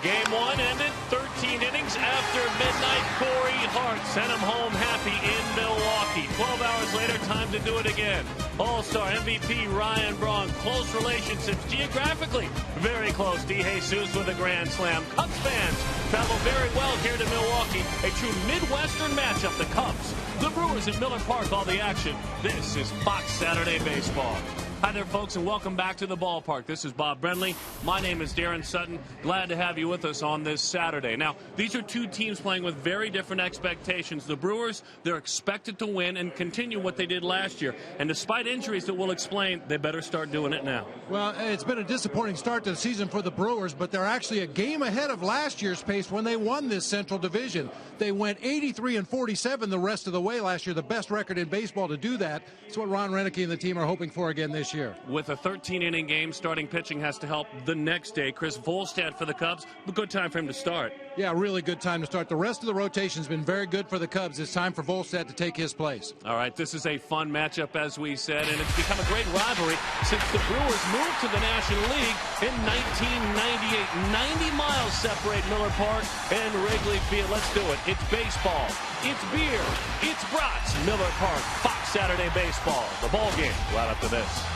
Game one ended 13 innings after midnight. Corey Hart sent him home happy in Milwaukee. 12 hours later, time to do it again. All-Star MVP Ryan Braun. Close relationships geographically. Very close. DeJesus with a grand slam. Cubs fans travel very well here to Milwaukee. A true Midwestern matchup. The Cubs, the Brewers at Miller Park, all the action. This is Fox Saturday Baseball. Hi there, folks, and welcome back to the ballpark. This is Bob Brenly. My name is Darren Sutton. Glad to have you with us on this Saturday. Now, these are two teams playing with very different expectations. The Brewers, they're expected to win and continue what they did last year. And despite injuries that we'll explain, they better start doing it now. Well, it's been a disappointing start to the season for the Brewers, but they're actually a game ahead of last year's pace when they won this Central Division. They went 83-47 the rest of the way last year, the best record in baseball to do that. It's what Ron Renicky and the team are hoping for again this year. With a 13-inning game, starting pitching has to help the next day. Chris Volstad for the Cubs, a good time for him to start. Yeah, really good time to start. The rest of the rotation's been very good for the Cubs. It's time for Volstad to take his place. All right, this is a fun matchup, as we said, and it's become a great rivalry since the Brewers moved to the National League in 1998. 90 miles separate Miller Park and Wrigley Field. Let's do it. It's baseball. It's beer. It's brats. Miller Park, Fox Saturday Baseball. The ball game right after this.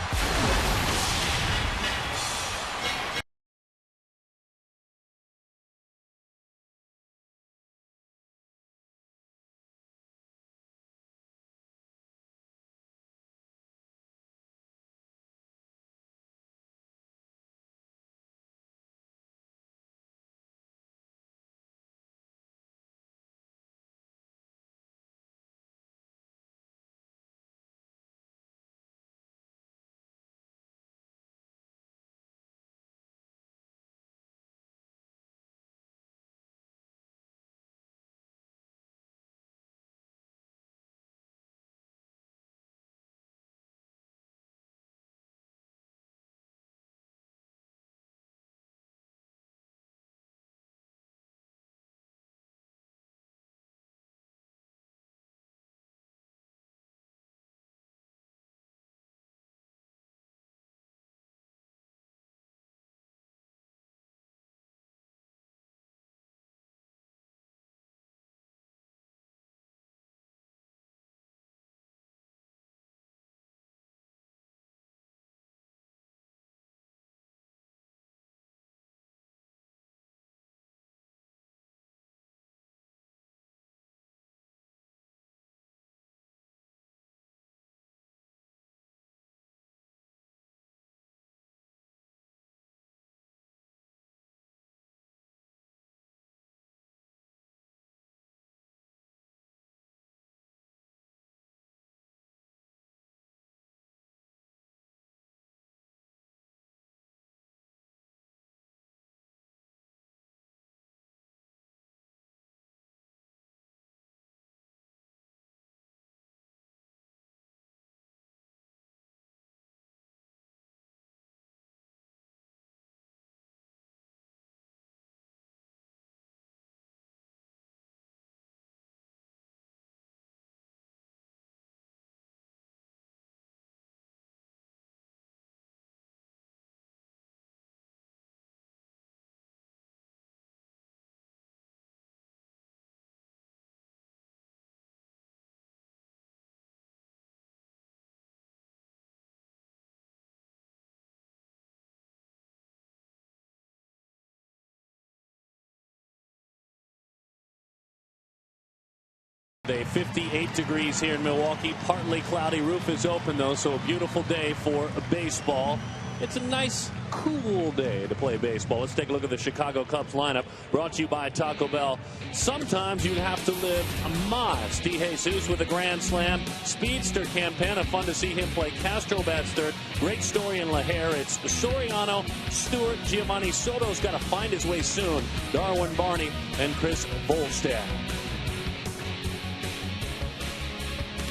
Day 58 degrees here in Milwaukee. Partly cloudy. Roof is open, though, so a beautiful day for baseball. It's a nice, cool day to play baseball. Let's take a look at the Chicago Cubs lineup, brought to you by Taco Bell. Sometimes you'd have to live a modest. DeJesus with a grand slam. Speedster Campana, fun to see him play. Castro bats third. Great story in LaHare. It's Soriano, Stewart, Giovanni Soto's got to find his way soon. Darwin Barney and Chris Volstad.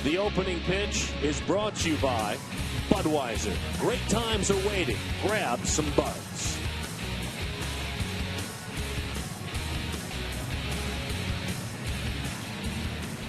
The opening pitch is brought to you by Budweiser. Great times are waiting. Grab some buds.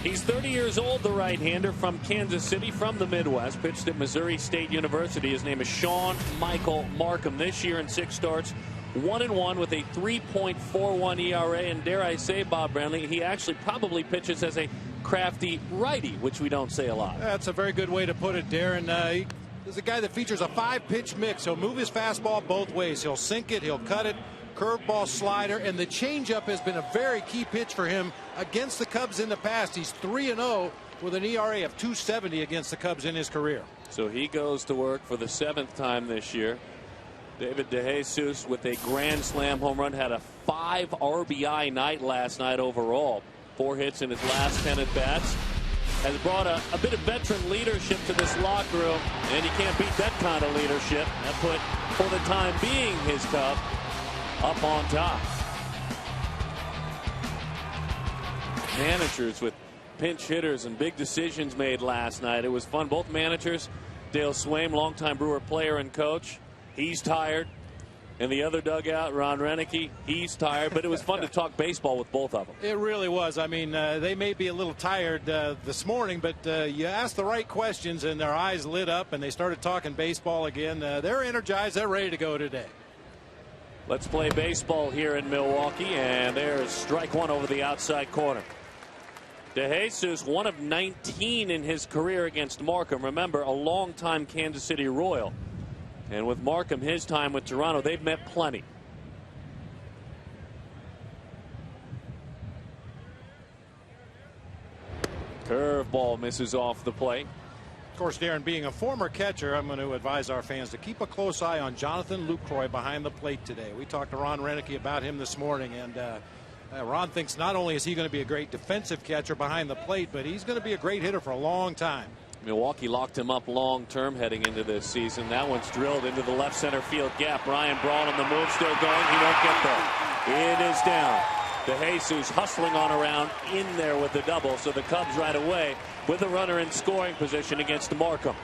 He's 30 years old, the right-hander from Kansas City, from the Midwest. Pitched at Missouri State University. His name is Sean Michael Markham. This year in 6 starts, 1-1 with a 3.41 ERA, and dare I say, Bob Brantley, he actually probably pitches as a crafty righty, which we don't say a lot. That's a very good way to put it, Darren. He's a guy that features a 5-pitch mix. He'll move his fastball both ways. He'll sink it, he'll cut it, curveball, slider, and the changeup has been a very key pitch for him against the Cubs in the past. He's 3-0 with an ERA of 2.70 against the Cubs in his career. So he goes to work for the 7th time this year. David DeJesus with a grand slam home run, had a 5 RBI night last night overall. 4 hits in his last 10 at bats. Has brought a bit of veteran leadership to this locker room, and you can't beat that kind of leadership. That put, for the time being, his Cub up on top. Managers with pinch hitters and big decisions made last night. It was fun. Both managers, Dale Swaim, longtime Brewer player and coach, he's tired. In the other dugout, Ron Renicky, he's tired, but it was fun to talk baseball with both of them. It really was. I mean, they may be a little tired this morning, but you asked the right questions and their eyes lit up and they started talking baseball again. They're energized. They're ready to go today. Let's play baseball here in Milwaukee, and there's strike one over the outside corner. DeJesus, 1 of 19 in his career against Markham. Remember, a longtime Kansas City Royal. And with Markham, his time with Toronto, they've met plenty. Curveball misses off the plate. Of course, Darren, being a former catcher, I'm going to advise our fans to keep a close eye on Jonathan Lucroy behind the plate today. We talked to Ron Renicky about him this morning, and Ron thinks not only is he going to be a great defensive catcher behind the plate, but he's going to be a great hitter for a long time. Milwaukee locked him up long term heading into this season. That one's drilled into the left center field gap. Ryan Braun on the move, still going. He won't get there. It is down. DeJesus hustling on around in there with the double. So the Cubs right away with a runner in scoring position against Markham.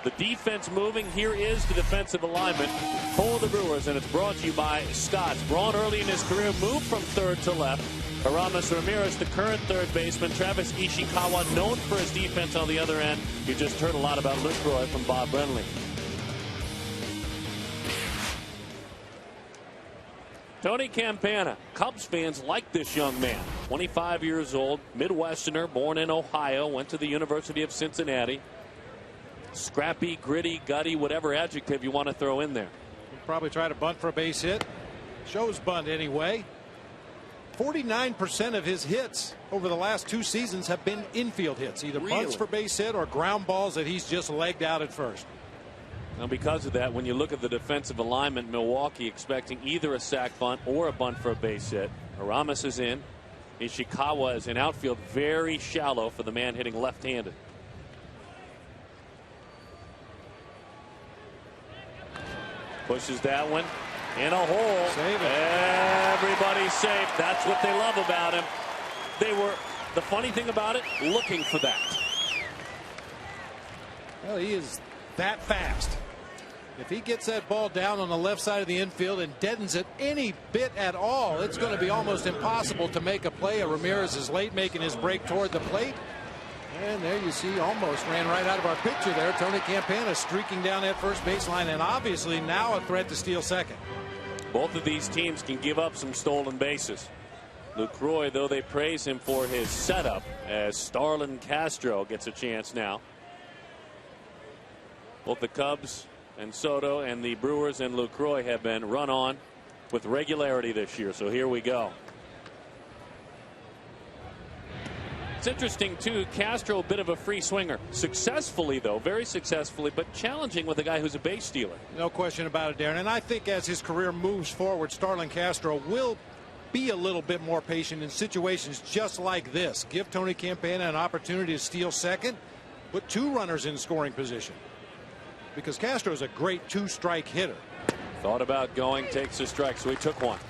The defense moving. Here is the defensive alignment for the Brewers, and it's brought to you by Scott's. Braun early in his career moved from third to left. Aramis Ramirez, the current third baseman. Travis Ishikawa, known for his defense on the other end. You just heard a lot about Lucroy from Bob Brenly. Tony Campana. Cubs fans like this young man. 25 years old, Midwesterner, born in Ohio, went to the University of Cincinnati. Scrappy, gritty, gutty, whatever adjective you want to throw in there. He'll probably try to bunt for a base hit. Shows bunt anyway. 49% of his hits over the last 2 seasons have been infield hits, either bunts for base hit or ground balls that he's just legged out at first. Now, because of that, when you look at the defensive alignment, Milwaukee expecting either a sac bunt or a bunt for a base hit. Aramis is in. Ishikawa is in outfield, very shallow for the man hitting left-handed. Pushes that one in a hole. Save it. Everybody's safe. That's what they love about him. They were, the funny thing about it, looking for that. Well, he is that fast. If he gets that ball down on the left side of the infield and deadens it any bit at all, it's going to be almost impossible to make a play. Ramirez is late making his break toward the plate. And there you see, almost ran right out of our picture there. Tony Campana streaking down that first baseline, and obviously now a threat to steal second. Both of these teams can give up some stolen bases. Lucroy, though, they praise him for his setup, as Starlin Castro gets a chance now. Both the Cubs and Soto and the Brewers and Lucroy have been run on with regularity this year. So here we go. It's interesting, too. Castro, a bit of a free swinger. Successfully, though, very successfully, but challenging with a guy who's a base stealer. No question about it, Darren. And I think as his career moves forward, Starlin Castro will be a little bit more patient in situations just like this. Give Tony Campana an opportunity to steal second. Put 2 runners in scoring position. Because Castro is a great 2-strike hitter. Thought about going, takes a strike, so he took one.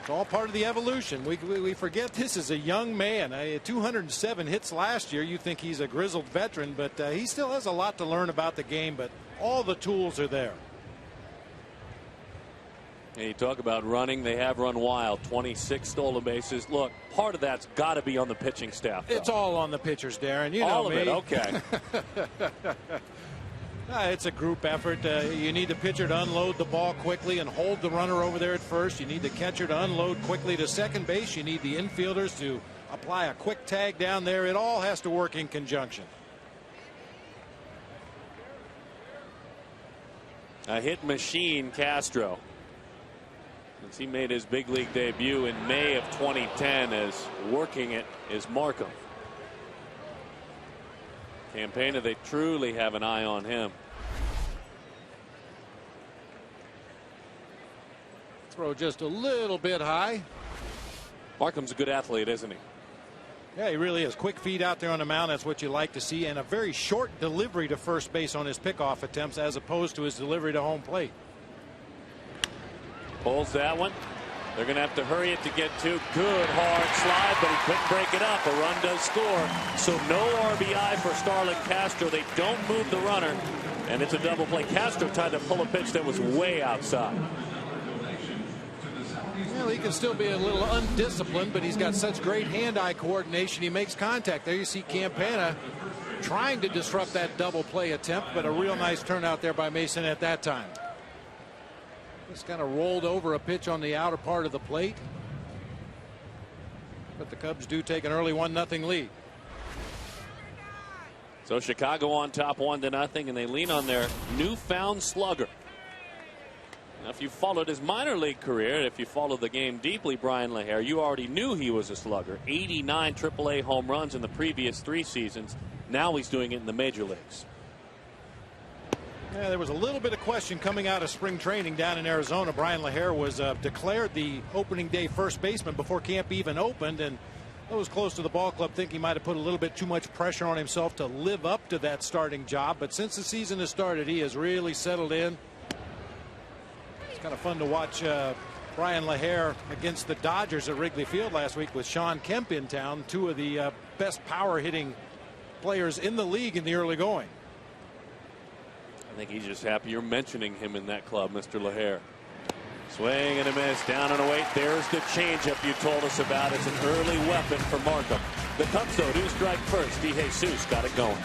It's all part of the evolution. We forget this is a young man. 207 hits last year. You think he's a grizzled veteran, but he still has a lot to learn about the game, but all the tools are there. And you talk about running. They have run wild. 26 stolen bases. Look, part of that's got to be on the pitching staff, though. It's all on the pitchers, Darren. You know all me. of it. Okay. It's a group effort. You need the pitcher to unload the ball quickly and hold the runner over there at first. You need the catcher to unload quickly to second base. You need the infielders to apply a quick tag down there. It all has to work in conjunction. A hit machine, Castro. Since he made his big league debut in May of 2010, as working it is Markham. Campana, they truly have an eye on him. Throw just a little bit high. Markham's a good athlete, isn't he? Yeah, he really is. Quick feet out there on the mound. That's what you like to see. And a very short delivery to first base on his pickoff attempts as opposed to his delivery to home plate. Pulls that one. They're going to have to hurry it to get to. Good hard slide, but he couldn't break it up. A run does score. So no RBI for Starlin Castro. They don't move the runner, and it's a double play. Castro tried to pull a pitch that was way outside. Well, he can still be a little undisciplined, but he's got such great hand-eye coordination. He makes contact. There you see Campana trying to disrupt that double play attempt, but a real nice turnout there by Mason at that time. Just kind of rolled over a pitch on the outer part of the plate. But the Cubs do take an early 1-0 lead. So Chicago on top 1-0, and they lean on their newfound slugger. Now, if you followed his minor league career, if you follow the game deeply, Brian LaHare, you already knew he was a slugger. 89 AAA home runs in the previous 3 seasons. Now he's doing it in the major leagues. Yeah, there was a little bit of question coming out of spring training down in Arizona. Brian LaHare was declared the opening day first baseman before camp even opened, and those close to the ball club think he might have put a little bit too much pressure on himself to live up to that starting job. But since the season has started, he has really settled in. It's kind of fun to watch Brian LaHare against the Dodgers at Wrigley Field last week with Sean Kemp in town, 2 of the best power hitting players in the league in the early going. I think he's just happy you're mentioning him in that club, Mr. LaHare. Swing and a miss, down and away. There's the changeup you told us about. It's an early weapon for Markham. The Cubs, though, do strike first. DeJesus got it going.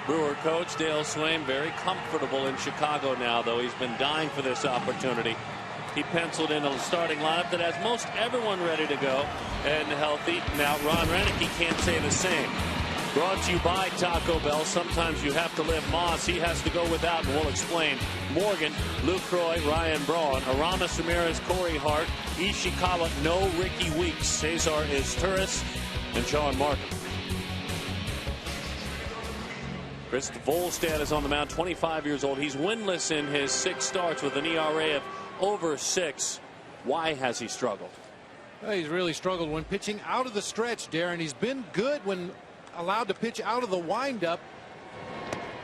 Brewer coach Dale Swain very comfortable in Chicago now, though he's been dying for this opportunity. He penciled in a starting lineup that has most everyone ready to go and healthy. Now Ron Renicky can't say the same. Brought to you by Taco Bell. Sometimes you have to live Moss. He has to go without, and we'll explain. Morgan, Luke Croy, Ryan Braun, Aramis Ramirez, Corey Hart, Ishikawa, no Ricky Weeks, Cesar Izturis, and Sean Markham. Chris Volstad is on the mound, 25 years old. He's winless in his 6 starts with an ERA of over 6. Why has he struggled? Well, he's really struggled when pitching out of the stretch, Darren. He's been good when allowed to pitch out of the windup.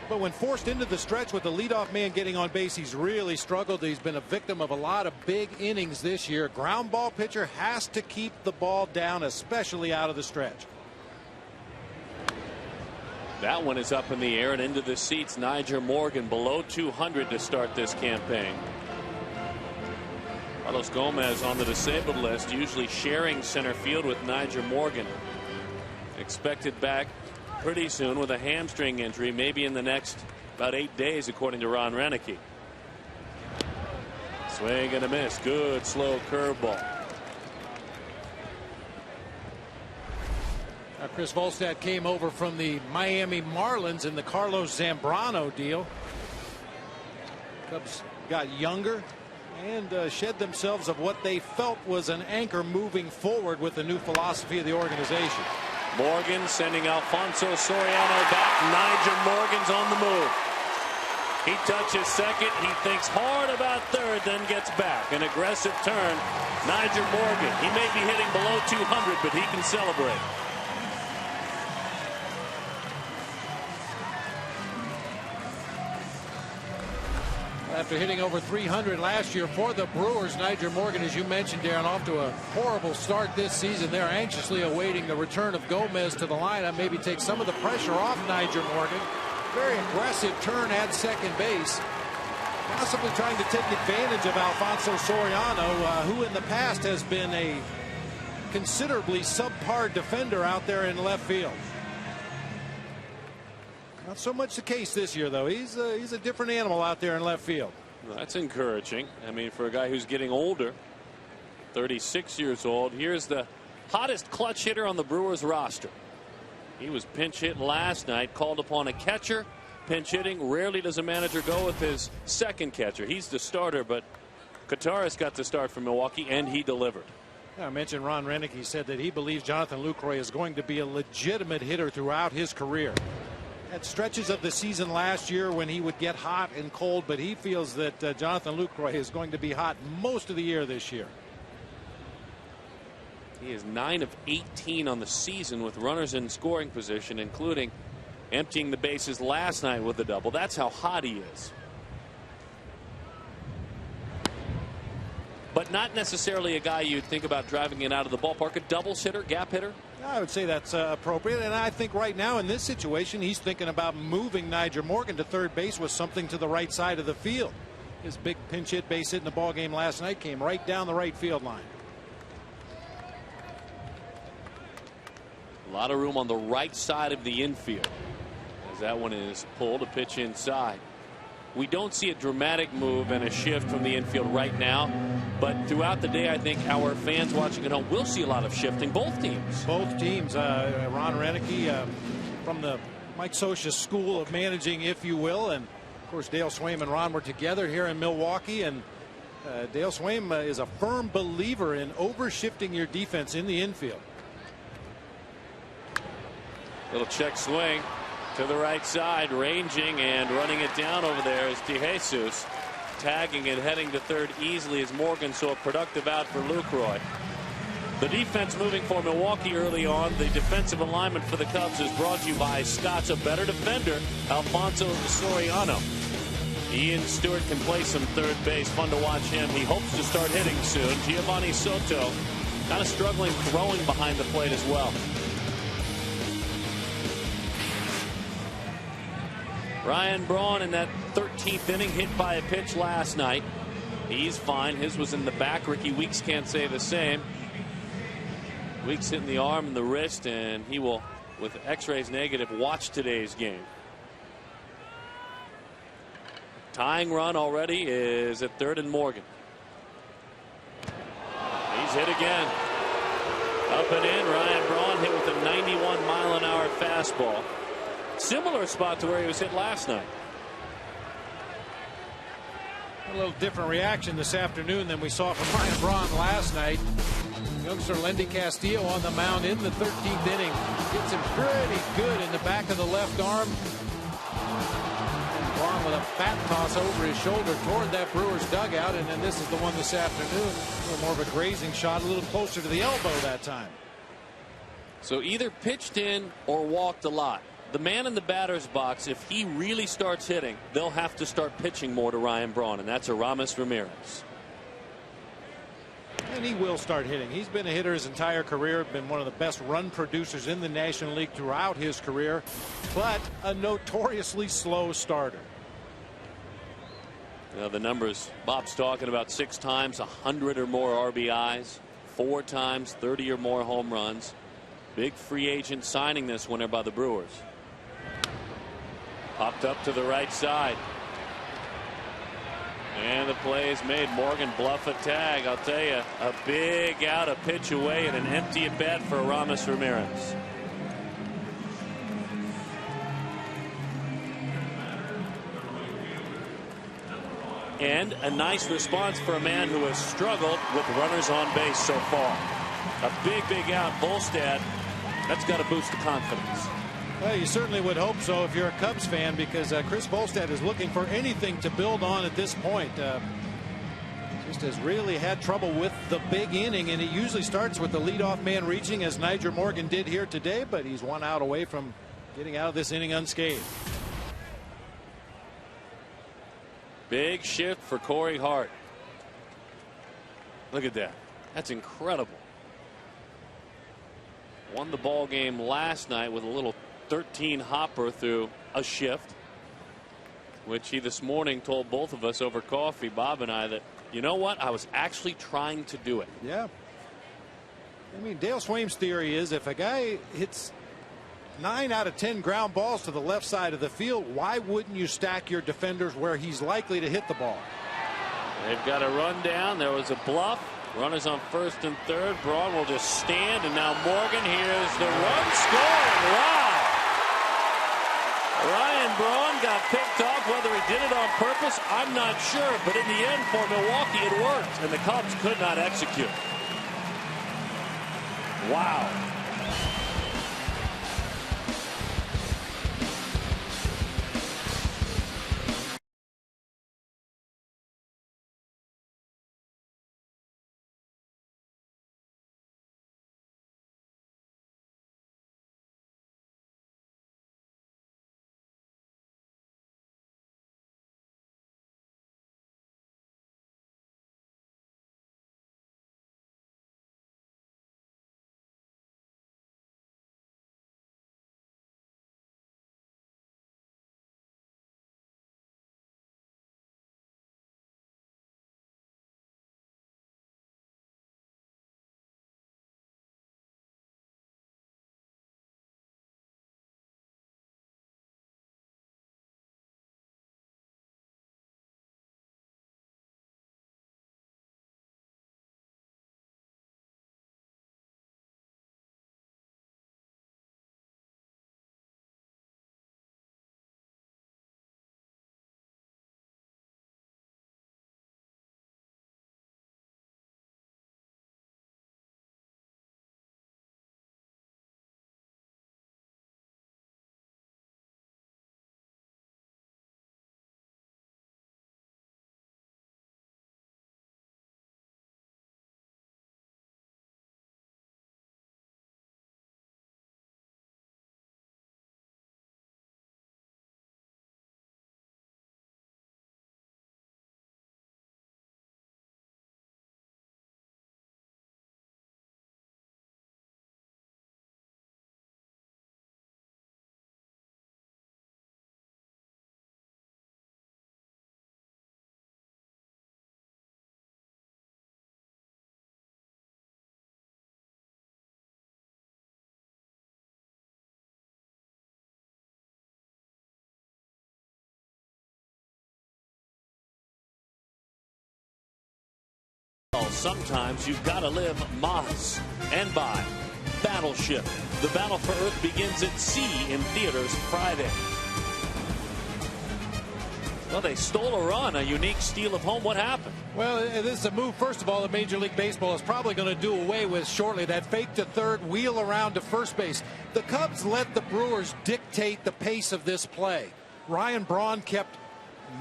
But when forced into the stretch with the leadoff man getting on base, he's really struggled. He's been a victim of a lot of big innings this year. Ground ball pitcher has to keep the ball down, especially out of the stretch. That one is up in the air and into the seats. Nyjer Morgan below 200 to start this campaign. Carlos Gomez on the disabled list, usually sharing center field with Nyjer Morgan. Expected back pretty soon with a hamstring injury, maybe in the next about 8 days, according to Ron Renicky. Swing and a miss. Good slow curveball. Chris Volstad came over from the Miami Marlins in the Carlos Zambrano deal. Cubs got younger and shed themselves of what they felt was an anchor moving forward with the new philosophy of the organization. Morgan sending Alfonso Soriano back. Nyjer Morgan's on the move. He touches second. He thinks hard about third, then gets back. An aggressive turn. Nyjer Morgan. He may be hitting below 200, but he can celebrate. After hitting over 300 last year for the Brewers, Nyjer Morgan, as you mentioned, Darren, off to a horrible start this season. They're anxiously awaiting the return of Gomez to the lineup, maybe take some of the pressure off Nyjer Morgan. Very aggressive turn at second base, possibly trying to take advantage of Alfonso Soriano, who in the past has been a considerably subpar defender out there in left field. Not so much the case this year, though. He's a different animal out there in left field. Well, that's encouraging. I mean, for a guy who's getting older, 36 years old, here's the hottest clutch hitter on the Brewers roster. He was pinch hit last night, called upon a catcher. Pinch hitting. Rarely does a manager go with his second catcher. He's the starter, but Kataris got the start for Milwaukee, and he delivered. I mentioned Ron Renick. He said that he believes Jonathan Lucroy is going to be a legitimate hitter throughout his career. Had stretches of the season last year when he would get hot and cold, but he feels that Jonathan Lucroy is going to be hot most of the year this year. He is 9 of 18 on the season with runners in scoring position, including emptying the bases last night with a double. That's how hot he is. But not necessarily a guy you'd think about driving it out of the ballpark. A doubles hitter, gap hitter. I would say that's appropriate, and I think right now in this situation he's thinking about moving Nyjer Morgan to third base with something to the right side of the field. His big pinch hit base hit in the ball game last night came right down the right field line. A lot of room on the right side of the infield as that one is pulled. A pitch inside. We don't see a dramatic move and a shift from the infield right now, but throughout the day I think our fans watching at home will see a lot of shifting. Both teams. Both teams. Ron Renicky from the Mike Scioscia school of managing, if you will, and of course Dale Swaim and Ron were together here in Milwaukee, and Dale Swaim is a firm believer in overshifting your defense in the infield. Little check swing to the right side, ranging and running it down over there is DeJesus, tagging and heading to third easily as Morgan saw a productive out for Lucroy. The defense moving for Milwaukee early on. The defensive alignment for the Cubs is brought to you by Scott's a better defender, Alfonso Soriano. Ian Stewart can play some third base. Fun to watch him. He hopes to start hitting soon. Giovanni Soto kind of struggling throwing behind the plate as well. Ryan Braun in that 13th inning, hit by a pitch last night. He's fine. His was in the back. Ricky Weeks can't say the same. Weeks hitting the arm and the wrist, and he will, with x-rays negative, watch today's game. Tying run already is at third and Morgan. He's hit again. Up and in. Ryan Braun hit with a 91-mile-an-hour fastball. Similar spot to where he was hit last night. A little different reaction this afternoon than we saw from Ryan Braun last night. Youngster Lendy Castillo on the mound in the 13th inning. Gets him pretty good in the back of the left arm. And Braun with a bat toss over his shoulder toward that Brewers dugout, and then this is the one this afternoon. A little more of a grazing shot, a little closer to the elbow that time. So either pitched in or walked a lot. The man in the batter's box, if he really starts hitting, they'll have to start pitching more to Ryan Braun, and that's Aramis Ramirez. And he will start hitting. He's been a hitter his entire career, been one of the best run producers in the National League throughout his career, but a notoriously slow starter. The numbers Bob's talking about: 6 times 100 or more RBIs, 4 times 30 or more home runs. Big free agent signing this winter by the Brewers. Popped up to the right side. And the play is made. Morgan bluff a tag. I'll tell you, a big out, a pitch away, and an empty at bat for Aramis Ramirez. And a nice response for a man who has struggled with runners on base so far. A big out. Volstad, that's got to boost the confidence. Well, you certainly would hope so if you're a Cubs fan, because Chris Volstad is looking for anything to build on at this point. Just has really had trouble with the big inning, and it usually starts with the leadoff man reaching, as Nyjer Morgan did here today, but he's 1 out away from getting out of this inning unscathed. Big shift for Corey Hart. Look at that. That's incredible. Won the ball game last night with a little 13 hopper through a shift, which he this morning told both of us over coffee, Bob and I, that, you know what, I was actually trying to do it. Yeah. I mean, Dale Swaim's theory is if a guy hits 9 out of 10 ground balls to the left side of the field, why wouldn't you stack your defenders where he's likely to hit the ball? They've got a run down. There was a bluff. Runners on first and third. Braun will just stand, and now Morgan. Here's the run scoring. Wow. Ryan Braun got picked off. Whether he did it on purpose, I'm not sure. But in the end, for Milwaukee, it worked, and the Cubs could not execute. Wow. Sometimes you've got to live Moss and by Battleship. The battle for Earth begins at sea in theaters Friday. Well, they stole a run, a unique steal of home. What happened? Well, this is a move, first of all, that Major League Baseball is probably going to do away with shortly. That fake to third, wheel around to first base. The Cubs let the Brewers dictate the pace of this play. Ryan Braun kept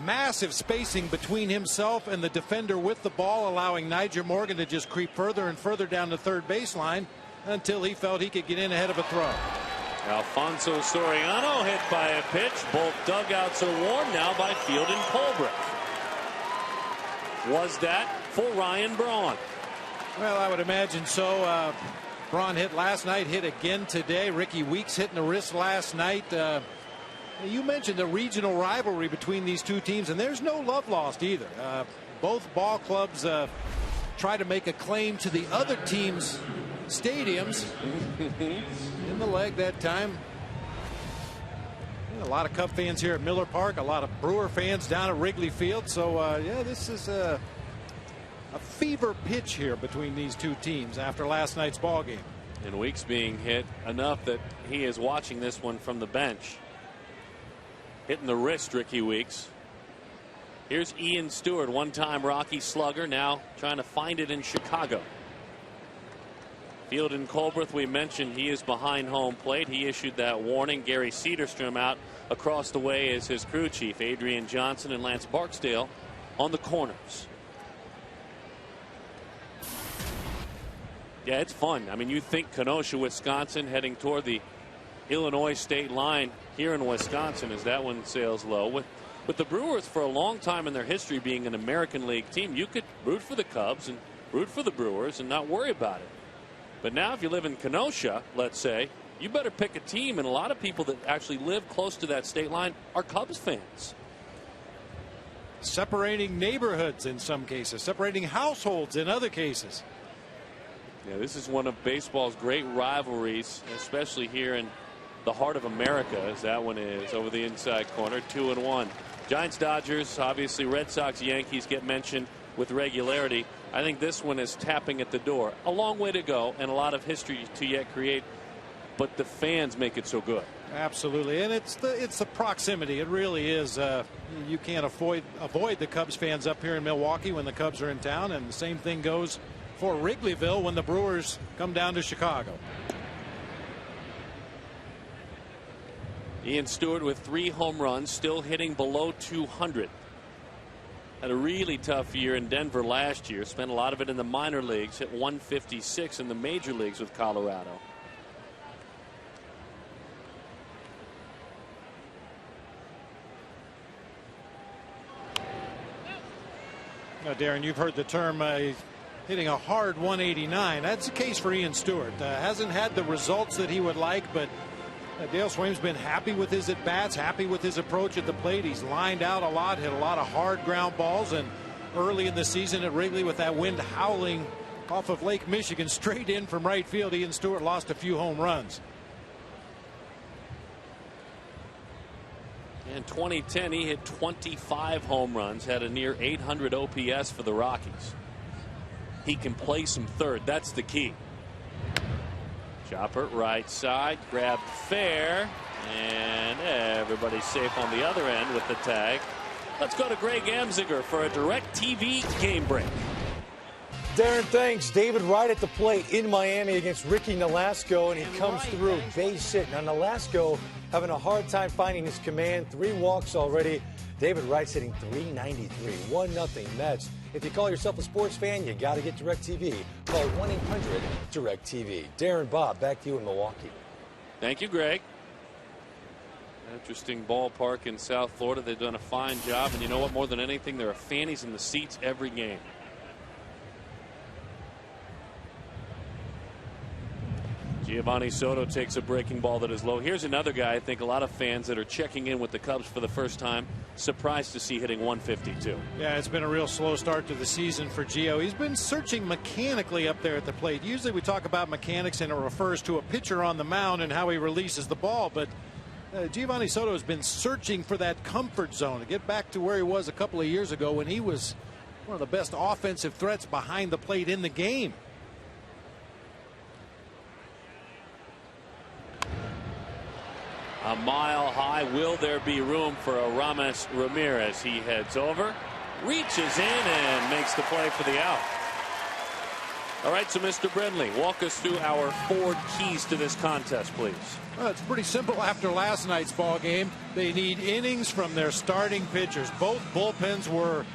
massive spacing between himself and the defender with the ball, allowing Niger Morgan to just creep further and further down the third baseline until he felt he could get in ahead of a throw. Alfonso Soriano hit by a pitch. Both dugouts are warm now by Field and Colbert. Was that for Ryan Braun? Well, I would imagine so. Braun hit last night, hit again today. Ricky Weeks hitting the wrist last night. You mentioned the regional rivalry between these two teams, and there's no love lost either. Both ball clubs try to make a claim to the other team's stadiums. In the leg that time. A lot of Cub fans here at Miller Park, a lot of Brewer fans down at Wrigley Field. So, yeah, this is a fever pitch here between these two teams after last night's ball game. And Weeks being hit enough that he is watching this one from the bench. Hitting the wrist, Ricky Weeks. Here's Ian Stewart, one-time Rocky slugger, now trying to find it in Chicago. Field and Colbert, we mentioned he is behind home plate. He issued that warning. Gary Cedarstrom out across the way is his crew chief. Adrian Johnson and Lance Barksdale on the corners. Yeah, it's fun. I mean, you think Kenosha, Wisconsin, heading toward the Illinois state line here in Wisconsin as that one sails low. With the Brewers for a long time in their history being an American League team, you could root for the Cubs and root for the Brewers and not worry about it. But now if you live in Kenosha, let's say, you better pick a team, and a lot of people that actually live close to that state line are Cubs fans. Separating neighborhoods in some cases, separating households in other cases. Yeah, this is one of baseball's great rivalries, especially here in the heart of America, as that one is over the inside corner. 2-1. Giants, Dodgers, obviously Red Sox, Yankees get mentioned with regularity. I think this one is tapping at the door. A long way to go and a lot of history to yet create, but the fans make it so good. Absolutely, and it's the proximity. It really is. You can't avoid the Cubs fans up here in Milwaukee when the Cubs are in town, and the same thing goes for Wrigleyville when the Brewers come down to Chicago. Ian Stewart with 3 home runs, still hitting below 200. Had a really tough year in Denver last year. Spent a lot of it in the minor leagues. Hit 156 in the major leagues with Colorado. Now, Darren, you've heard the term hitting a hard 189. That's the case for Ian Stewart. Hasn't had the results that he would like, but Dale Swaim's been happy with his at-bats, happy with his approach at the plate. He's lined out a lot, hit a lot of hard ground balls, and early in the season at Wrigley with that wind howling off of Lake Michigan straight in from right field, Ian Stewart lost a few home runs. In 2010, he hit 25 home runs, had a near 800 OPS for the Rockies. He can play some third. That's the key. Chopper right side, grabbed fair, and everybody's safe on the other end with the tag. Let's go to Greg Amziger for a DirecTV game break. Darren, thanks. David Wright at the plate in Miami against Ricky Nolasco, and he comes through base hit. Now, Nolasco having a hard time finding his command. 3 walks already. David Wright's hitting .393. 1-0 Mets. If you call yourself a sports fan, you got to get DirecTV. Call 1-800-DirecTV. Darren, Bob, back to you in Milwaukee. Thank you, Greg. Interesting ballpark in South Florida. They've done a fine job. And you know what? More than anything, there are fannies in the seats every game. Giovanni Soto takes a breaking ball that is low. Here's another guy I think a lot of fans that are checking in with the Cubs for the first time surprised to see hitting 152. Yeah, it's been a real slow start to the season for Gio. He's been searching mechanically up there at the plate. Usually we talk about mechanics and it refers to a pitcher on the mound and how he releases the ball, but Giovanni Soto has been searching for that comfort zone to get back to where he was a couple of years ago when he was one of the best offensive threats behind the plate in the game. A mile high. Will there be room for Aramis Ramirez? He heads over, reaches in, and makes the play for the out. All right, so Mr. Brindley, walk us through our 4 keys to this contest, please. Well, it's pretty simple after last night's ball game. They need innings from their starting pitchers. Both bullpens were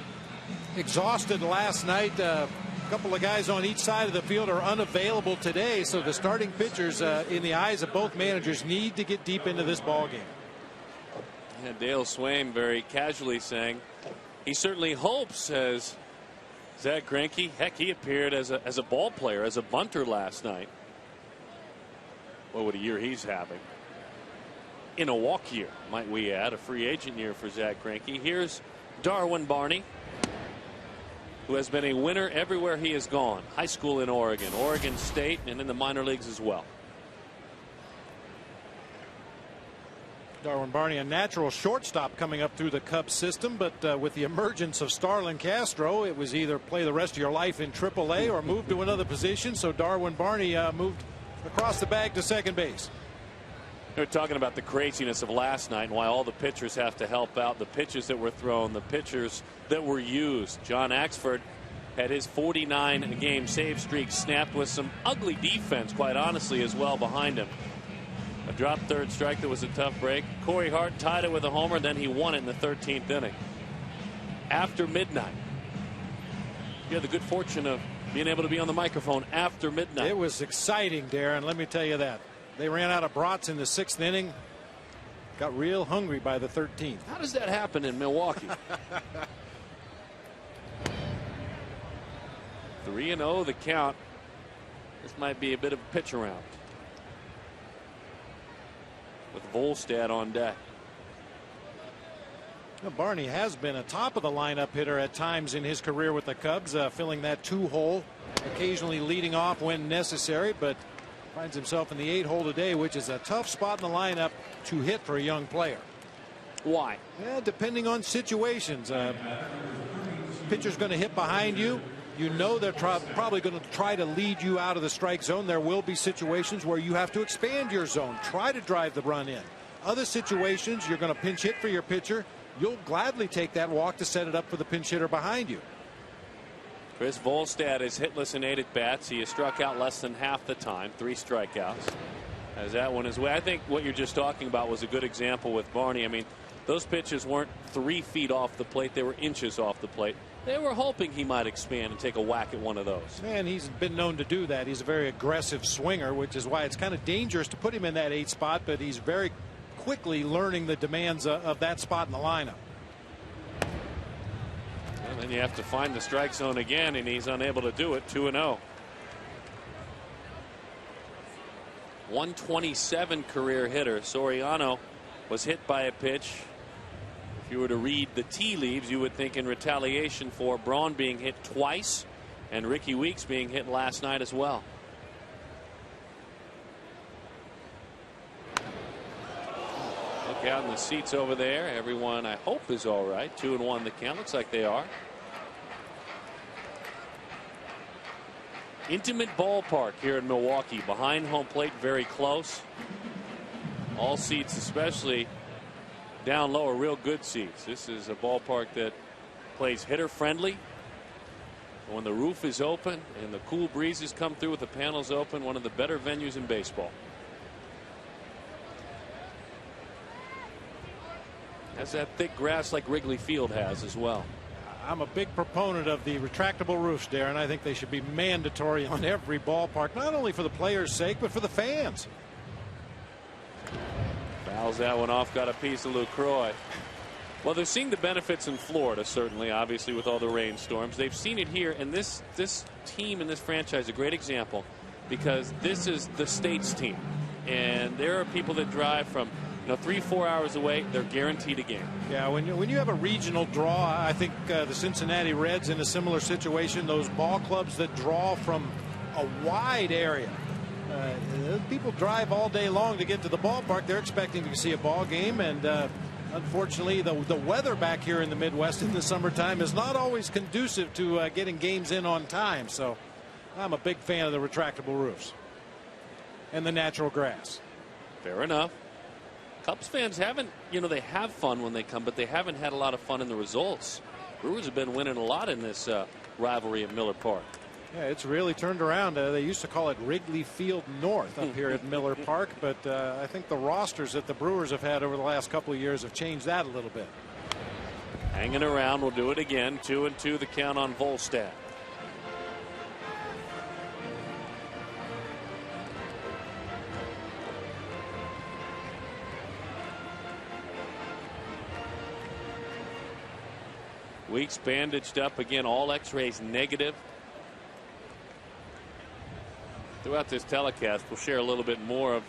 exhausted last night. A couple of guys on each side of the field are unavailable today, so the starting pitchers, in the eyes of both managers, need to get deep into this ball game. Yeah, Dale Swaim very casually saying he certainly hopes, as Zach Greinke, heck, he appeared as a ball player, as a bunter last night. What a year he's having. In a walk year, might we add, a free agent year for Zach Greinke. Here's Darwin Barney, who has been a winner everywhere he has gone. High school in Oregon, Oregon State, and in the minor leagues as well. Darwin Barney, a natural shortstop coming up through the Cubs system, but with the emergence of Starlin Castro, it was either play the rest of your life in AAA or move to another position. So Darwin Barney moved across the bag to second base. We're talking about the craziness of last night and why all the pitchers have to help out. The pitches that were thrown, the pitchers that were used. John Axford had his 49-game save streak snapped with some ugly defense, quite honestly, as well behind him. A drop third strike that was a tough break. Corey Hart tied it with a homer, then he won it in the 13th inning. After midnight. You had the good fortune of being able to be on the microphone after midnight. It was exciting, Darren, let me tell you that. They ran out of brats in the 6th inning. Got real hungry by the 13th. How does that happen in Milwaukee? 3-0 the count. This might be a bit of a pitch around. With Volstad on deck. Well, Barney has been a top of the lineup hitter at times in his career with the Cubs, filling that 2-hole, occasionally leading off when necessary, but finds himself in the 8-hole today, which is a tough spot in the lineup to hit for a young player. Why? Yeah, depending on situations. Pitcher's going to hit behind you. You know they're probably going to try to lead you out of the strike zone. There will be situations where you have to expand your zone, try to drive the run in. Other situations, you're going to pinch hit for your pitcher. You'll gladly take that walk to set it up for the pinch hitter behind you. Chris Volstad is hitless in 8 at bats. He has struck out less than half the time, 3 strikeouts. As that one is way. I think what you're just talking about was a good example with Barney. I mean, those pitches weren't 3 feet off the plate. They were inches off the plate. They were hoping he might expand and take a whack at one of those. And he's been known to do that. He's a very aggressive swinger, which is why it's kind of dangerous to put him in that 8 spot, but he's very quickly learning the demands of that spot in the lineup. And then you have to find the strike zone again, and he's unable to do it. 2-0. 127 career hitter. Soriano was hit by a pitch. If you were to read the tea leaves, you would think in retaliation for Braun being hit twice and Ricky Weeks being hit last night as well. Look out in the seats over there. Everyone, I hope, is all right. 2-1 the count. Looks like they are. Intimate ballpark here in Milwaukee. Behind home plate, very close. All seats, especially down low, are real good seats. This is a ballpark that plays hitter friendly. When the roof is open and the cool breezes come through with the panels open, one of the better venues in baseball. Has that thick grass like Wrigley Field has as well. I'm a big proponent of the retractable roofs, Darren. I think they should be mandatory on every ballpark, not only for the players' sake, but for the fans. Fouls that one off, got a piece of LaCroix. Well, they're seeing the benefits in Florida, certainly, obviously, with all the rainstorms. They've seen it here, and this team and this franchise is a great example because this is the state's team. And there are people that drive from 3-4 hours away. They're guaranteed a game. Yeah, when you have a regional draw, I think the Cincinnati Reds in a similar situation, those ball clubs that draw from a wide area. People drive all day long to get to the ballpark. They're expecting to see a ball game, and unfortunately the weather back here in the Midwest in the summertime is not always conducive to getting games in on time. So I'm a big fan of the retractable roofs and the natural grass. Fair enough. Cubs fans haven't, they have fun when they come, but they haven't had a lot of fun in the results. Brewers have been winning a lot in this rivalry at Miller Park. Yeah, it's really turned around. They used to call it Wrigley Field North up here at Miller Park, but I think the rosters that the Brewers have had over the last couple of years have changed that a little bit. Hanging around, we'll do it again. 2-2 the count on Volstad. Weeks bandaged up again, all x-rays negative. Throughout this telecast, we'll share a little bit more of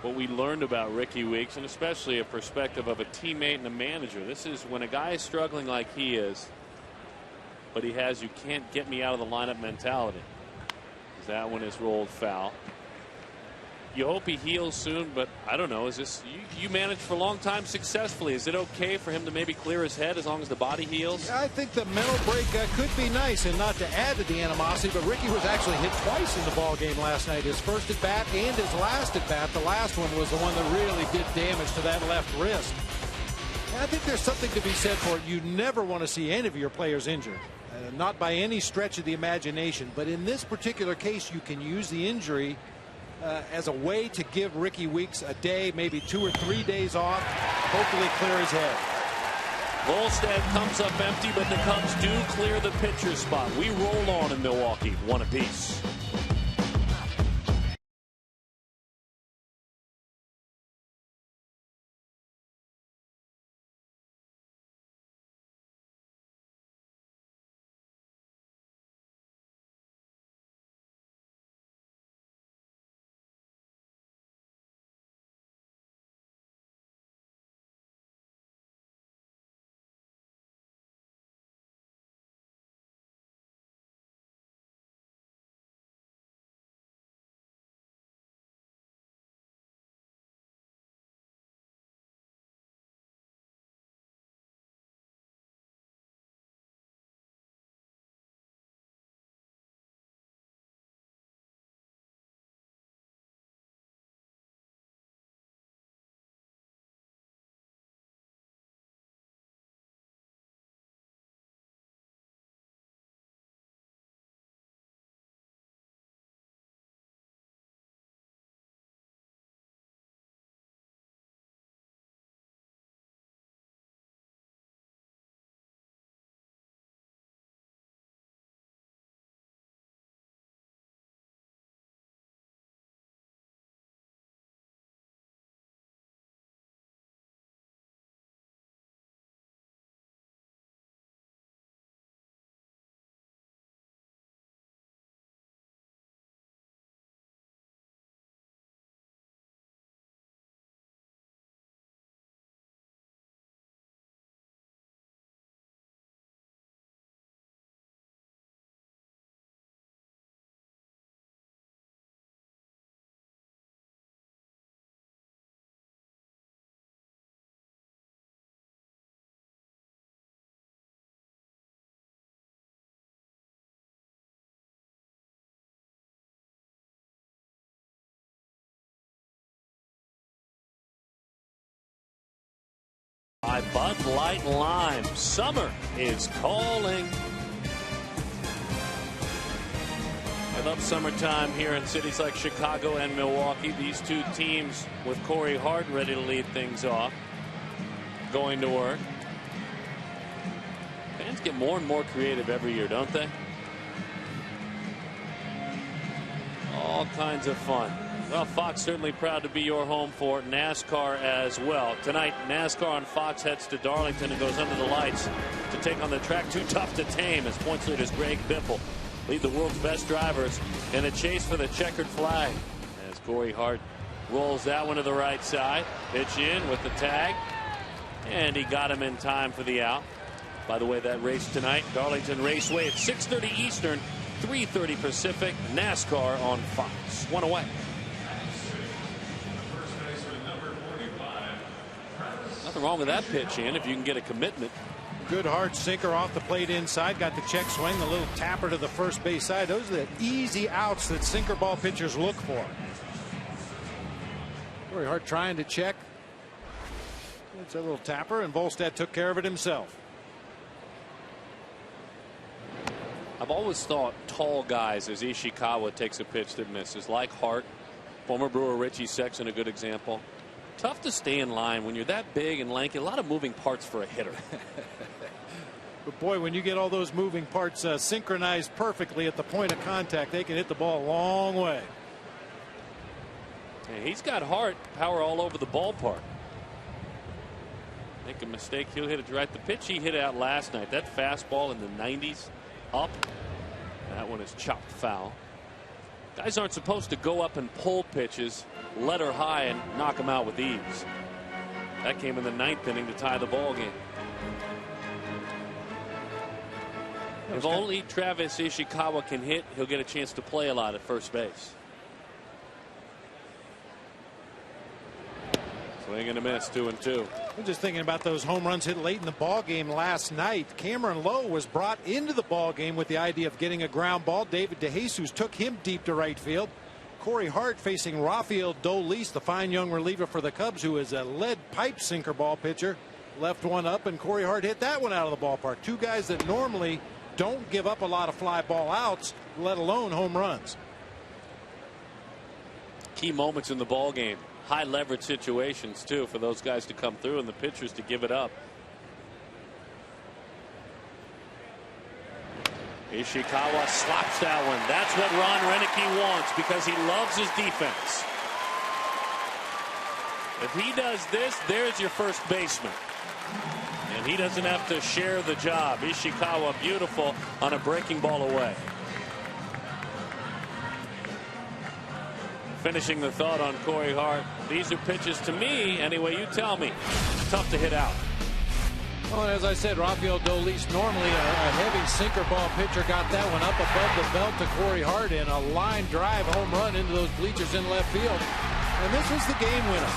what we learned about Ricky Weeks, and especially a perspective of a teammate and a manager. This is when a guy is struggling like he is, but he has "you can't get me out of the lineup" mentality. That one is rolled foul. You hope he heals soon, but I don't know. Is this you managed for a long time successfully? Is it okay for him to maybe clear his head as long as the body heals? I think the mental break could be nice, and not to add to the animosity, but Ricky was actually hit twice in the ball game last night. His first at bat and his last at bat. The last one was the one that really did damage to that left wrist. And I think there's something to be said for it. You never want to see any of your players injured, not by any stretch of the imagination. But in this particular case, you can use the injury as a way to give Ricky Weeks a day, maybe 2 or 3 days off, hopefully clear his head. Volstad comes up empty, but the Cubs do clear the pitcher's spot. We roll on in Milwaukee, 1 apiece. By Bud Light Lime, summer is calling. I love summertime here in cities like Chicago and Milwaukee. These two teams with Corey Hart ready to lead things off, going to work. Fans get more and more creative every year, don't they? All kinds of fun. Well, Fox certainly proud to be your home for NASCAR as well. Tonight, NASCAR on Fox heads to Darlington and goes under the lights to take on the track too tough to tame as points leaders Greg Biffle lead the world's best drivers in a chase for the checkered flag. As Corey Hart rolls that one to the right side. Pitch in with the tag. And he got him in time for the out. By the way, that race tonight, Darlington Raceway at 6:30 Eastern, 3:30 Pacific, NASCAR on Fox. One away. Nothing wrong with that pitch in if you can get a commitment. Good hard sinker off the plate inside. Got the check swing, the little tapper to the first base side. Those are the easy outs that sinker ball pitchers look for. Very hard trying to check. It's a little tapper, and Volstad took care of it himself. I've always thought tall guys, as Ishikawa takes a pitch that misses, like Hart, former Brewer Richie Sexton, a good example. Tough to stay in line when you're that big and lanky. A lot of moving parts for a hitter. But boy, when you get all those moving parts synchronized perfectly at the point of contact, they can hit the ball a long way. And he's got Hart power all over the ballpark. Make a mistake, he'll hit it right. The pitch he hit out last night, that fastball in the 90s, up. That one is chopped foul. Guys aren't supposed to go up and pull pitches, let her high, and knock them out with ease. That came in the 9th inning to tie the ball game. If only Travis Ishikawa can hit, he'll get a chance to play a lot at first base. Swing and a miss, 2-2. I'm just thinking about those home runs hit late in the ball game last night. Cameron Lowe was brought into the ball game with the idea of getting a ground ball. David DeJesus took him deep to right field. Corey Hart facing Rafael Dolis, the fine young reliever for the Cubs, who is a lead pipe sinker ball pitcher. Left one up, and Corey Hart hit that one out of the ballpark. Two guys that normally don't give up a lot of fly ball outs, let alone home runs. Key moments in the ball game. High leverage situations too for those guys to come through and the pitchers to give it up. Ishikawa slaps that one. That's what Ron Renicky wants because he loves his defense. If he does this, there's your first baseman. And he doesn't have to share the job. Ishikawa beautiful on a breaking ball away. Finishing the thought on Corey Hart. These are pitches to me, anyway you tell me, tough to hit out. Well, as I said, Rafael Dolis, normally a heavy sinker ball pitcher, got that one up above the belt to Corey Hart in a line drive home run into those bleachers in left field. And this was the game winner.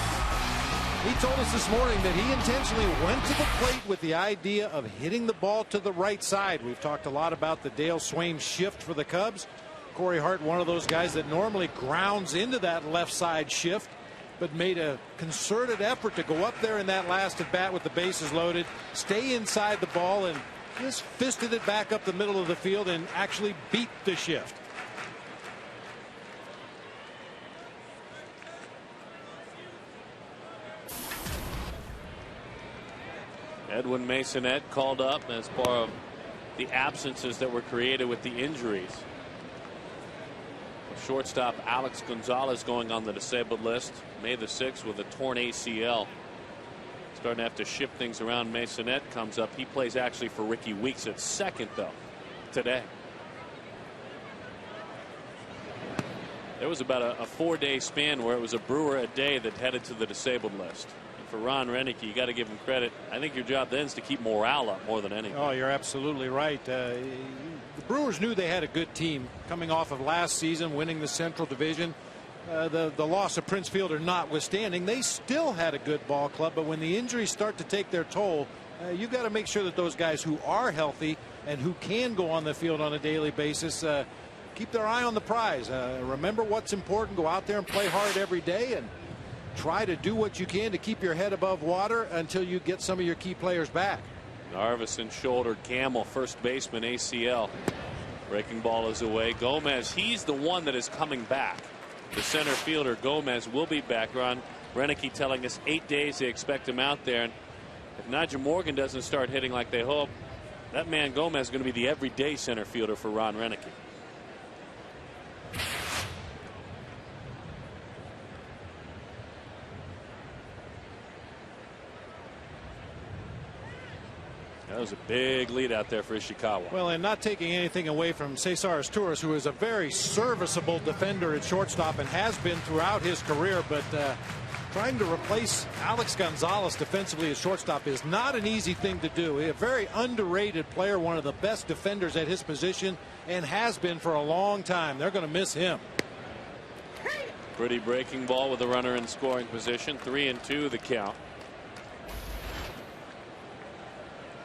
He told us this morning that he intentionally went to the plate with the idea of hitting the ball to the right side. We've talked a lot about the Dale Swain shift for the Cubs. Corey Hart, one of those guys that normally grounds into that left side shift, but made a concerted effort to go up there in that last at bat with the bases loaded, stay inside the ball, and just fisted it back up the middle of the field and actually beat the shift. Edwin Masonette called up as part of the absences that were created with the injuries. Shortstop Alex Gonzalez going on the disabled list May the 6th with a torn ACL. Starting to have to shift things around. Masonette comes up. He plays actually for Ricky Weeks at second though today. There was about a 4-day span where it was a Brewer a day that headed to the disabled list. And for Ron Renicky, you got to give him credit. I think your job then is to keep morale up more than anything. Oh, you're absolutely right. The Brewers knew they had a good team coming off of last season, winning the Central Division. The loss of Prince Fielder notwithstanding, they still had a good ball club. But when the injuries start to take their toll, you've got to make sure that those guys who are healthy and who can go on the field on a daily basis keep their eye on the prize. Remember what's important. Go out there and play hard every day and try to do what you can to keep your head above water until you get some of your key players back. Narveson shouldered Gamble, first baseman, ACL. Breaking ball is away. Gomez, he's the one that is coming back. The center fielder Gomez will be back. Ron Renicky telling us 8 days they expect him out there. And if Nigel Morgan doesn't start hitting like they hope, that man Gomez is going to be the everyday center fielder for Ron Renicky. That was a big lead out there for Ishikawa. Well, and not taking anything away from Cesar Asturias, who is a very serviceable defender at shortstop and has been throughout his career, but trying to replace Alex Gonzalez defensively at shortstop is not an easy thing to do. A very underrated player, one of the best defenders at his position, and has been for a long time. They're going to miss him. Pretty breaking ball with a runner in scoring position. 3-2 the count.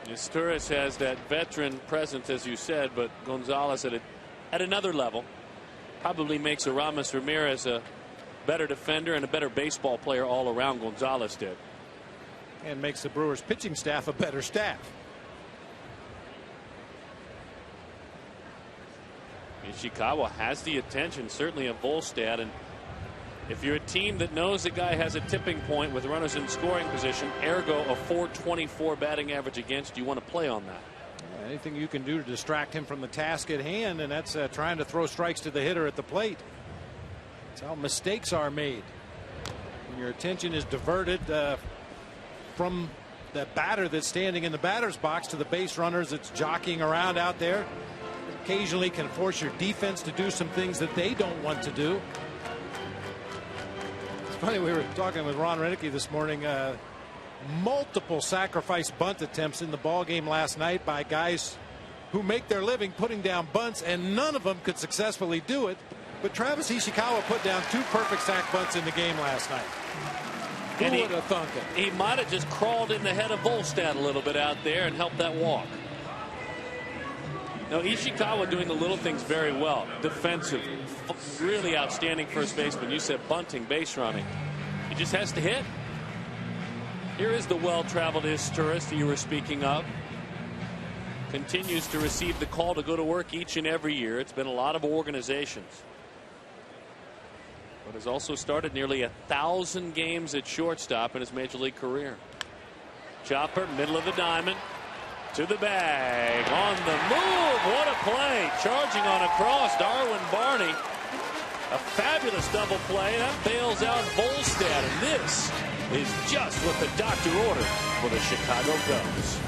Asturias has that veteran presence, as you said, but Gonzalez at another level probably makes Aramis Ramirez a better defender and a better baseball player all around. Gonzalez did. And makes the Brewers pitching staff a better staff. Ishikawa has the attention, certainly, of Volstad. And if you're a team that knows the guy has a tipping point with runners in scoring position, ergo a .424 batting average against, you want to play on that. Anything you can do to distract him from the task at hand, and that's trying to throw strikes to the hitter at the plate. That's how mistakes are made. When your attention is diverted from the batter that's standing in the batter's box to the base runners that's jockeying around out there. Occasionally can force your defense to do some things that they don't want to do. It's funny, we were talking with Ron Renicky this morning. Multiple sacrifice bunt attempts in the ball game last night by guys who make their living putting down bunts, and none of them could successfully do it. But Travis Ishikawa put down 2 perfect sac bunts in the game last night. Who would have thunk it? He might have just crawled in the head of Volstad a little bit out there and helped that walk. Now, Ishikawa doing the little things very well. Defensive, really outstanding first baseman. You said bunting, base running. He just has to hit. Here is the well-traveled tourist that you were speaking of. Continues to receive the call to go to work each and every year. It's been a lot of organizations. But has also started nearly 1,000 games at shortstop in his major league career. Chopper, middle of the diamond. To the bag. On the move. What a play. Charging on a cross. Darwin Barney. A fabulous double play. That bails out Volstad. And this is just what the doctor ordered for the Chicago Cubs.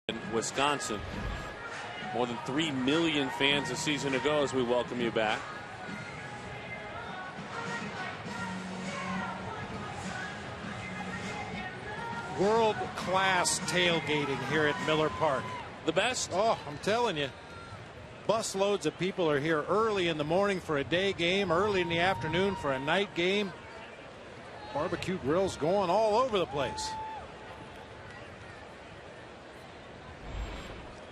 In Wisconsin, more than 3 million fans a season ago, as we welcome you back. World-class tailgating here at Miller Park. The best? Oh, I'm telling you. Busloads of people are here early in the morning for a day game, early in the afternoon for a night game. Barbecue grills going all over the place.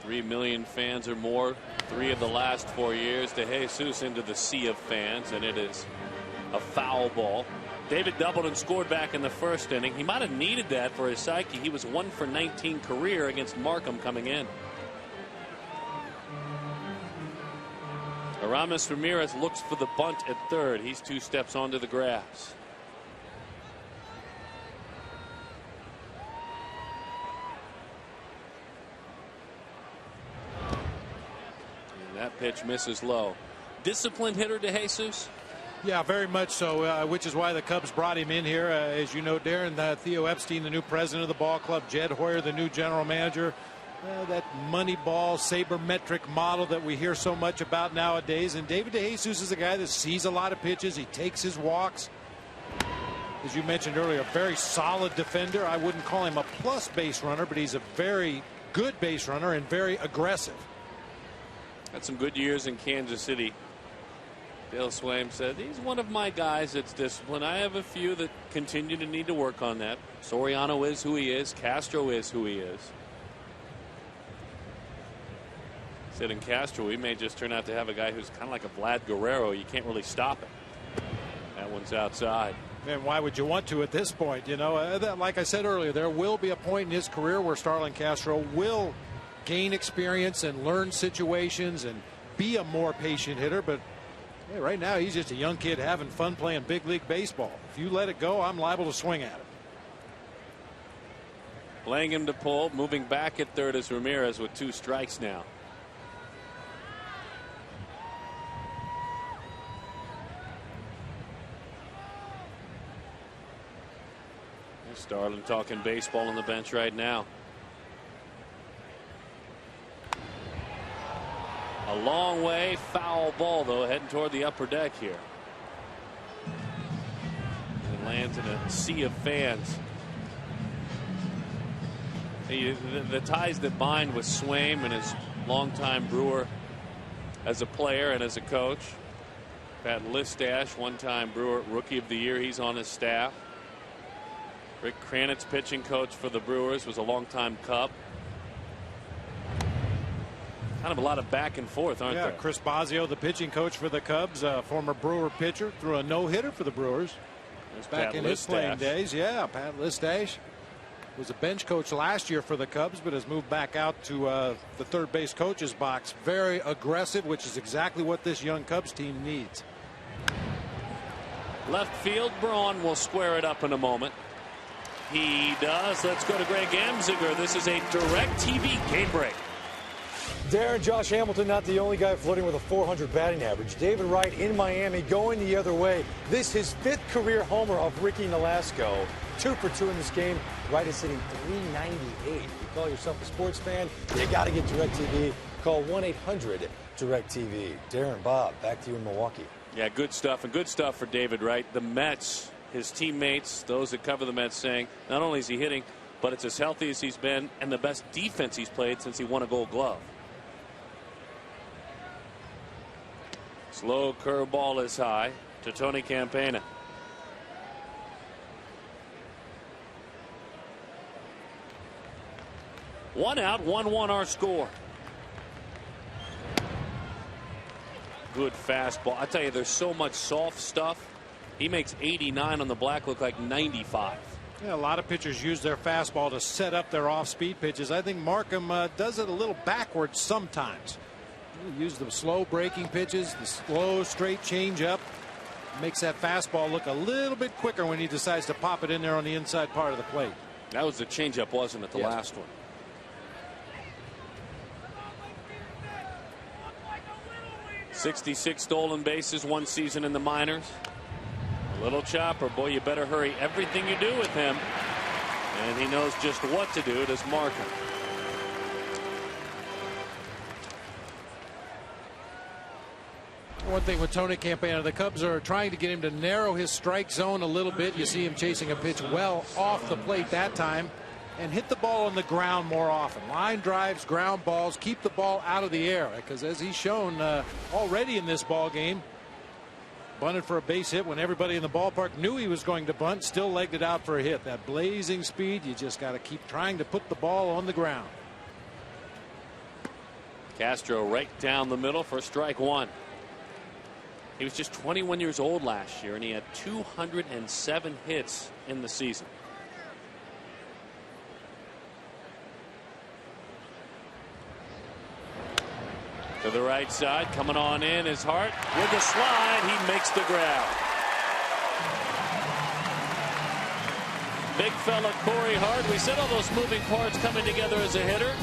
3 million fans or more, 3 of the last 4 years. De Jesus into the sea of fans, and it is a foul ball. David doubled and scored back in the first inning. He might have needed that for his psyche. He was 1 for 19 career against Markham coming in. Aramis Ramirez looks for the bunt at third. He's 2 steps onto the grass. pitch misses low. Disciplined hitter, De Jesus. Yeah, very much so, which is why the Cubs brought him in here. As you know, Darren, Theo Epstein, the new president of the ball club, Jed Hoyer, the new general manager. That Moneyball sabermetric model that we hear so much about nowadays. And David De Jesus is a guy that sees a lot of pitches. He takes his walks. As you mentioned earlier, a very solid defender. I wouldn't call him a plus base runner, but he's a very good base runner and very aggressive. Had some good years in Kansas City. Dale Swaim said, he's one of my guys that's disciplined. I have a few that continue to need to work on that. Soriano is who he is. Castro is who he is. Said in Castro, we may just turn out to have a guy who's kind of like a Vlad Guerrero. You can't really stop it. That one's outside. And why would you want to at this point? You know, like I said earlier, there will be a point in his career where Starlin Castro will gain experience and learn situations and be a more patient hitter. But hey, right now, he's just a young kid having fun playing big league baseball. If you let it go, I'm liable to swing at him. Playing him to pull, moving back at third is Ramirez with 2 strikes now. Starlin talking baseball on the bench right now. A long way, foul ball though, heading toward the upper deck here. It lands in a sea of fans. The ties that bind with Swaim and his longtime Brewer as a player and as a coach. Pat Listash, one-time Brewer Rookie of the Year, he's on his staff. Rick Kranitz, pitching coach for the Brewers, was a longtime Cub. Kind of a lot of back and forth, aren't there? Chris Bosio, the pitching coach for the Cubs, former Brewer pitcher, threw a no-hitter for the Brewers. Back in his playing days. Yeah, Pat Listash was a bench coach last year for the Cubs, but has moved back out to the third base coach's box. Very aggressive, which is exactly what this young Cubs team needs. Left field, Braun will square it up in a moment. He does. Let's go to Greg Amsinger. This is a DirecTV game break. Darren, Josh Hamilton not the only guy flirting with a 400 batting average. David Wright in Miami going the other way. This his 5th career homer of Ricky Nolasco. 2 for 2 in this game. Wright is hitting .398. If you call yourself a sports fan, you got to get DirecTV. Call 1-800-DirecTV. Darren, Bob, back to you in Milwaukee. Yeah, good stuff, and good stuff for David Wright. The Mets, his teammates, those that cover the Mets, saying not only is he hitting, but it's as healthy as he's been and the best defense he's played since he won a Gold Glove. Slow curveball is high to Tony Campana. One out, 1-1 our score. Good fastball. I tell you, there's so much soft stuff. He makes 89 on the black look like 95. Yeah, a lot of pitchers use their fastball to set up their off-speed pitches. I think Markham does it a little backwards sometimes. He uses the slow breaking pitches, the slow straight change up. Makes that fastball look a little bit quicker when he decides to pop it in there on the inside part of the plate. That was the changeup, wasn't it? The last one. .66 stolen bases, 1 season in the minors. A little chopper, boy, you better hurry everything you do with him. And he knows just what to do. Does Markham. One thing with Tony Campana, the Cubs are trying to get him to narrow his strike zone a little bit. You see him chasing a pitch well off the plate that time and hit the ball on the ground more often. Line drives, ground balls, keep the ball out of the air, because as he's shown already in this ball game, bunted for a base hit when everybody in the ballpark knew he was going to bunt, still legged it out for a hit. That blazing speed, you just got to keep trying to put the ball on the ground. Castro right down the middle for strike 1. He was just 21 years old last year, and he had 207 hits in the season. To the right side, coming on in is Hart with the slide. He makes the grab. Big fella Corey Hart. We said all those moving parts coming together as a hitter.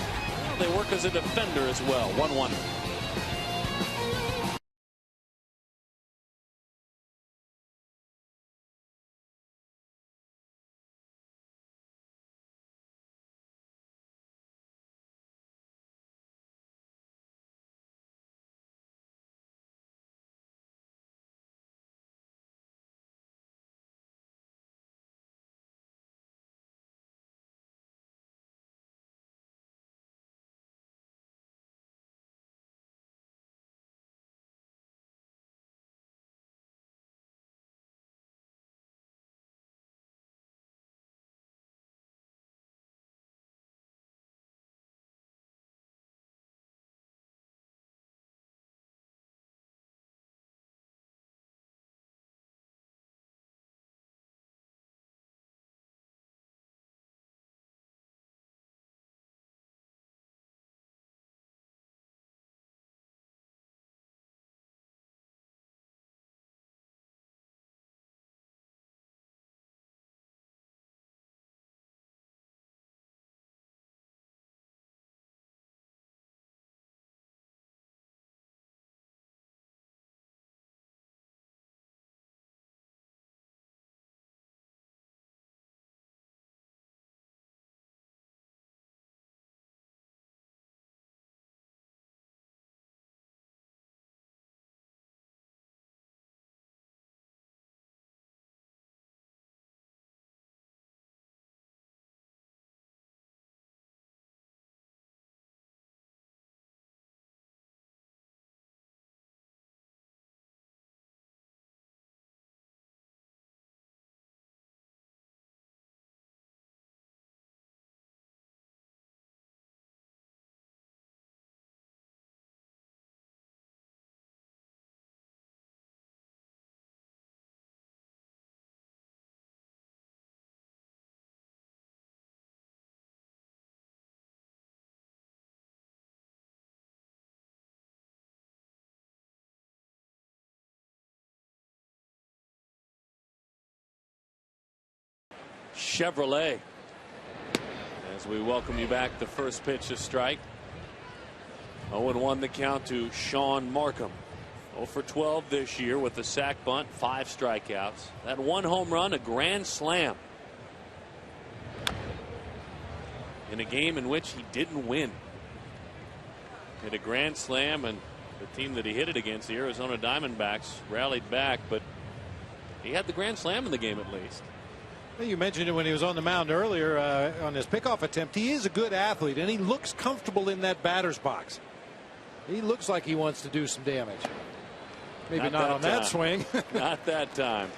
Well, they work as a defender as well. 1-1. Chevrolet. As we welcome you back, the first pitch is strike. 0-1 the count to Sean Markham. 0 for 12 this year with the sac bunt, 5 strikeouts. That 1 home run, a grand slam. In a game in which he didn't win. Hit a grand slam, and the team that he hit it against, the Arizona Diamondbacks, rallied back, but he had the grand slam in the game at least. You mentioned it when he was on the mound earlier on his pickoff attempt. He is a good athlete, and he looks comfortable in that batter's box. He looks like he wants to do some damage. Maybe not on that swing. Not that time.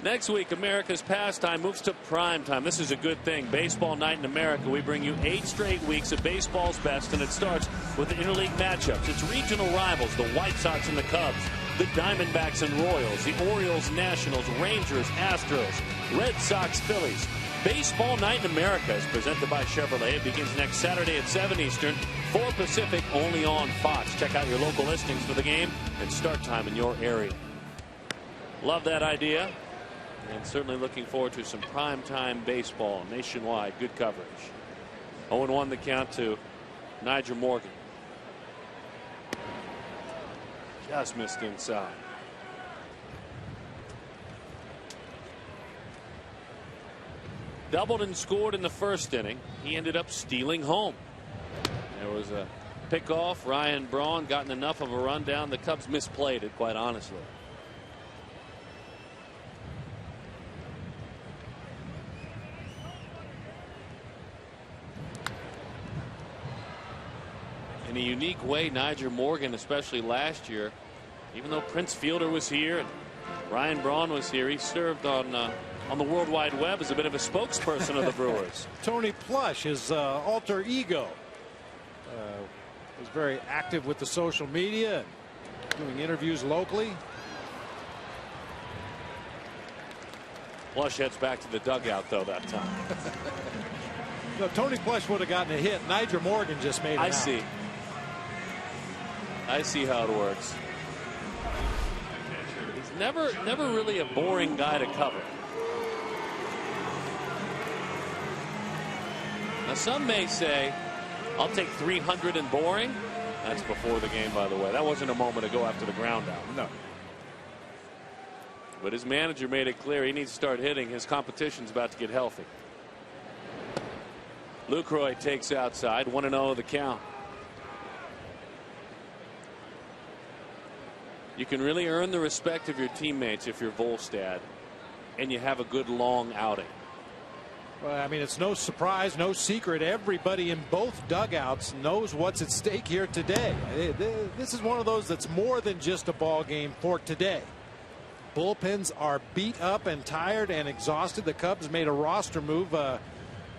Next week, America's pastime moves to prime time. This is a good thing. Baseball Night in America. We bring you 8 straight weeks of baseball's best, and it starts with the interleague matchups. It's regional rivals, the White Sox and the Cubs, the Diamondbacks and Royals, the Orioles, Nationals, Rangers, Astros, Red Sox, Phillies. Baseball Night in America is presented by Chevrolet. It begins next Saturday at 7 Eastern, 4 Pacific, only on Fox. Check out your local listings for the game and start time in your area. Love that idea. And certainly looking forward to some primetime baseball nationwide. Good coverage. 0-1 the count to Nigel Morgan. Just missed inside. Doubled and scored in the first inning. He ended up stealing home. There was a pickoff. Ryan Braun gotten enough of a run down. The Cubs misplayed it, quite honestly. In a unique way, Nigel Morgan, especially last year, even though Prince Fielder was here and Ryan Braun was here, he served on the World Wide Web as a bit of a spokesperson of the Brewers. Tony Plush, his alter ego, was very active with the social media, doing interviews locally. Plush heads back to the dugout, though, that time. No, Tony Plush would have gotten a hit. Nigel Morgan just made it out. I see how it works. He's never really a boring guy to cover. Now some may say, I'll take 300 in boring. That's before the game, by the way. That wasn't a moment to go after the ground out. No. But his manager made it clear he needs to start hitting. His competition's about to get healthy. Lucroy takes outside. 1-0 the count. You can really earn the respect of your teammates if you're Volstad and you have a good long outing. Well, I mean, it's no surprise, no secret. Everybody in both dugouts knows what's at stake here today. This is one of those that's more than just a ball game for today. Bullpens are beat up and tired and exhausted. The Cubs made a roster move.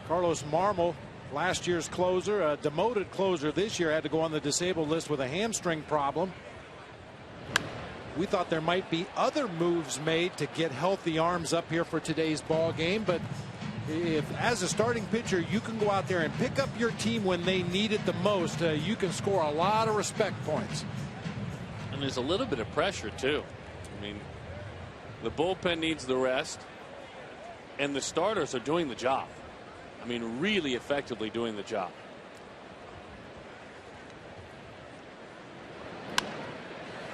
Carlos Marmol, last year's closer, a demoted closer this year, had to go on the disabled list with a hamstring problem. We thought there might be other moves made to get healthy arms up here for today's ball game, but if as a starting pitcher you can go out there and pick up your team when they need it the most, you can score a lot of respect points. And there's a little bit of pressure too. I mean, the bullpen needs the rest and the starters are doing the job. I mean, really effectively doing the job.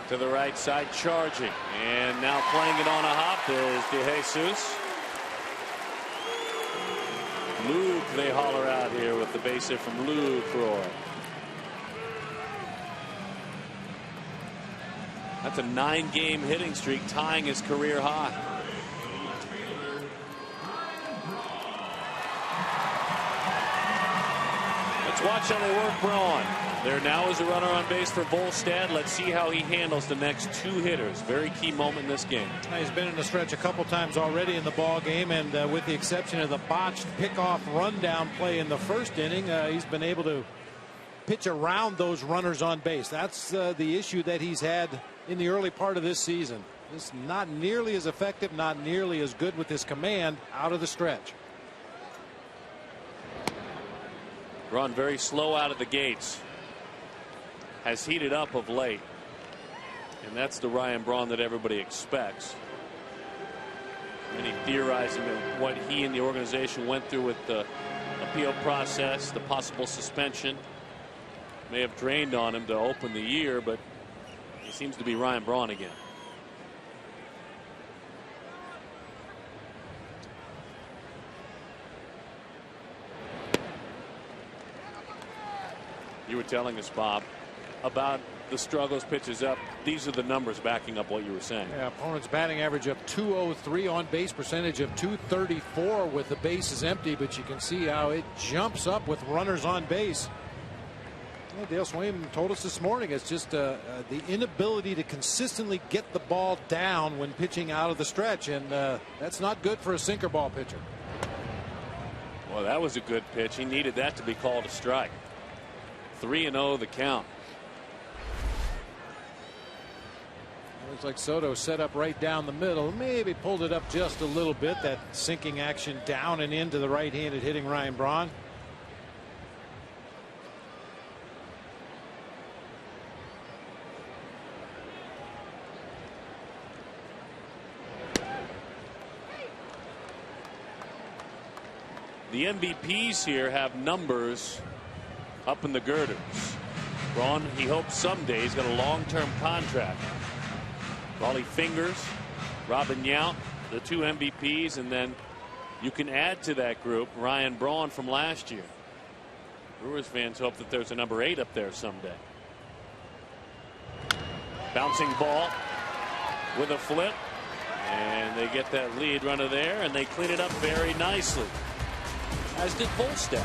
To the right side, charging, and now playing it on a hop is DeJesus. Luke, they holler out here with the base hit from Lucroy. That's a 9-game hitting streak, tying his career high. Let's watch how they work Braun. There now is a runner on base for Volstad. Let's see how he handles the next 2 hitters. Very key moment in this game. He's been in the stretch a couple times already in the ball game, and with the exception of the botched pickoff rundown play in the first inning, he's been able to pitch around those runners on base. That's the issue that he's had in the early part of this season. It's not nearly as effective, not nearly as good with his command out of the stretch. Braun very slow out of the gates. Has heated up of late. And that's the Ryan Braun that everybody expects. Many theorizing of what he and the organization went through with the appeal process, the possible suspension may have drained on him to open the year, but he seems to be Ryan Braun again. You were telling us, Bob, about the struggles, pitches up. These are the numbers backing up what you were saying. Yeah, opponent's batting average of .203, on base percentage of .234 with the bases empty, but you can see how it jumps up with runners on base. Well, Dale Swayman told us this morning it's just the inability to consistently get the ball down when pitching out of the stretch, and that's not good for a sinker ball pitcher. Well, that was a good pitch. He needed that to be called a strike. 3-0 the count. Looks like Soto set up right down the middle, maybe pulled it up just a little bit. That sinking action down and into the right-handed hitting Ryan Braun. The MVPs here have numbers up in the girders. Braun, he hopes someday he's got a long-term contract. Raleigh Fingers, Robin Yount, the two MVPs, and then you can add to that group Ryan Braun from last year. Brewers fans hope that there's a number 8 up there someday. Bouncing ball with a flip, and they get that lead runner there, and they clean it up very nicely, as did Volstad.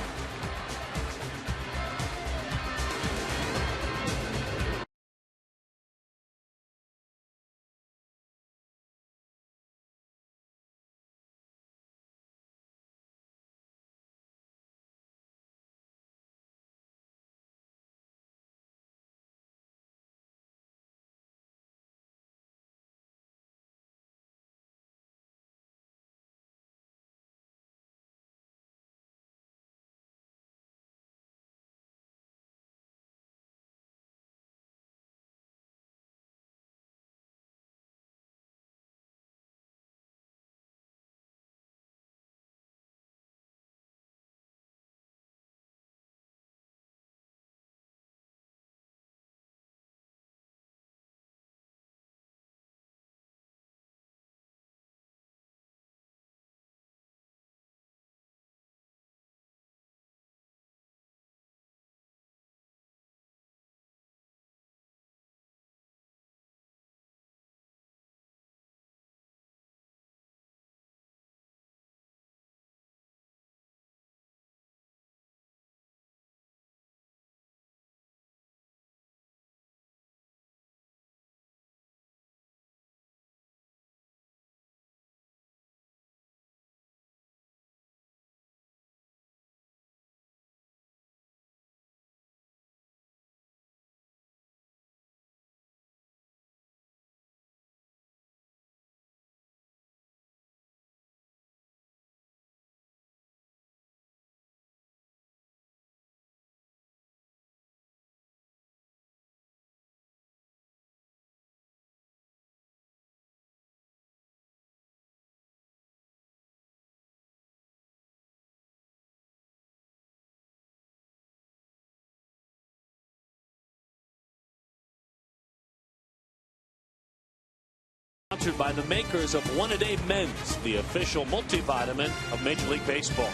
Sponsored by the makers of One A Day Men's, the official multivitamin of Major League Baseball.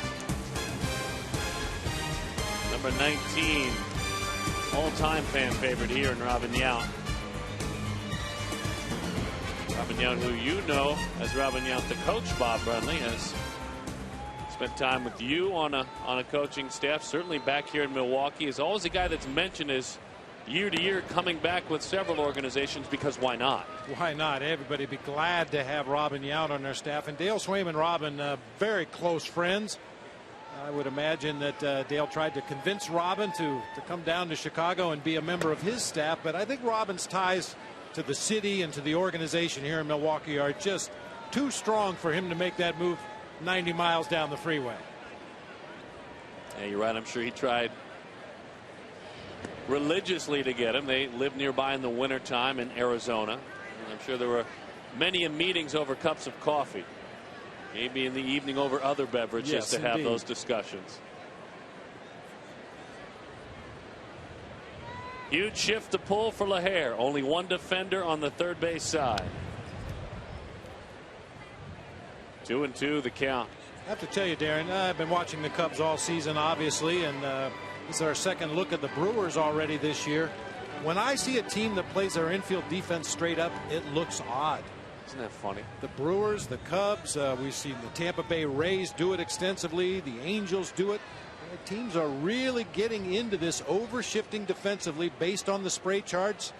Number 19, all-time fan favorite here in Robin Yount. Robin Yount, who you know as Robin Yount, the coach, Bob Brunley, has spent time with you on a coaching staff, certainly back here in Milwaukee. Is always a guy that's mentioned as year to year coming back with several organizations, because why not? Why not? Everybody be glad to have Robin Yount on their staff. And Dale Swayman and Robin, very close friends. I would imagine that Dale tried to convince Robin to come down to Chicago and be a member of his staff. But I think Robin's ties to the city and to the organization here in Milwaukee are just too strong for him to make that move 90 miles down the freeway. Yeah, you're right. I'm sure he tried religiously to get him. They live nearby in the wintertime in Arizona. And I'm sure there were many meetings over cups of coffee. Maybe in the evening over other beverages yes, to have indeed. those discussions. Huge shift to pull for LaHare. Only one defender on the third base side. 2-2 the count. I have to tell you, Darren, I've been watching the Cubs all season, obviously, and this is our second look at the Brewers already this year. When I see a team that plays their infield defense straight up, it looks odd. Isn't that funny? The Brewers, the Cubs, we've seen the Tampa Bay Rays do it extensively. The Angels do it. The teams are really getting into this overshifting defensively based on the spray charts,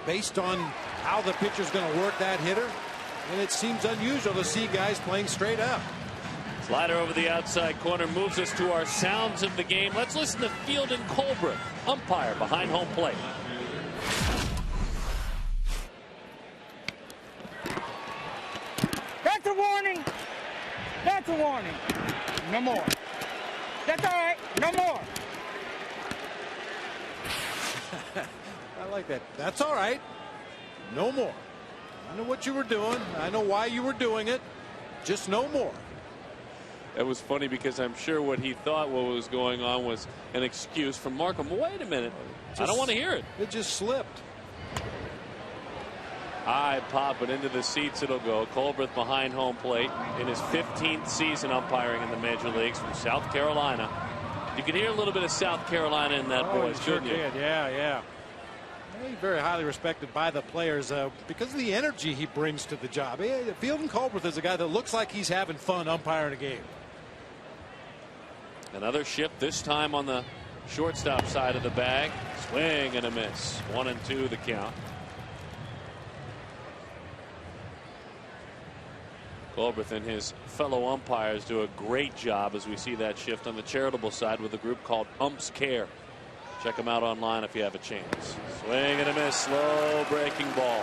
based on how the pitcher's going to work that hitter. And it seems unusual to see guys playing straight up. Slider over the outside corner moves us to our sounds of the game. Let's listen to Field and Colbert, umpire behind home plate. That's a warning. That's a warning. No more. That's all right. No more. I like that. That's all right. No more. I know what you were doing. I know why you were doing it. Just no more. It was funny because I'm sure what he thought what was going on was an excuse from Markham. Wait a minute. I don't want to hear it. It just slipped. High pop, but into the seats it'll go. Colbert behind home plate in his 15th season umpiring in the major leagues from South Carolina. You could hear a little bit of South Carolina in that voice, sure couldn't you? did. Yeah. He's very highly respected by the players because of the energy he brings to the job. Field and Colbert is a guy that looks like he's having fun umpiring a game. Another shift, this time on the shortstop side of the bag. Swing and a miss. 1-2 the count. Colbert and his fellow umpires do a great job as we see that shift on the charitable side with a group called Umps Care. Check them out online if you have a chance. Swing and a miss. Slow breaking ball.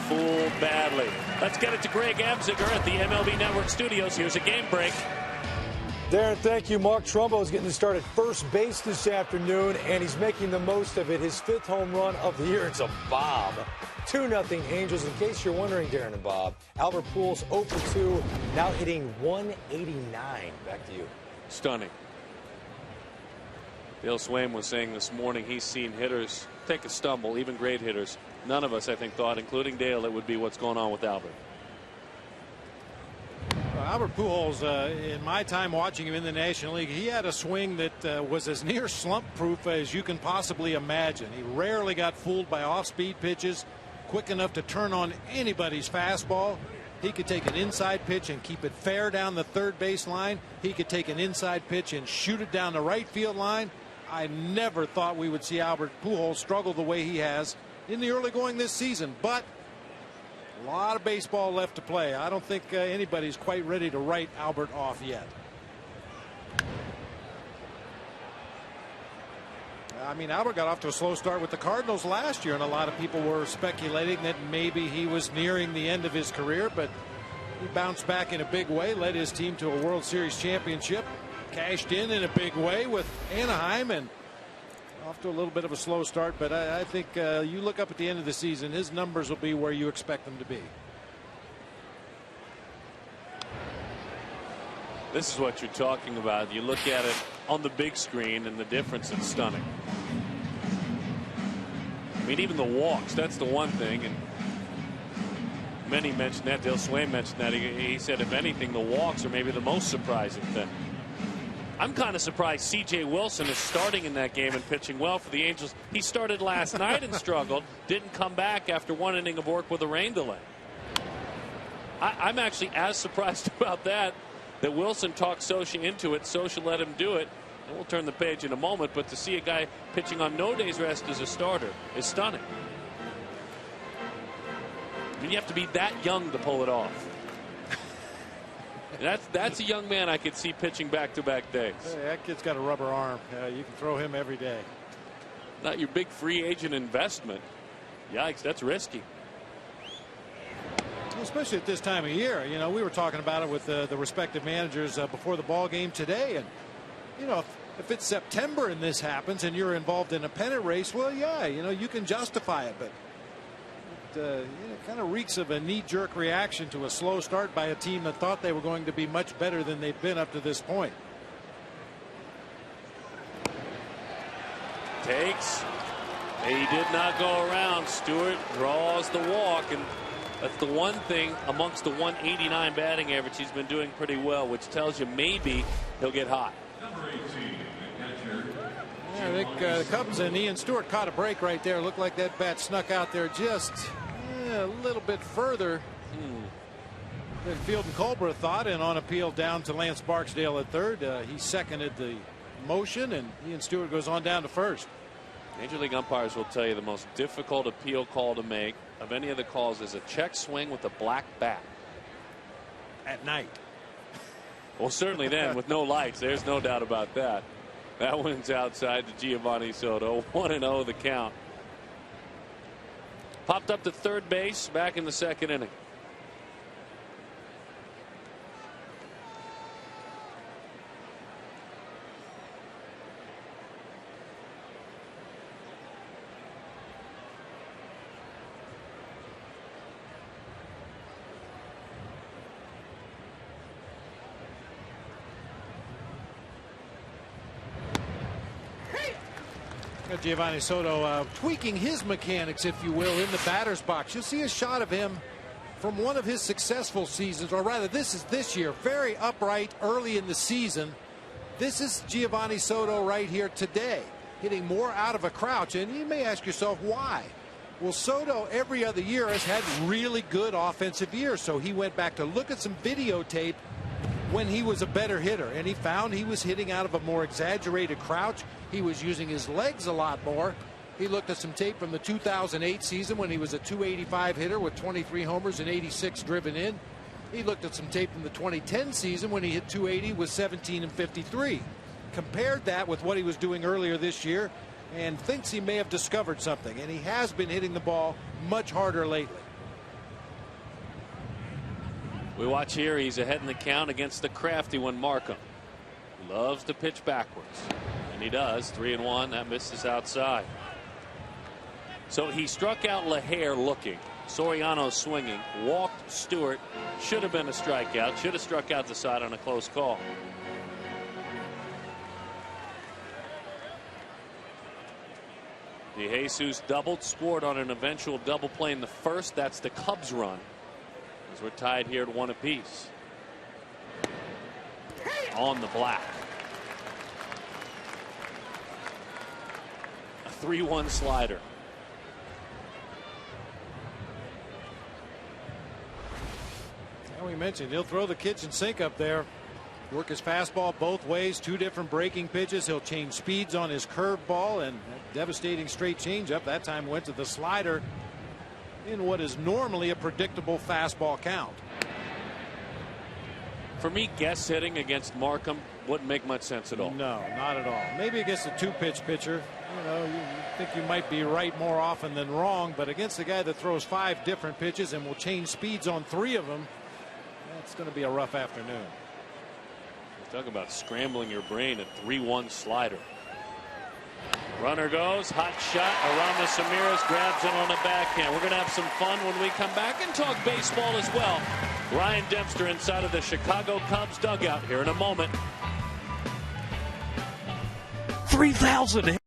Fooled badly. Let's get it to Greg Amziger at the MLB Network studios. Here's a game break. Darren, thank you. Mark Trumbo is getting to start at first base this afternoon, and he's making the most of it. His 5th home run of the year. It's a bomb. 2-0 Angels. In case you're wondering, Darren and Bob, Albert Pujols 0 for 2, now hitting 189. Back to you. Stunning. Dale Swaim was saying this morning he's seen hitters take a stumble, even great hitters. None of us, I think, thought, including Dale, it would be what's going on with Albert. Albert Pujols, in my time watching him in the National League, he had a swing that was as near slump proof as you can possibly imagine. He rarely got fooled by off-speed pitches, quick enough to turn on anybody's fastball. He could take an inside pitch and keep it fair down the third base line. He could take an inside pitch and shoot it down the right field line. I never thought we would see Albert Pujols struggle the way he has in the early going this season, but a lot of baseball left to play. I don't think anybody's quite ready to write Albert off yet. I mean, Albert got off to a slow start with the Cardinals last year, and a lot of people were speculating that maybe he was nearing the end of his career, but he bounced back in a big way, led his team to a World Series championship, cashed in a big way with Anaheim, and off to a little bit of a slow start, but I think you look up at the end of the season, his numbers will be where you expect them to be. This is what you're talking about. You look at it on the big screen and the difference is stunning. I mean, even the walks, that's the one thing, and many mentioned that. Dale Swaim mentioned that. He said, if anything, the walks are maybe the most surprising thing. I'm kind of surprised C.J. Wilson is starting in that game and pitching well for the Angels. He started last night and struggled, didn't come back after one inning of work with a rain delay. I'm actually as surprised about that Wilson talked Socia into it. Socia let him do it. And we'll turn the page in a moment, but to see a guy pitching on no day's rest as a starter is stunning. I mean, you have to be that young to pull it off. That's a young man I could see pitching back-to-back days. Hey, that kid's got a rubber arm. You can throw him every day. Not your big free agent investment. Yikes, that's risky. Especially at this time of year. You know, we were talking about it with the respective managers before the ball game today, and you know, if it's September and this happens and you're involved in a pennant race, well, yeah, you know, you can justify it, but kind of reeks of a knee-jerk reaction to a slow start by a team that thought they were going to be much better than they've been up to this point. Takes. He did not go around. Stewart draws the walk, and that's the one thing amongst the 189 batting average he's been doing pretty well, which tells you maybe he'll get hot. Yeah, I think the Cubs and Ian Stewart caught a break right there. Looked like that bat snuck out there just a little bit further than Field and Colbert thought, and on appeal down to Lance Barksdale at third. He seconded the motion, and Ian Stewart goes on down to first. Major League umpires will tell you the most difficult appeal call to make of any of the calls is a check swing with a black bat. At night. Well, certainly then with no lights, there's no doubt about that. That one's outside to Giovanni Soto. 1-0 the count. Popped up to third base back in the second inning. Giovanni Soto tweaking his mechanics, if you will, in the batter's box. You'll see a shot of him from one of his successful seasons, or rather this is this year. Very upright early in the season. This is Giovanni Soto right here today, hitting more out of a crouch. And you may ask yourself why. Well, Soto every other year has had really good offensive years, so he went back to look at some videotape when he was a better hitter, and he found he was hitting out of a more exaggerated crouch. He was using his legs a lot more. He looked at some tape from the 2008 season when he was a 285 hitter with 23 homers and 86 driven in. He looked at some tape from the 2010 season when he hit 280 with 17 and 53. Compared that with what he was doing earlier this year and thinks he may have discovered something, and he has been hitting the ball much harder lately. We watch here. He's ahead in the count against the crafty one, Markham. Loves to pitch backwards, and he does. 3-1. That misses outside. So he struck out LaHare looking. Soriano swinging. Walked Stewart. Should have been a strikeout. Should have struck out the side on a close call. DeJesus doubled, scored on an eventual double play in the first. That's the Cubs run, as we're tied here at 1 apiece. On the black. A 3-1 slider. And we mentioned he'll throw the kitchen sink up there. Work his fastball both ways, 2 different breaking pitches. He'll change speeds on his curveball, and that devastating straight changeup that time went to the slider in what is normally a predictable fastball count. For me, guess hitting against Markham wouldn't make much sense at all. No, not at all. Maybe against a 2-pitch pitcher, you know, you think you might be right more often than wrong, but against a guy that throws 5 different pitches and will change speeds on 3 of them, that's going to be a rough afternoon. Talk about scrambling your brain. A 3-1 slider. Runner goes. Hot shot. Aramis Ramirez grabs it on the backhand. We're going to have some fun when we come back and talk baseball as well. Ryan Dempster inside of the Chicago Cubs dugout here in a moment. 3,000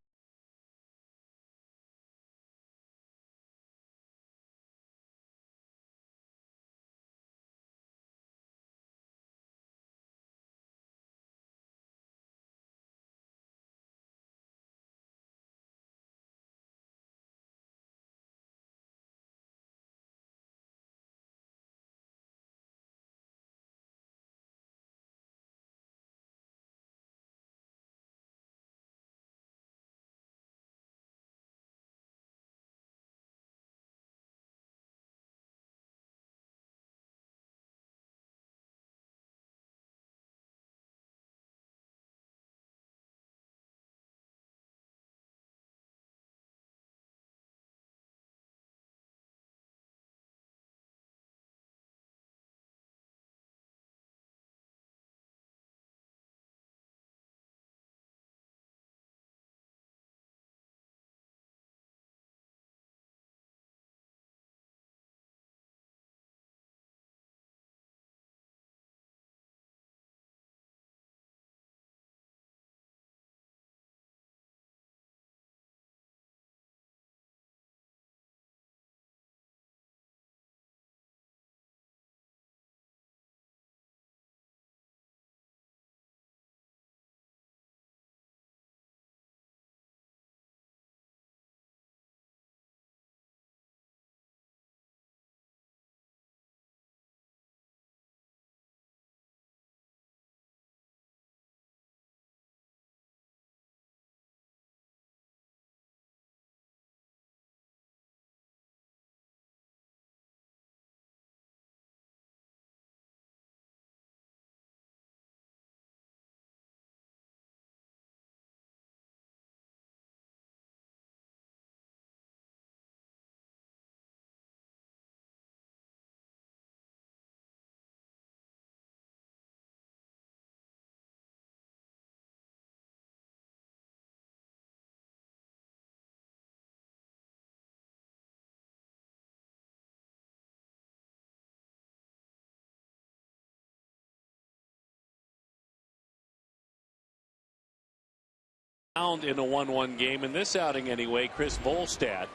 In a 1-1 game in this outing anyway, Chris Volstad,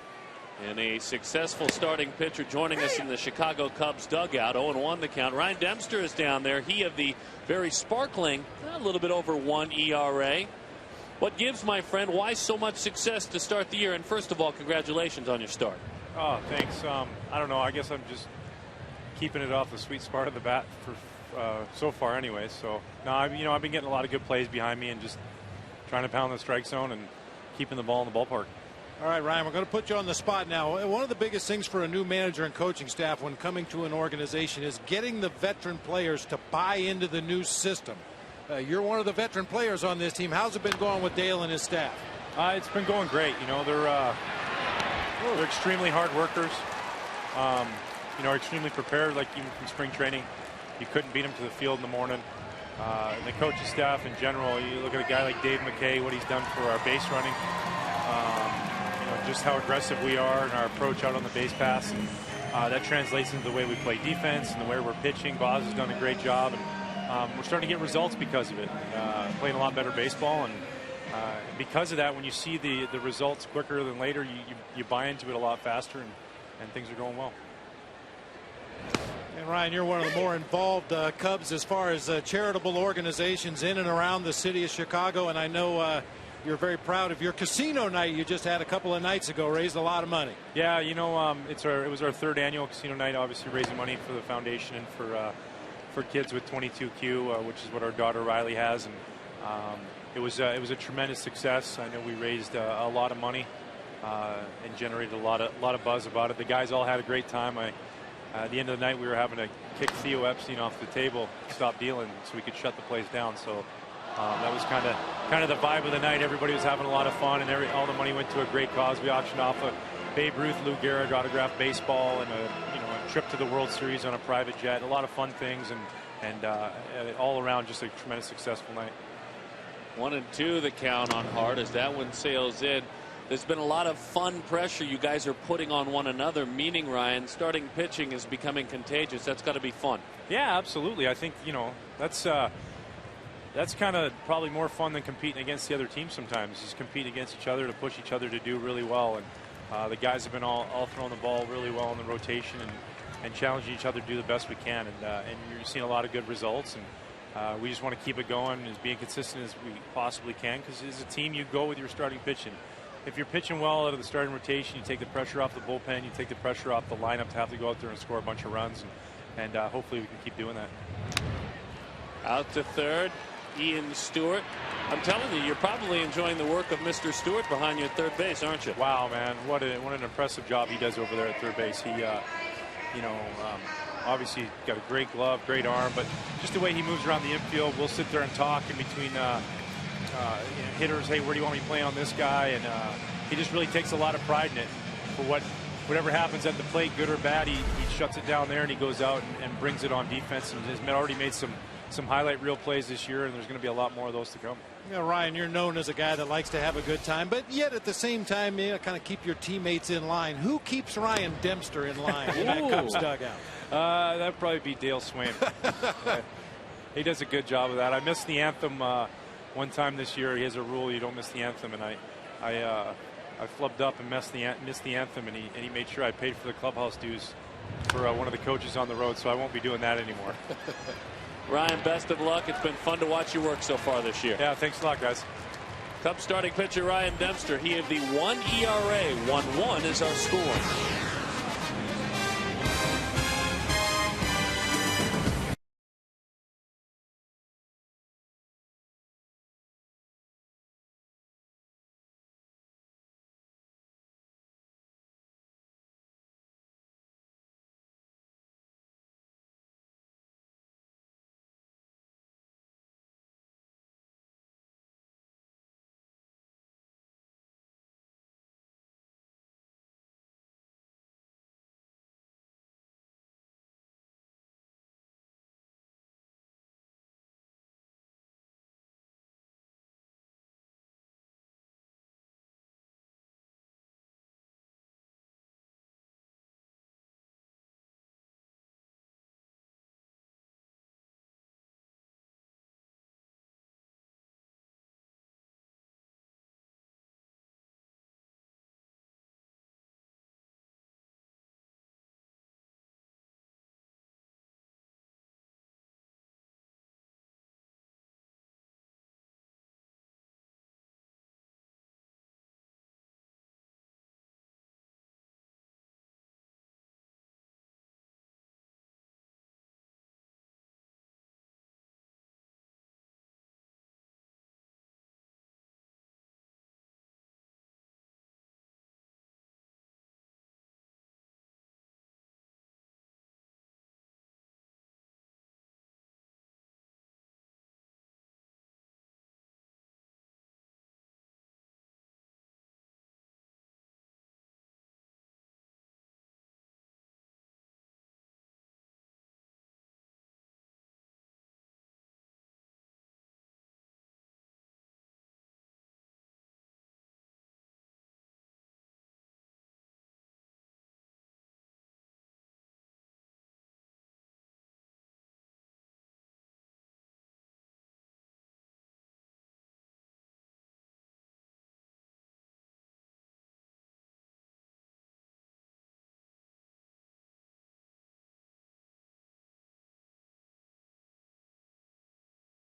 and a successful starting pitcher joining us in the Chicago Cubs dugout. 0-1 the count. Ryan Dempster is down there. He of the very sparkling, a little bit over 1 ERA. What gives, my friend, why so much success to start the year? And first of all, congratulations on your start. Oh, thanks. I don't know. I guess I'm just keeping it off the sweet spot of the bat for so far anyway. So no, I've been getting a lot of good plays behind me and just trying to pound the strike zone and keeping the ball in the ballpark. All right, Ryan, we're going to put you on the spot now. One of the biggest things for a new manager and coaching staff when coming to an organization is getting the veteran players to buy into the new system. You're one of the veteran players on this team. How's it been going with Dale and his staff? It's been going great. They're extremely hard workers. Extremely prepared. Like even from spring training, you couldn't beat them to the field in the morning. And the coaching staff in general, you look at a guy like Dave McKay, what he's done for our base running, just how aggressive we are in our approach out on the base pass. And that translates into the way we play defense and the way we're pitching. Boz has done a great job, and we're starting to get results because of it. Playing a lot better baseball, and because of that, when you see the results quicker than later, you buy into it a lot faster, and things are going well. And Ryan, you're one of the more involved Cubs as far as charitable organizations in and around the city of Chicago, and I know you're very proud of your casino night you just had a couple of nights ago. Raised a lot of money. Yeah, it was our third annual casino night, obviously raising money for the foundation and for kids with 22Q, which is what our daughter Riley has, and it was a tremendous success. I know we raised a lot of money and generated a lot of buzz about it. The guys all had a great time. At the end of the night, we were having to kick Theo Epstein off the table, stop dealing, so we could shut the place down. So that was kind of the vibe of the night. Everybody was having a lot of fun, and all the money went to a great cause. We auctioned off a Babe Ruth, Lou Gehrig autographed baseball, and a trip to the World Series on a private jet. A lot of fun things, and all around just a tremendous successful night. 1-2 the count on Hart as that one sails in. There's been a lot of fun pressure you guys are putting on one another, meaning, Ryan, starting pitching is becoming contagious. That's got to be fun. Yeah, absolutely. I think, that's kind of probably more fun than competing against the other team sometimes, is competing against each other to push each other to do really well. And the guys have been all throwing the ball really well in the rotation and challenging each other to do the best we can. And you're seeing a lot of good results. And we just want to keep it going as being consistent as we possibly can, because as a team, you go with your starting pitching. If you're pitching well out of the starting rotation, you take the pressure off the bullpen, you take the pressure off the lineup to have to go out there and score a bunch of runs, and hopefully we can keep doing that. Out to third, Ian Stewart. I'm telling you, you're probably enjoying the work of Mr. Stewart behind you at third base, aren't you? Wow, man, what an impressive job he does over there at third base. He, obviously got a great glove, great arm, but just the way he moves around the infield, we'll sit there and talk in between hitters. Hey, where do you want me to play on this guy? And he just really takes a lot of pride in it. For whatever happens at the plate, good or bad, he shuts it down there and he goes out and brings it on defense, and has already made some highlight reel plays this year, and there's going to be a lot more of those to come. Yeah, Ryan, you're known as a guy that likes to have a good time, but yet at the same time, kind of keep your teammates in line. Who keeps Ryan Dempster in line in that Cubs dugout? That'd probably be Dale Swain. He does a good job of that. I missed the anthem one time this year. He has a rule you don't miss the anthem, and I flubbed up and missed the anthem, and he made sure I paid for the clubhouse dues for one of the coaches on the road, so I won't be doing that anymore. Ryan, best of luck. It's been fun to watch you work so far this year. Yeah, thanks a lot, guys. Cubs starting pitcher Ryan Dempster. He had the 1 ERA. 1-1 is our score.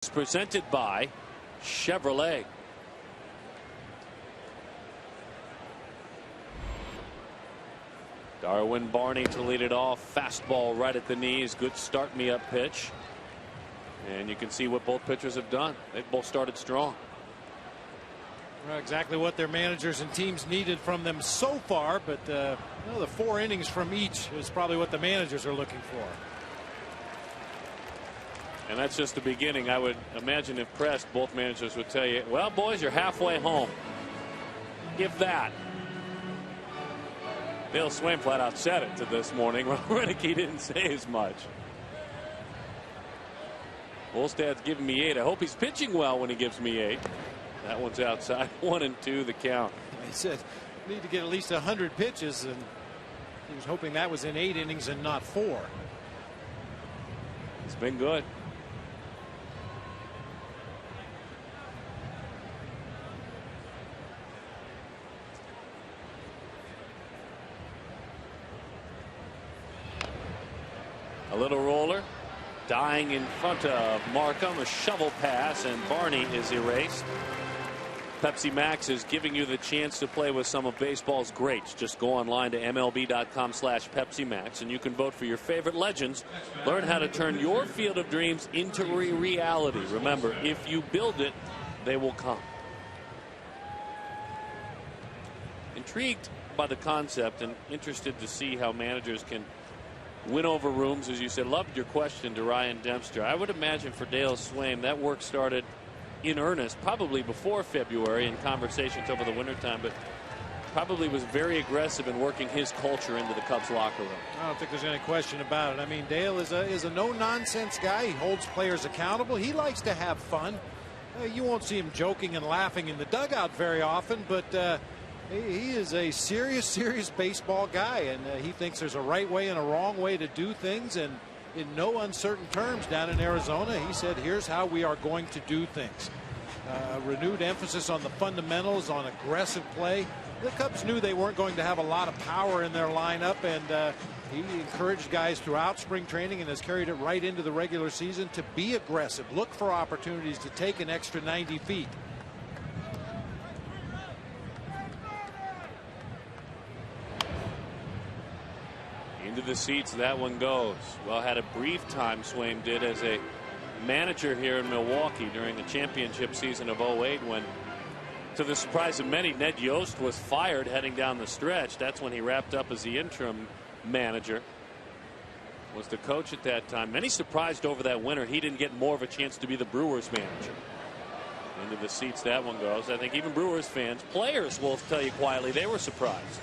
Presented by Chevrolet. Darwin Barney to lead it off. Fastball right at the knees. Good start me up pitch. And you can see what both pitchers have done. They've both started strong. Well, exactly what their managers and teams needed from them so far, but the 4 innings from each is probably what the managers are looking for. And that's just the beginning. I would imagine if pressed, both managers would tell you, well, boys, you're halfway home. If that. Dale Swaim flat out said it to this morning. Renicky didn't say as much. Olstad's giving me 8. I hope he's pitching well when he gives me 8. That one's outside. 1-2 the count. He said need to get at least 100 pitches, and he was hoping that was in 8 innings and not 4. It's been good. A little roller. Dying in front of Markham. A shovel pass, and Barney is erased. Pepsi Max is giving you the chance to play with some of baseball's greats. Just go online to MLB.com/Pepsi Max and you can vote for your favorite legends. Learn how to turn your field of dreams into reality. Remember, if you build it, they will come. Intrigued by the concept and interested to see how managers can win over rooms, as you said. Loved your question to Ryan Dempster. I would imagine for Dale Swaim that work started in earnest probably before February in conversations over the wintertime, but probably was very aggressive in working his culture into the Cubs locker room. I don't think there's any question about it. I mean, Dale is a no-nonsense guy. He holds players accountable. He likes to have fun. You won't see him joking and laughing in the dugout very often, but he is a serious baseball guy, and he thinks there's a right way and a wrong way to do things, and in no uncertain terms down in Arizona, he said, here's how we are going to do things. Renewed emphasis on the fundamentals, on aggressive play. The Cubs knew they weren't going to have a lot of power in their lineup, and he encouraged guys throughout spring training and has carried it right into the regular season to be aggressive, look for opportunities to take an extra 90 feet. Into the seats that one goes. Well, had a brief time, Swaim did, as a manager here in Milwaukee during the championship season of 08 when, to the surprise of many, Ned Yost was fired heading down the stretch. That's when he wrapped up as the interim manager. Was the coach at that time. Many surprised over that winter he didn't get more of a chance to be the Brewers manager. Into the seats that one goes. I think even Brewers fans, players will tell you quietly they were surprised.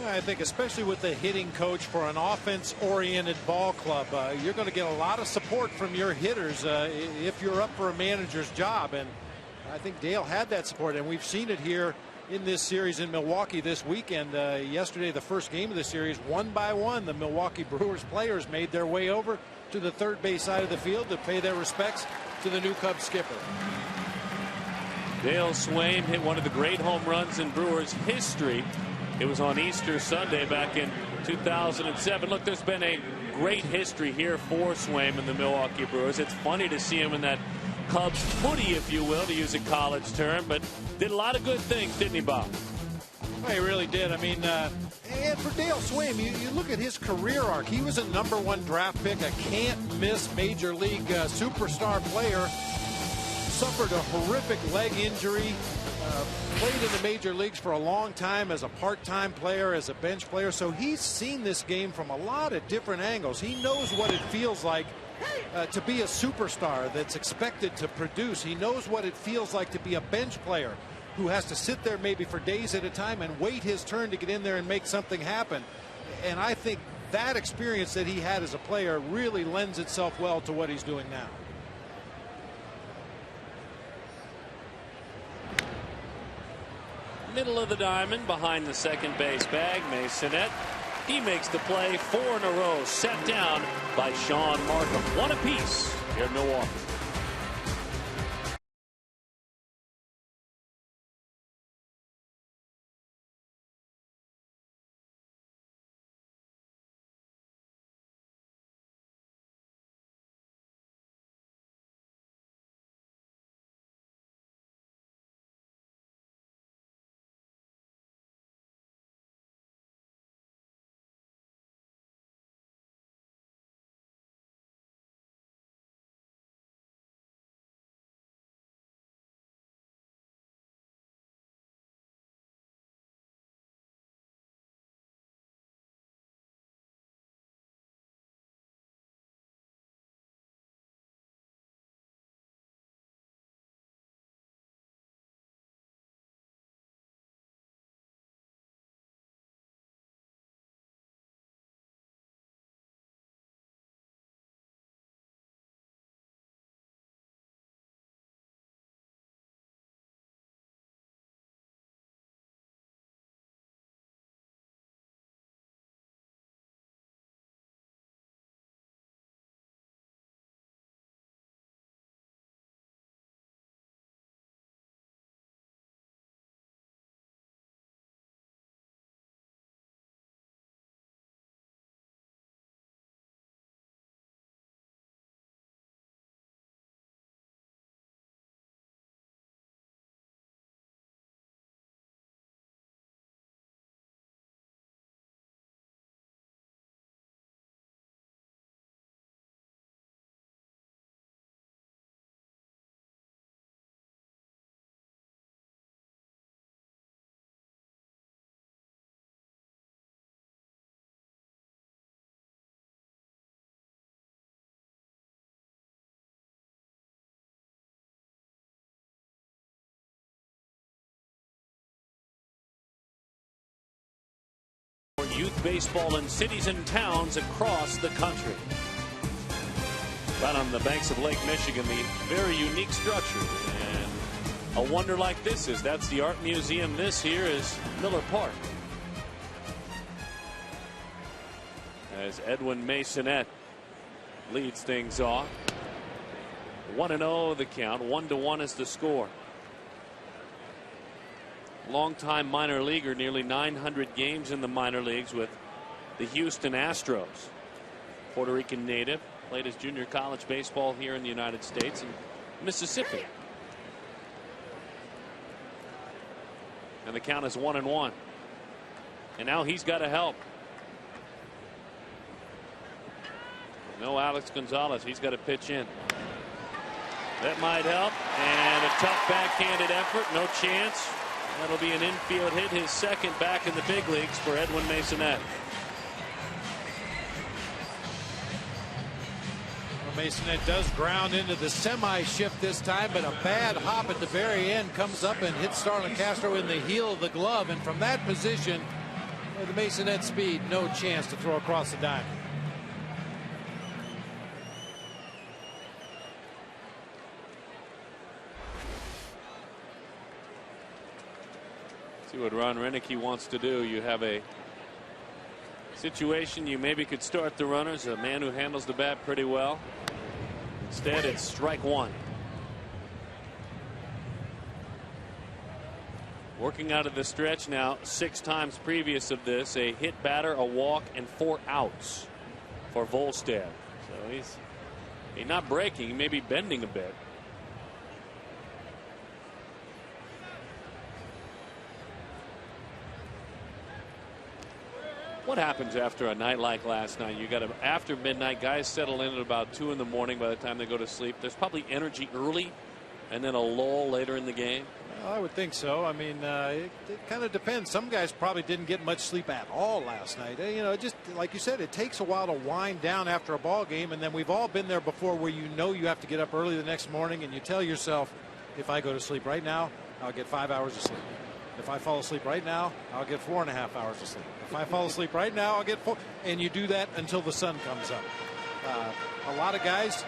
I think especially with the hitting coach for an offense-oriented ball club, you're going to get a lot of support from your hitters if you're up for a manager's job. And I think Dale had that support, and we've seen it here in this series in Milwaukee this weekend. Yesterday, the first game of the series, 1 by 1, the Milwaukee Brewers players made their way over to the third base side of the field to pay their respects to the new Cubs skipper. Dale Swaim hit one of the great home runs in Brewers history. It was on Easter Sunday back in 2007. Look, there's been a great history here for Swaim and the Milwaukee Brewers. It's funny to see him in that Cubs footy, if you will, to use a college term, but did a lot of good things, didn't he, Bob? Well, he really did. I mean, and for Dale Swaim, you look at his career arc. He was a #1 draft pick, a can't-miss major league superstar player. Suffered a horrific leg injury. Played in the major leagues for a long time as a part-time player, as a bench player. So he's seen this game from a lot of different angles. He knows what it feels like to be a superstar that's expected to produce. He knows what it feels like to be a bench player who has to sit there maybe for days at a time and wait his turn to get in there and make something happen. And I think that experience that he had as a player really lends itself well to what he's doing now. Middle of the diamond behind the second base bag. Masonette. He makes the play. 4 in a row set down by Sean Markham. 1 apiece here in Milwaukee. youth baseball in cities and towns across the country. Right on the banks of Lake Michigan, the very unique structure. And a wonder like this is, that's the art museum. This here is Miller Park. As Edwin Masonette leads things off. 1-0 the count. 1-1 is the score. Longtime minor leaguer, nearly 900 games in the minor leagues with the Houston Astros. Puerto Rican native, played his junior college baseball here in the United States and Mississippi. And the count is 1-1. And now he's got to help. No Alex Gonzalez. He's got to pitch in. That might help. And a tough backhanded effort. No chance. That'll be an infield hit. His second back in the big leagues for Edwin Masonette. Well, Masonette does ground into the semi-shift this time, but a bad hop at the very end comes up and hits Starlin Castro in the heel of the glove. And from that position, with the Masonette speed, no chance to throw across the diamond. See what Ron Renicky wants to do. You have a situation you maybe could start the runners, a man who handles the bat pretty well. Instead, it's strike one. Working out of the stretch now 6 times previous of this, a hit batter, a walk, and 4 outs for Volstad. So he's not breaking, he may be bending a bit. What happens after a night like last night? You got after midnight, guys settle in at about 2 in the morning. By the time they go to sleep, there's probably energy early and then a lull later in the game. Well, I would think so. I mean, it kind of depends. Some guys probably didn't get much sleep at all last night. You know, just like you said, it takes a while to wind down after a ball game, and then we've all been there before where you know you have to get up early the next morning and you tell yourself, if I go to sleep right now, I'll get 5 hours of sleep. If I fall asleep right now, I'll get 4.5 hours of sleep. If I fall asleep right now, I'll get 4. And you do that until the sun comes up. A lot of guys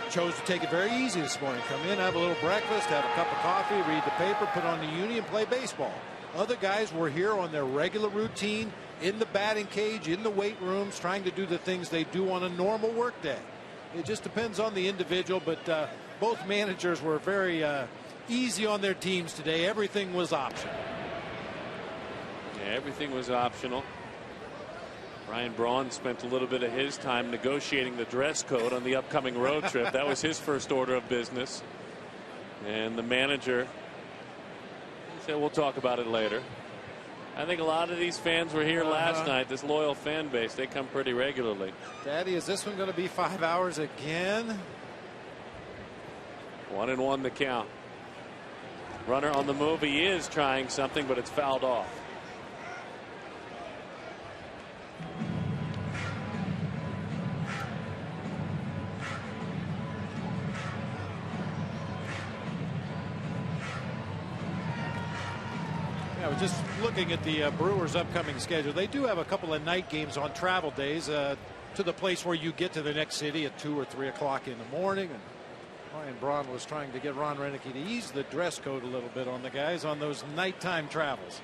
chose to take it very easy this morning. Come in, have a little breakfast, have a cup of coffee, read the paper, put on the uni, and play baseball. Other guys were here on their regular routine, in the batting cage, in the weight rooms, trying to do the things they do on a normal work day. It just depends on the individual, but both managers were very easy on their teams today. Everything was optional. Yeah, everything was optional. Ryan Braun spent a little bit of his time negotiating the dress code on the upcoming road trip. That was his first order of business. And the manager said, we'll talk about it later. I think a lot of these fans were here last night, this loyal fan base. They come pretty regularly. Daddy, is this one going to be 5 hours again? 1-1 the count. Runner on the move. He is trying something, but it's fouled off. I was just looking at the Brewers' upcoming schedule. They do have a couple of night games on travel days to the place where you get to the next city at 2 or 3 o'clock in the morning. And Ryan Braun was trying to get Ron Renicky to ease the dress code a little bit on the guys on those nighttime travels.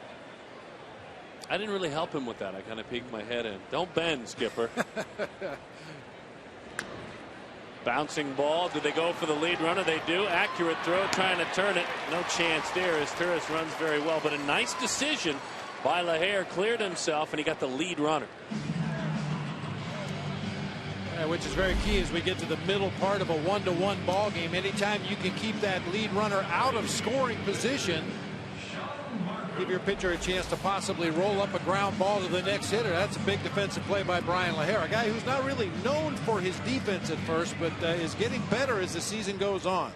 I didn't really help him with that. I kind of peeked my head in. Don't bend, Skipper. Bouncing ball. Do they go for the lead runner? They do. Accurate throw, trying to turn it. No chance there as Turris runs very well. But a nice decision by LaHare. Cleared himself, and he got the lead runner. Which is very key as we get to the middle part of a 1-1 ball game. Anytime you can keep that lead runner out of scoring position, give your pitcher a chance to possibly roll up a ground ball to the next hitter. That's a big defensive play by Brian LaHare, a guy who's not really known for his defense at first, but is getting better as the season goes on.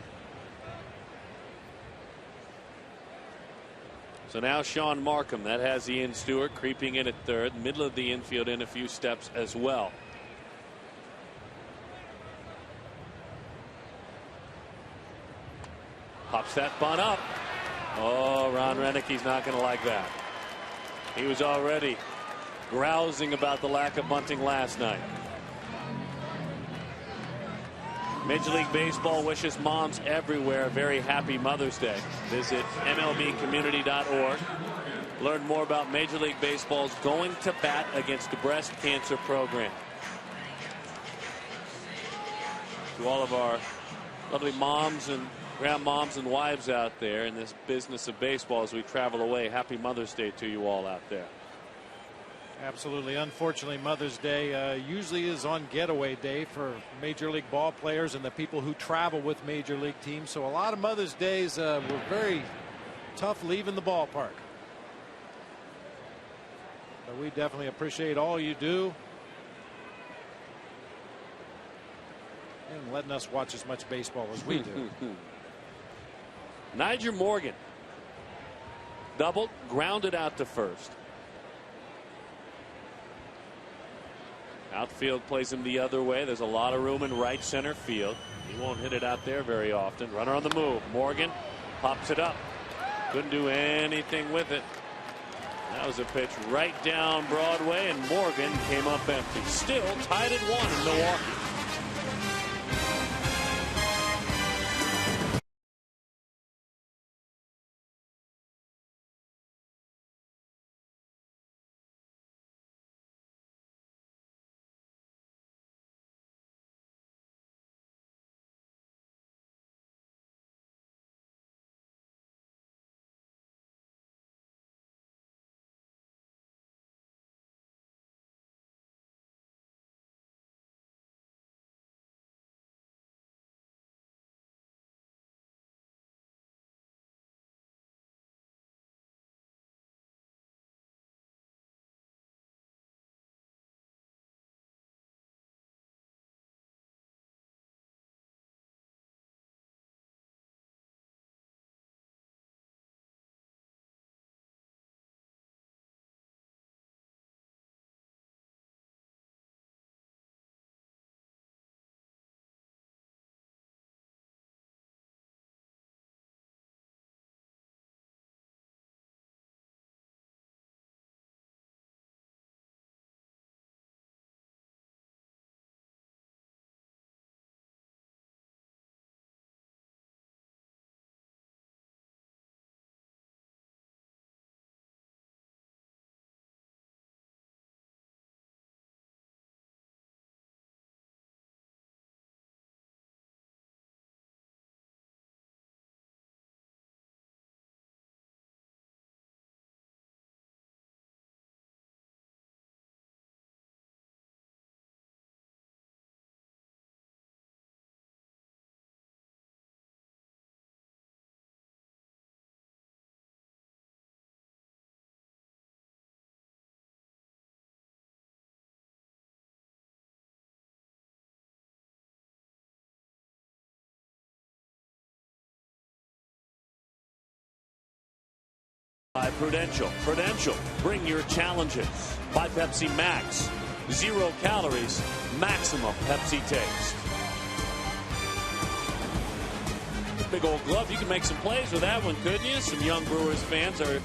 So now Sean Markham, that has Ian Stewart creeping in at third, middle of the infield in a few steps as well. Pops that bunt up. Oh, Ron Renicky's not going to like that. He was already grousing about the lack of bunting last night. Major League Baseball wishes moms everywhere a very happy Mother's Day. Visit MLBcommunity.org. Learn more about Major League Baseball's Going to Bat Against the Breast Cancer Program. To all of our lovely moms and grandmoms and wives out there in this business of baseball as we travel away, happy Mother's Day to you all out there. Absolutely. Unfortunately, Mother's Day usually is on getaway day for Major League ball players and the people who travel with Major League teams. So a lot of Mother's Days were very tough leaving the ballpark. But we definitely appreciate all you do and letting us watch as much baseball as we do. Nyjer Morgan doubled, grounded out to first. Outfield plays him the other way. There's a lot of room in right center field. He won't hit it out there very often. Runner on the move. Morgan pops it up. Couldn't do anything with it. That was a pitch right down Broadway, and Morgan came up empty. Still tied at 1 in Milwaukee. By Prudential. Prudential, bring your challenges. By Pepsi Max. 0 calories, maximum Pepsi taste. Big old glove. You can make some plays with that one, couldn't you? Some young Brewers fans. Our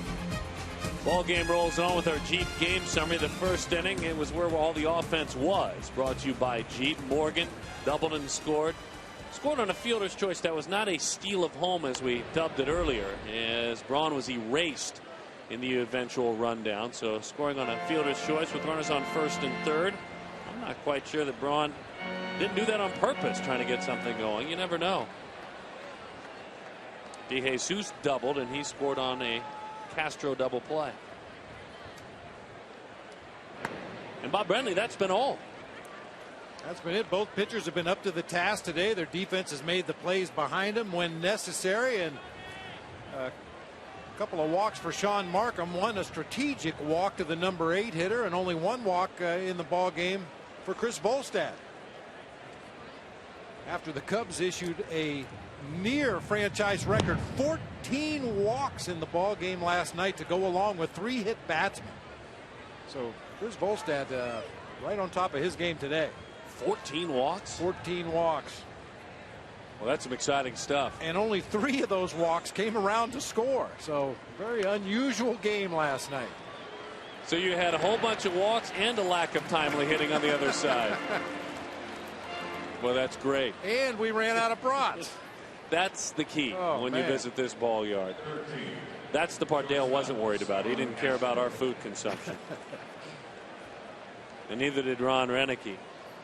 ball game rolls on with our Jeep game summary. The first inning, it was where all the offense was. Brought to you by Jeep. Morgan doubled and scored. Scored on a fielder's choice. That was not a steal of home as we dubbed it earlier, as Braun was erased in the eventual rundown. So scoring on a fielder's choice with runners on first and third. I'm not quite sure that Braun didn't do that on purpose, trying to get something going. You never know. DeJesus doubled, and he scored on a Castro double play. And Bob Brenly, that's been all. That's been it. Both pitchers have been up to the task today. Their defense has made the plays behind them when necessary, and a couple of walks for Sean Markham. One a strategic walk to the number 8 hitter, and only one walk in the ball game for Chris Volstad. After the Cubs issued a near franchise record 14 walks in the ball game last night to go along with 3 hit batsmen. So Chris Volstad right on top of his game today. 14 walks? 14 walks. Well, that's some exciting stuff. And only 3 of those walks came around to score. So very unusual game last night. So you had a whole bunch of walks and a lack of timely hitting on the other side. Well, that's great. And we ran out of brats. That's the key when you visit this ball yard. That's the part Dale wasn't worried about. He didn't care about our food consumption. And neither did Ron Renicky. You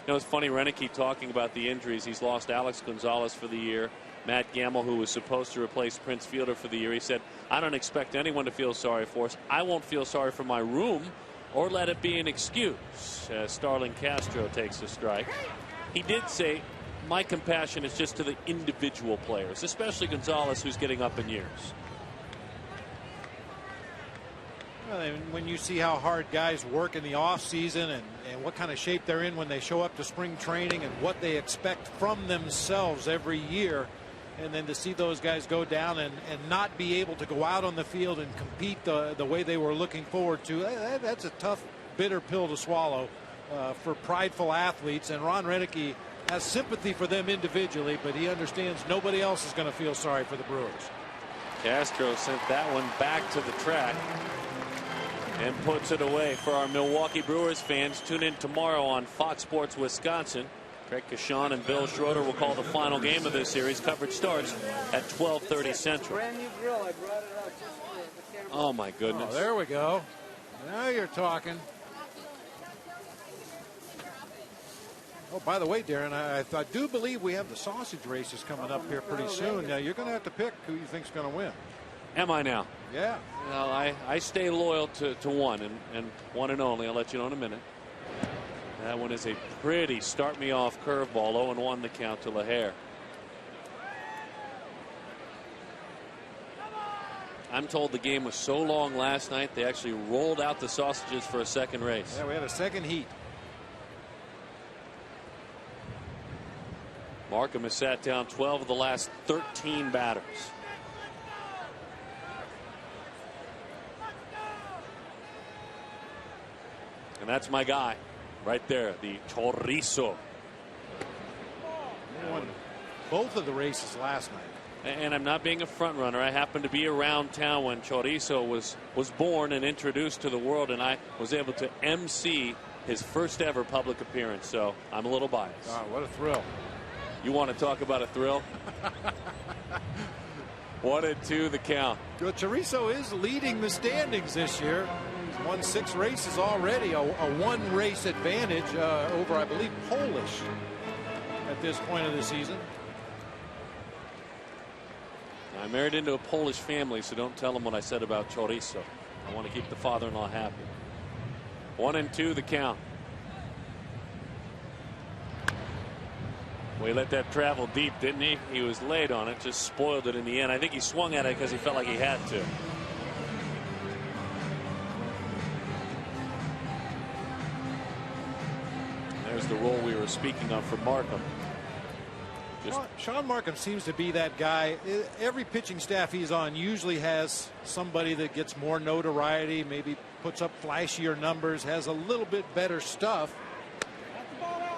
know, it's funny, Renicky talking about the injuries. He's lost Alex Gonzalez for the year. Matt Gamble, who was supposed to replace Prince Fielder for the year, he said, I don't expect anyone to feel sorry for us. I won't feel sorry for my room or let it be an excuse. Starlin Castro takes a strike. He did say, my compassion is just to the individual players, especially Gonzalez, who's getting up in years. Well, and when you see how hard guys work in the off season and what kind of shape they're in when they show up to spring training and what they expect from themselves every year, and then to see those guys go down and not be able to go out on the field and compete the way they were looking forward to, that's a tough, bitter pill to swallow for prideful athletes. And Ron Renicky has sympathy for them individually, but he understands nobody else is going to feel sorry for the Brewers. Castro sent that one back to the track and puts it away. For our Milwaukee Brewers fans, tune in tomorrow on Fox Sports Wisconsin. Craig Kashan and Bill Schroeder will call the final game of this series. Coverage starts at 12:30 Central. Oh, my goodness. Oh, there we go. Now you're talking. Oh, by the way, Darren, I do believe we have the sausage races coming up here pretty soon. Now, you're going to have to pick who you think's going to win. Am I now? Yeah. Well, I stay loyal to one and one and only. I'll let you know in a minute. That one is a pretty start-me-off curveball. 0-1 the count to LaHare. I'm told the game was so long last night they actually rolled out the sausages for a second race. Yeah, we had a second heat. Markham has sat down 12 of the last 13 batters. And that's my guy right there, the Chorizo. He won both of the races last night. And I'm not being a front runner. I happened to be around town when Chorizo was born and introduced to the world, and I was able to MC his first ever public appearance. So I'm a little biased. Oh, what a thrill. You want to talk about a thrill? 1-2 the count. Well, Chorizo is leading the standings this year. He's won 6 races already, a 1-race advantage over, I believe, Polish at this point of the season. I married into a Polish family, so don't tell them what I said about Chorizo. I want to keep the father-in-law happy. 1-2 the count. Well, he let that travel deep, didn't he? He was late on it, just spoiled it in the end. I think he swung at it because he felt like he had to. There's the role we were speaking of for Markham. Sean Markham seems to be that guy. Every pitching staff he's on usually has somebody that gets more notoriety, maybe puts up flashier numbers, has a little bit better stuff.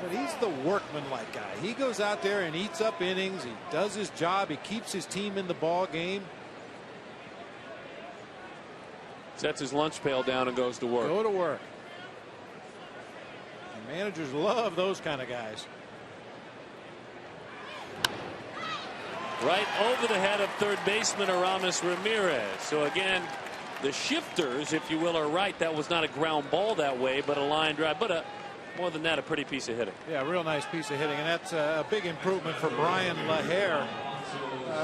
But he's the workmanlike guy. He goes out there and eats up innings. He does his job. He keeps his team in the ball game. Sets his lunch pail down and goes to work. Go to work. And managers love those kind of guys. Right over the head of third baseman Aramis Ramirez. So again, the shifters, if you will, are right. That was not a ground ball that way, but a line drive. But more than that, a pretty piece of hitting. Yeah, real nice piece of hitting, and that's a big improvement for Brian LaHare.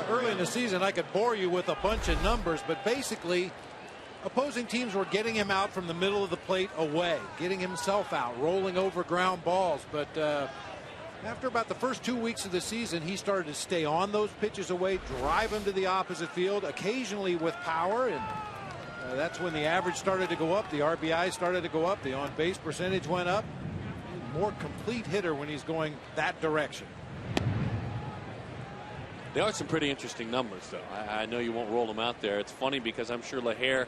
Early in the season, I could bore you with a bunch of numbers, but basically, opposing teams were getting him out from the middle of the plate away, getting himself out, rolling over ground balls. But after about the first 2 weeks of the season, he started to stay on those pitches away, drive them to the opposite field, occasionally with power, and that's when the average started to go up, the RBI started to go up, the on-base percentage went up. More complete hitter when he's going that direction. There are some pretty interesting numbers, though. I know you won't roll them out there. It's funny because I'm sure LaHare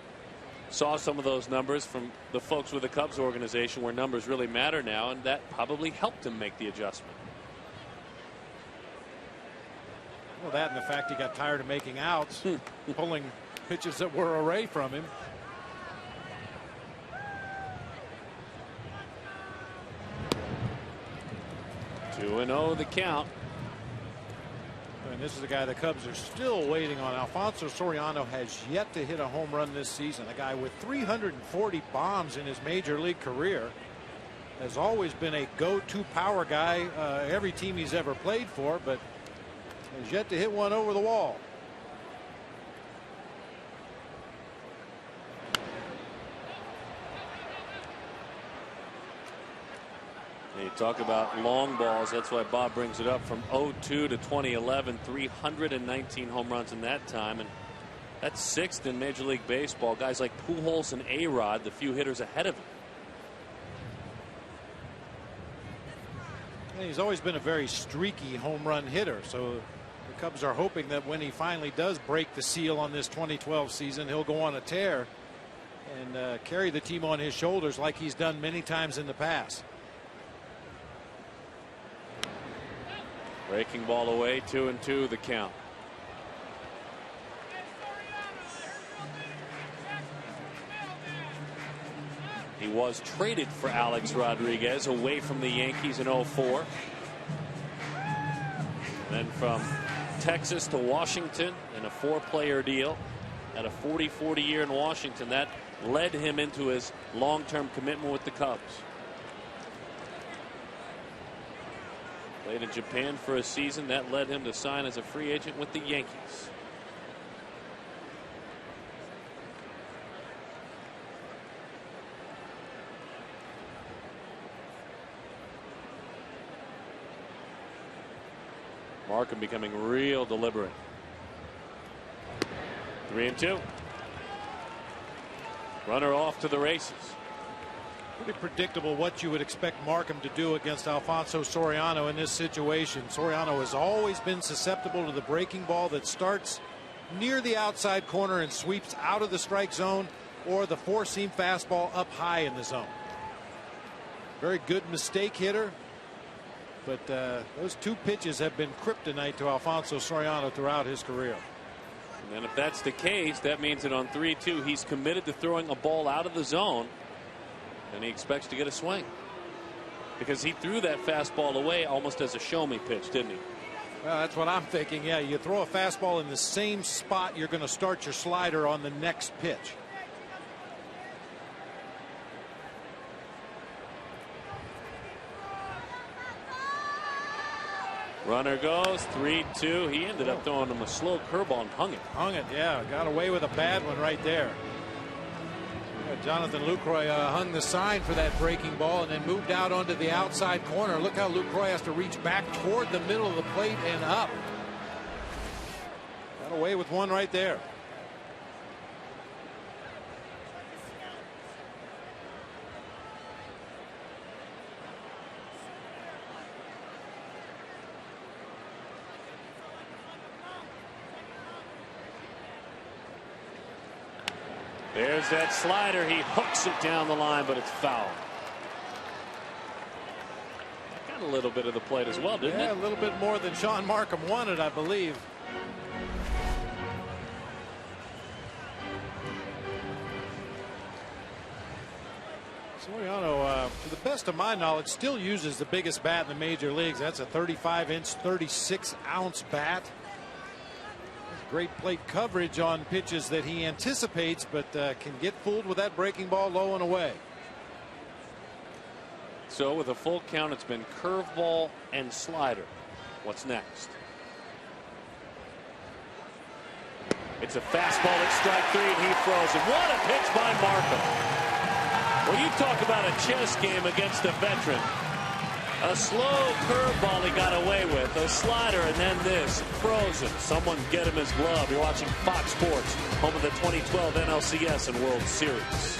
saw some of those numbers from the folks with the Cubs organization where numbers really matter now, and that probably helped him make the adjustment. Well, that and the fact he got tired of making outs, pulling pitches that were away from him. 2-0 the count. And this is a guy the Cubs are still waiting on. Alfonso Soriano has yet to hit a home run this season. A guy with 340 bombs in his major league career. Has always been a go-to power guy every team he's ever played for, but has yet to hit one over the wall. You talk about long balls. That's why Bob brings it up from 02 to 2011. 319 home runs in that time. And that's sixth in Major League Baseball. Guys like Pujols and A-Rod, the few hitters ahead of him. And he's always been a very streaky home run hitter. So the Cubs are hoping that when he finally does break the seal on this 2012 season, he'll go on a tear and carry the team on his shoulders like he's done many times in the past. Breaking ball away, 2-2 the count. He was traded for Alex Rodriguez away from the Yankees in 04. Then from Texas to Washington in a 4-player deal. Had a 40-40 year in Washington. That led him into his long-term commitment with the Cubs. Played in Japan for a season. That led him to sign as a free agent with the Yankees. Markham becoming real deliberate. 3-2. Runner off to the races. Pretty predictable what you would expect Markham to do against Alfonso Soriano in this situation. Soriano has always been susceptible to the breaking ball that starts near the outside corner and sweeps out of the strike zone, or the four-seam fastball up high in the zone. Very good mistake hitter, but those two pitches have been kryptonite to Alfonso Soriano throughout his career. And if that's the case, that means that on 3-2 he's committed to throwing a ball out of the zone. And he expects to get a swing, because he threw that fastball away almost as a show me pitch, didn't he? Well, that's what I'm thinking. Yeah, you throw a fastball in the same spot you're going to start your slider on the next pitch. Runner goes 3-2. He ended up throwing him a slow curveball and hung it. Hung it, yeah. Got away with a bad one right there. Jonathan Lucroy hung the sign for that breaking ball and then moved out onto the outside corner. Look how Lucroy has to reach back toward the middle of the plate and up. Got away with one right there. There's that slider. He hooks it down the line, but it's foul. Got a little bit of the plate as well, didn't it? Yeah, a little bit more than Sean Markham wanted, I believe. Soriano, to the best of my knowledge, still uses the biggest bat in the major leagues. That's a 35-inch, 36-ounce bat. Great plate coverage on pitches that he anticipates, but can get fooled with that breaking ball low and away. So with a full count, it's been curveball and slider. What's next? It's a fastball at strike 3, and he throws it. What a pitch by Markham. Well, you talk about a chess game against a veteran. A slow curveball he got away with, a slider, and then this frozen. Someone get him his glove. You're watching Fox Sports, home of the 2012 NLCS and World Series.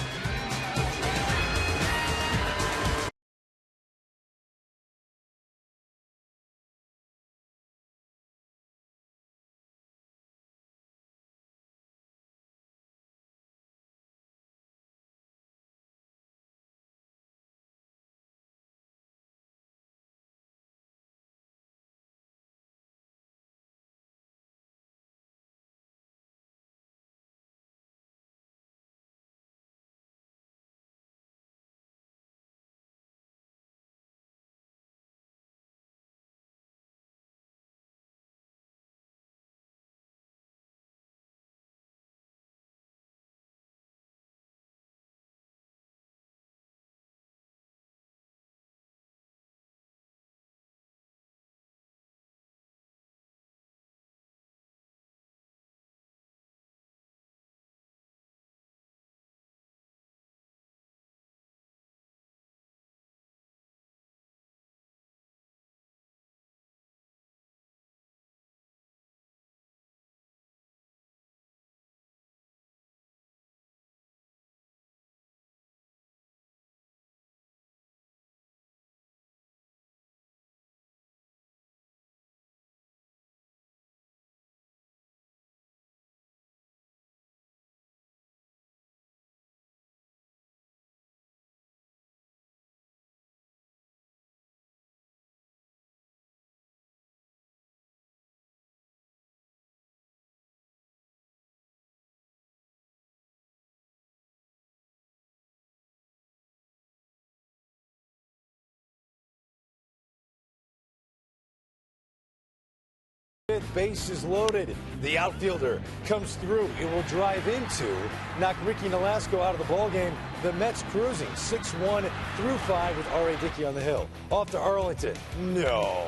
fifth, bases loaded. The outfielder comes through. It will drive into, knock Ricky Nolasco out of the ballgame. The Mets cruising 6-1 through 5 with R.A. Dickey on the hill. Off to Arlington. No.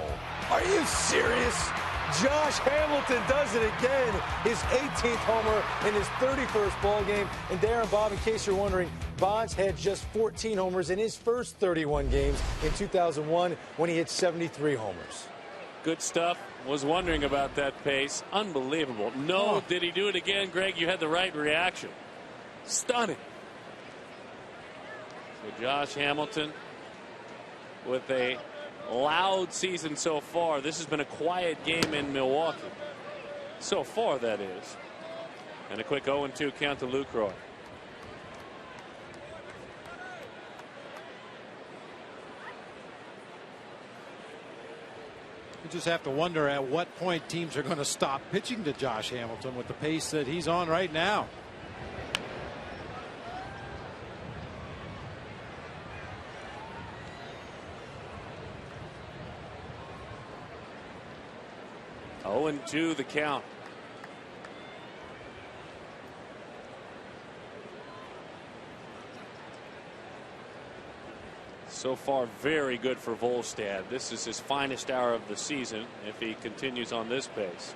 Are you serious? Josh Hamilton does it again. His 18th homer in his 31st ball game. And Darren, Bob, in case you're wondering, Bonds had just 14 homers in his first 31 games in 2001 when he hit 73 homers. Good stuff. Was wondering about that pace. Unbelievable. No, did he do it again, Greg? You had the right reaction. Stunning. So Josh Hamilton with a loud season so far. This has been a quiet game in Milwaukee. So far, that is. And a quick 0-2 count to Lucroy. You just have to wonder at what point teams are going to stop pitching to Josh Hamilton with the pace that he's on right now. Oh, 0-2 the count. So far, very good for Volstad. This is his finest hour of the season if he continues on this pace.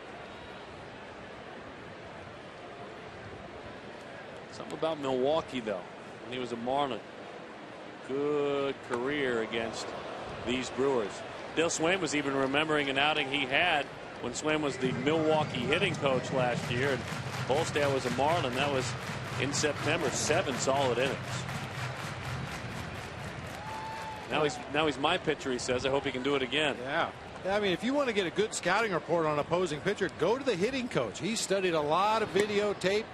Something about Milwaukee, though, when he was a Marlin. Good career against these Brewers. Dale Swain was even remembering an outing he had when Swain was the Milwaukee hitting coach last year, and Volstad was a Marlin. That was in September. 7 solid innings. Now he's my pitcher, he says. I hope he can do it again. Yeah. I mean, if you want to get a good scouting report on an opposing pitcher, go to the hitting coach. He studied a lot of videotape,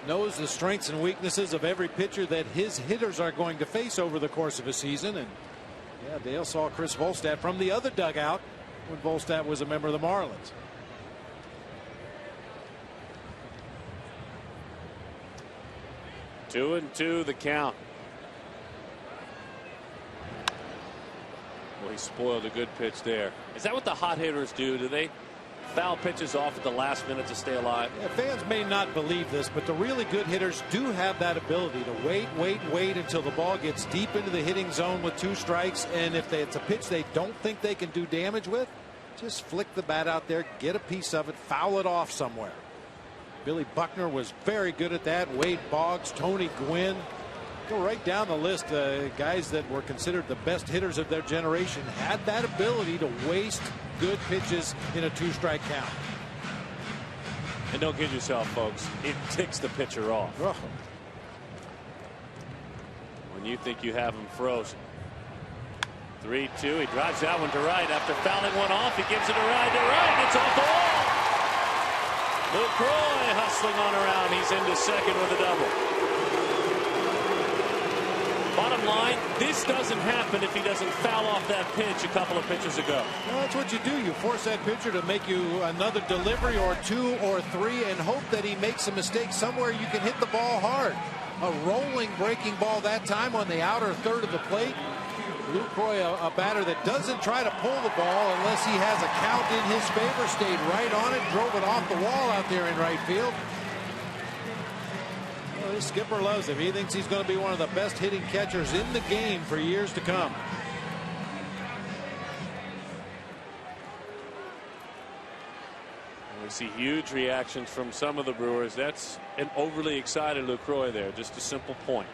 knows the strengths and weaknesses of every pitcher that his hitters are going to face over the course of a season. And yeah, Dale saw Chris Volstad from the other dugout when Volstad was a member of the Marlins. Two and two the count. Well, he spoiled a good pitch there. Is that what the hot hitters do? Do they foul pitches off at the last minute to stay alive? Yeah, fans may not believe this, but the really good hitters do have that ability to wait until the ball gets deep into the hitting zone with 2 strikes. And if it's a pitch they don't think they can do damage with, just flick the bat out there, get a piece of it, foul it off somewhere. Billy Buckner was very good at that. Wade Boggs, Tony Gwynn. Go right down the list. Guys that were considered the best hitters of their generation had that ability to waste good pitches in a 2-strike count. And don't kid yourself, folks. It ticks the pitcher off. Oh. When you think you have him frozen. 3-2. He drives that one to right. After fouling one off, he gives it a ride to right. It's off the wall. Lucroy hustling on around. He's into second with a double. Bottom line, this doesn't happen if he doesn't foul off that pitch a couple of pitches ago. Well, that's what you do. You force that pitcher to make you another delivery or 2 or 3 and hope that he makes a mistake somewhere you can hit the ball hard. A rolling breaking ball that time on the outer third of the plate. Lucroy, a batter that doesn't try to pull the ball unless he has a count in his favor, stayed right on it, drove it off the wall out there in right field. Well, this skipper loves him. He thinks he's going to be one of the best hitting catchers in the game for years to come. We see huge reactions from some of the Brewers. That's an overly excited Lucroy there. Just a simple point.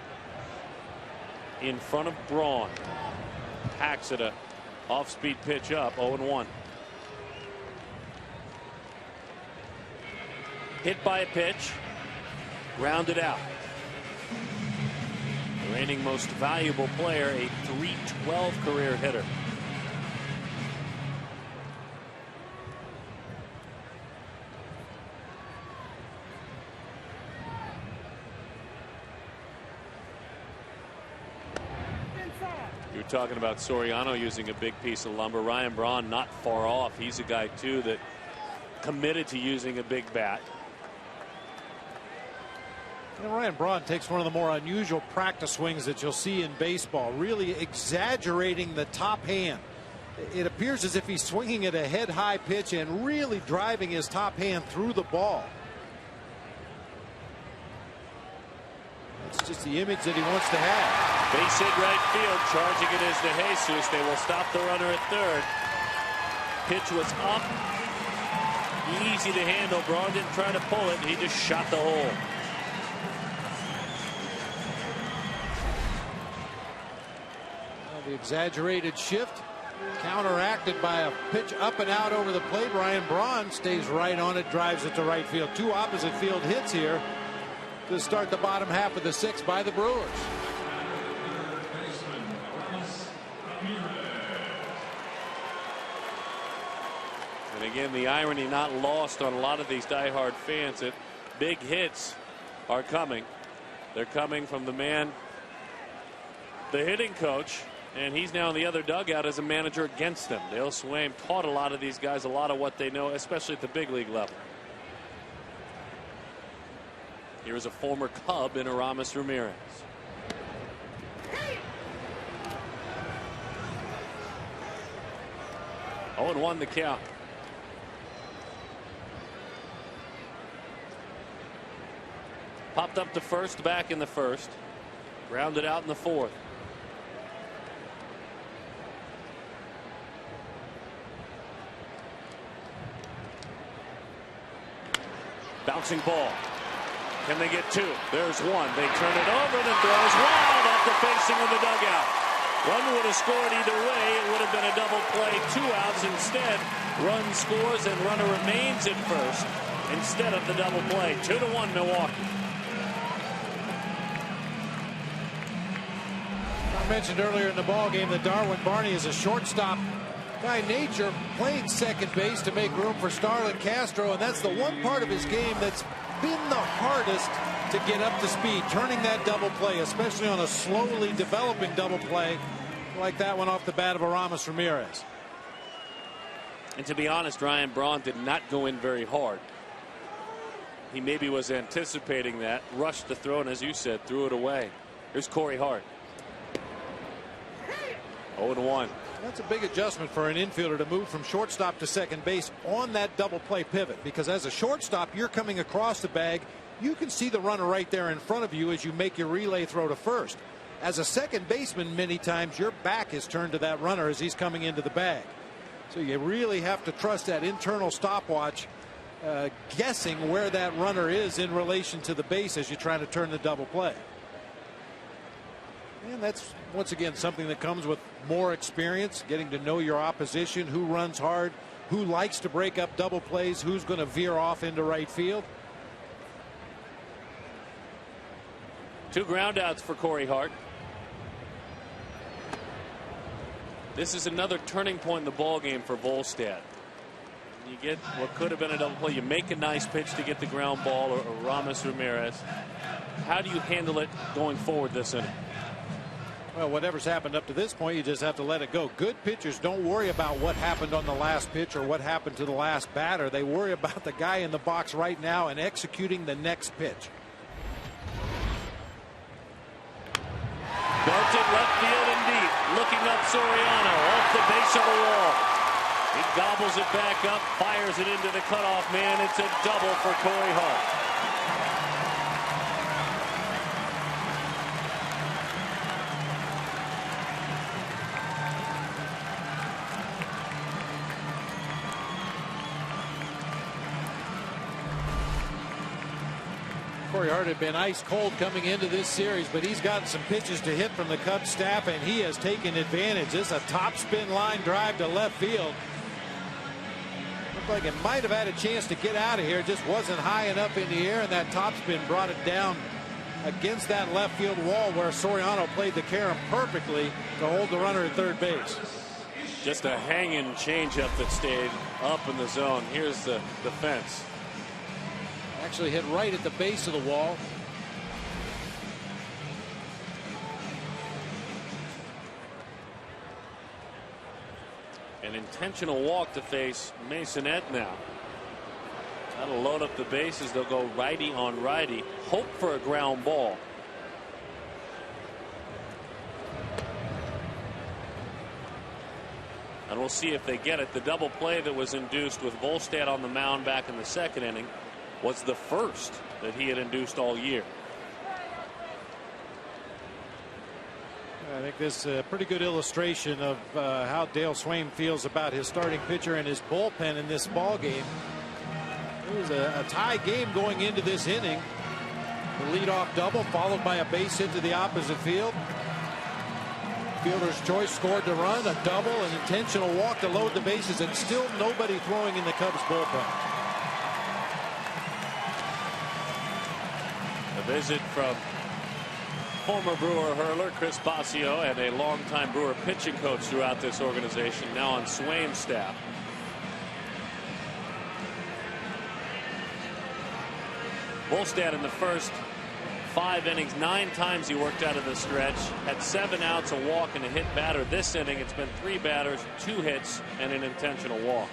In front of Braun. Hacks at a off-speed pitch up. 0-1. Hit by a pitch. Grounded out. The reigning most valuable player, a .312 career hitter. You were talking about Soriano using a big piece of lumber. Ryan Braun not far off. He's a guy too that committed to using a big bat. And Ryan Braun takes one of the more unusual practice swings that you'll see in baseball, really exaggerating the top hand. it appears as if he's swinging at a head-high pitch and really driving his top hand through the ball. It's just the image that he wants to have. Base hit right field. Charging it is De Jesus. They will stop the runner at third. Pitch was up. Easy to handle. Braun didn't try to pull it. He just shot the hole. Well, the exaggerated shift counteracted by a pitch up and out over the plate. Ryan Braun stays right on it, drives it to right field. Two opposite field hits here to start the bottom half of the sixth by the Brewers. And again, the irony not lost on a lot of these diehard fans that big hits are coming. They're coming from the man, the hitting coach, and he's now in the other dugout as a manager against them. Dale Swaim taught a lot of these guys a lot of what they know, especially at the big league level. Here's a former Cub in Aramis Ramirez. Oh, and 1 the count. Popped up to first, back in the first. Grounded out in the fourth. Bouncing ball. Can they get 2? There's 1. They turn it over and it throws wild off the facing of the dugout. One would have scored either way. It would have been a double play. 2 outs instead. Run scores and runner remains at first instead of the double play. 2-1 Milwaukee. I mentioned earlier in the ball game that Darwin Barney is a shortstop by nature, playing second base to make room for Starlin Castro, and that's the one part of his game that's been the hardest to get up to speed, turning that double play, especially on a slowly developing double play like that one off the bat of Aramis Ramirez. And to be honest, Ryan Braun did not go in very hard. He maybe was anticipating that, rushed the throw, and as you said, threw it away. Here's Corey Hart. 0-1. That's a big adjustment for an infielder to move from shortstop to second base on that double play pivot, because as a shortstop you're coming across the bag, you can see the runner right there in front of you as you make your relay throw to first. As a second baseman, many times your back is turned to that runner as he's coming into the bag, so you really have to trust that internal stopwatch, guessing where that runner is in relation to the base as you try to turn the double play. And that's once again something that comes with more experience, getting to know your opposition, who runs hard, who likes to break up double plays, who's going to veer off into right field. 2 groundouts for Corey Hart. This is another turning point in the ball game for Volstad. You get what could have been a double play. You make a nice pitch to get the ground ball or Aramis Ramirez. How do you handle it going forward this inning? Well, whatever's happened up to this point, you just have to let it go. Good pitchers don't worry about what happened on the last pitch or what happened to the last batter. They worry about the guy in the box right now and executing the next pitch. Belted left field and deep. Looking up Soriano off the base of the wall. He gobbles it back up, fires it into the cutoff man. It's a double for Corey Hart. Corey Hart had been ice cold coming into this series, but he's gotten some pitches to hit from the Cubs staff, and he has taken advantage. This is a top spin line drive to left field. Looked like it might have had a chance to get out of here, just wasn't high enough in the air, and that top spin brought it down against that left field wall where Soriano played the carom perfectly to hold the runner at third base. Just a hanging changeup that stayed up in the zone. Here's the fence. Actually hit right at the base of the wall. An intentional walk to face Masonette now. That'll load up the bases. They'll go righty on righty. Hope for a ground ball. And we'll see if they get it. The double play that was induced with Volstad on the mound back in the second inning was the first that he had induced all year. I think this is a pretty good illustration of how Dale Swaim feels about his starting pitcher and his bullpen in this ball game. It was a tie game going into this inning. The leadoff double followed by a base hit to the opposite field. Fielder's choice scored the run, a double, an intentional walk to load the bases, and still nobody throwing in the Cubs bullpen. A visit from former Brewer hurler Chris Basio and a longtime Brewer pitching coach throughout this organization, now on Swaim's staff. Volstad in the first 5 innings, 9 times he worked out of the stretch, had 7 outs, a walk, and a hit batter. This inning, it's been 3 batters, 2 hits, and an intentional walk.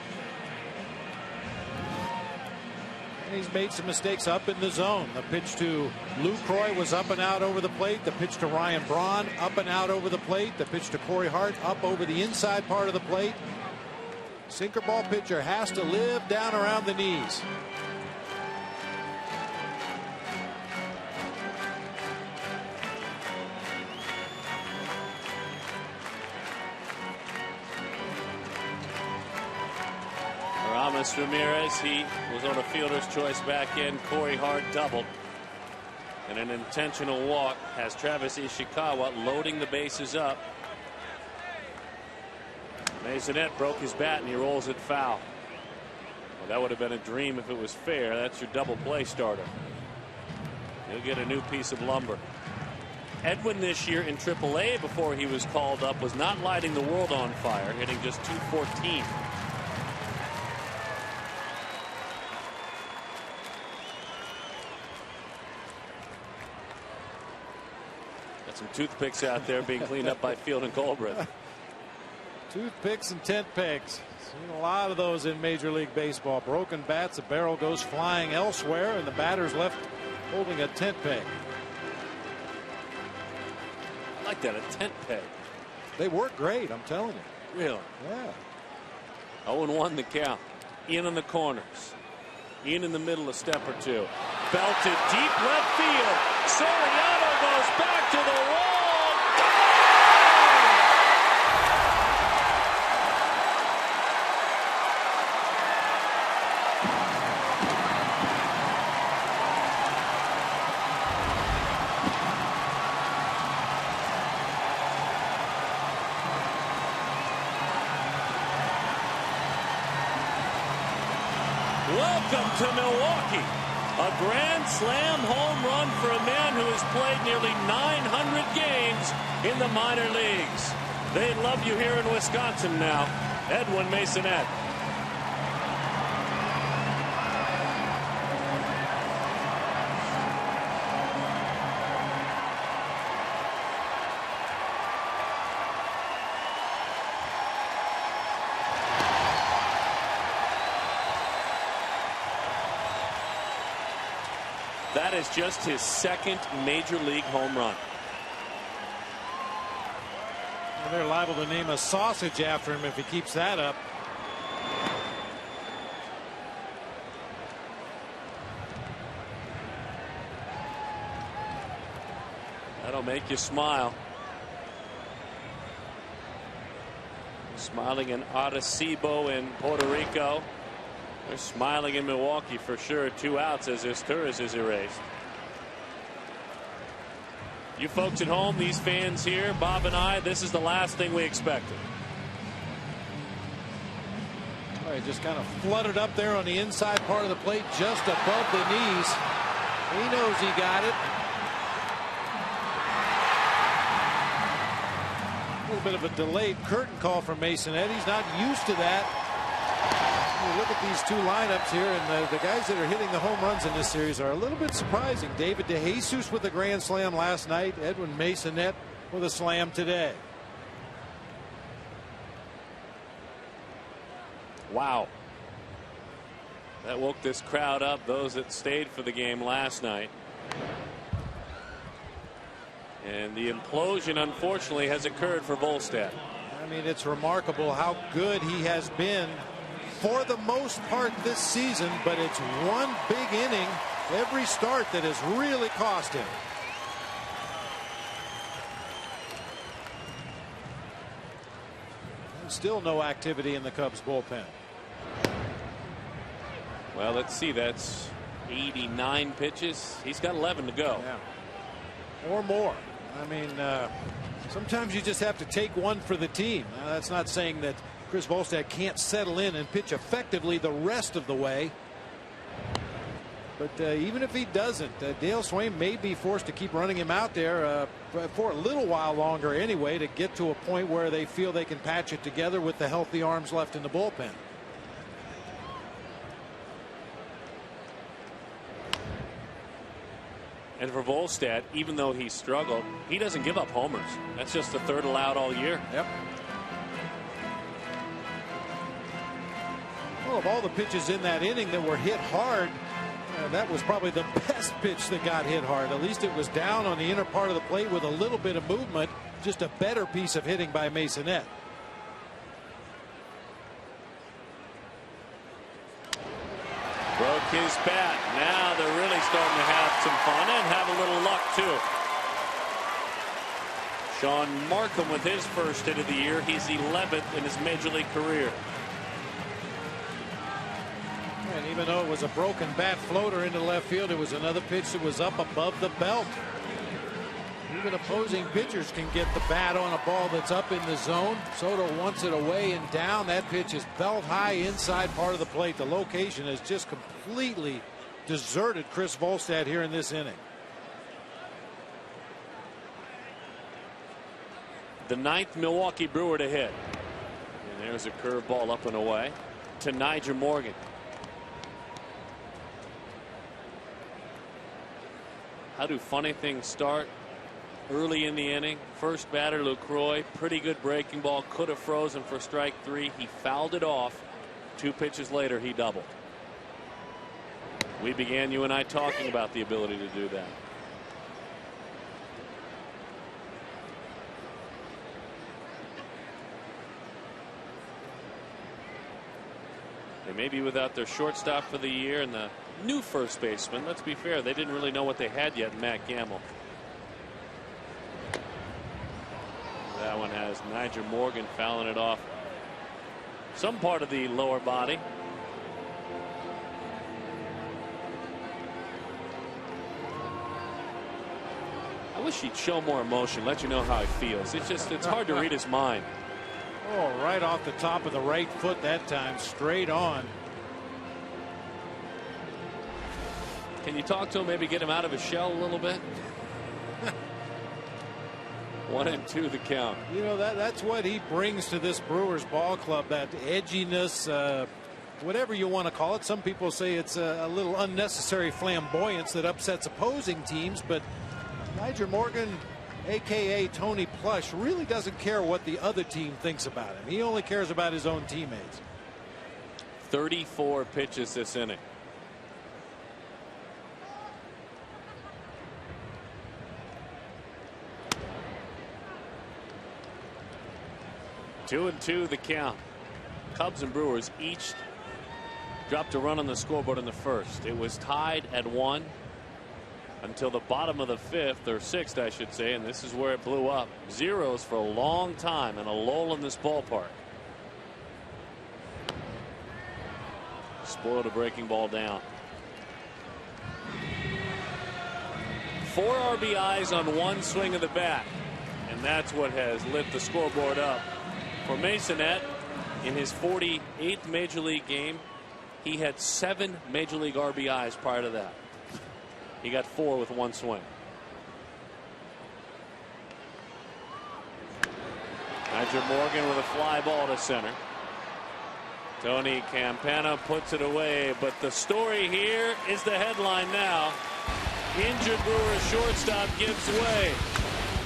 And he's made some mistakes up in the zone. The pitch to Lucroy was up and out over the plate. The pitch to Ryan Braun, up and out over the plate. The pitch to Corey Hart, up over the inside part of the plate. Sinker ball pitcher has to live down around the knees. Aramis Ramirez, he was on a fielder's choice back in. Corey Hart doubled. And an intentional walk has Travis Ishikawa loading the bases up. Masonette broke his bat and he rolls it foul. Well, that would have been a dream if it was fair. That's your double play starter. He'll get a new piece of lumber. Edwin this year in AAA before he was called up was not lighting the world on fire, hitting just .214. Got some toothpicks out there being cleaned up by Field and Goldberg. Toothpicks and tent pegs. Seen a lot of those in Major League Baseball. Broken bats, the barrel goes flying elsewhere, and the batter's left holding a tent peg. I like that, a tent peg. They work great, I'm telling you. Really? Yeah. 0-1 the count. Ian in the corners. Ian in the middle a step or two. Belted deep left field. Soriano goes back to the wall. Welcome to Milwaukee. A grand slam home run for a man who has played nearly 900 games in the minor leagues. They love you here in Wisconsin now. Edwin Masonette. That is just his second major league home run. Well, they're liable to name a sausage after him if he keeps that up. That'll make you smile. Smiling in Arecibo in Puerto Rico. They're smiling in Milwaukee for sure. 2 outs as this Torres is erased. You folks at home, these fans here, Bob and I, this is the last thing we expected. He just kind of fluttered up there on the inside part of the plate, just above the knees. He knows he got it. A little bit of a delayed curtain call from Masonette. He's not used to that. You look at these 2 lineups here, and the guys that are hitting the home runs in this series are a little bit surprising. David DeJesus with a grand slam last night. Edwin Masonette with a slam today. Wow. That woke this crowd up, those that stayed for the game last night. And the implosion, unfortunately, has occurred for Volstad. And mean, it's remarkable how good he has been for the most part this season, but it's one big inning every start that has really cost him. And still no activity in the Cubs bullpen. Well, let's see. That's 89 pitches. He's got 11 to go. Yeah. Or more. I mean, sometimes you just have to take one for the team. That's not saying that Chris Volstad can't settle in and pitch effectively the rest of the way. But even if he doesn't, Dale Swain may be forced to keep running him out there for a little while longer anyway, to get to a point where they feel they can patch it together with the healthy arms left in the bullpen. And for Volstad, even though he struggled, he doesn't give up homers. That's just the third allowed all year. Yep. Well, of all the pitches in that inning that were hit hard, that was probably the best pitch that got hit hard. At least it was down on the inner part of the plate with a little bit of movement. Just a better piece of hitting by Masonette. Broke his bat. Now they're really starting to have some fun and have a little luck too. Sean Markham with his first hit of the year. He's 11th in his major league career. And even though it was a broken bat floater into left field, it was another pitch that was up above the belt. Even opposing pitchers can get the bat on a ball that's up in the zone. Soto wants it away and down. That pitch is belt high inside part of the plate. The location has just completely deserted Chris Volstad here in this inning. The 9th Milwaukee Brewer to hit. And there's a curveball up and away to Nyjer Morgan. How do funny things start? Early in the inning, first batter Lucroy, pretty good breaking ball, could have frozen for strike 3. He fouled it off. 2 pitches later, he doubled. We began, you and I, talking about the ability to do that. They may be without their shortstop for the year and the new first baseman. Let's be fair, they didn't really know what they had yet in Matt Gamble. That one has Nyjer Morgan fouling it off some part of the lower body. I wish he'd show more emotion, let you know how he feels. It's hard to read his mind. Oh, right off the top of the right foot that time, straight on. Can you talk to him, maybe get him out of his shell a little bit? 1-2 the count. You know, that's what he brings to this Brewers ball club, that edginess, whatever you want to call it. Some people say it's a little unnecessary flamboyance that upsets opposing teams, but Nyjer Morgan, a.k.a. Tony Plush, really doesn't care what the other team thinks about him. He only cares about his own teammates. 34 pitches this inning. Two and two the count. Cubs and Brewers each dropped a run on the scoreboard in the first. It was tied at 1 until the bottom of the 5th, or 6th I should say, and this is where it blew up. Zeros for a long time and a lull in this ballpark. Spoiled a breaking ball down. 4 RBIs on 1 swing of the bat, and that's what has lit the scoreboard up. For Masonette, in his 48th major league game, he had 7 major league RBIs prior to that. He got 4 with 1 swing. Nyjer Morgan with a fly ball to center. Tony Campana puts it away, but the story here is the headline now. Injured Brewers shortstop gives way.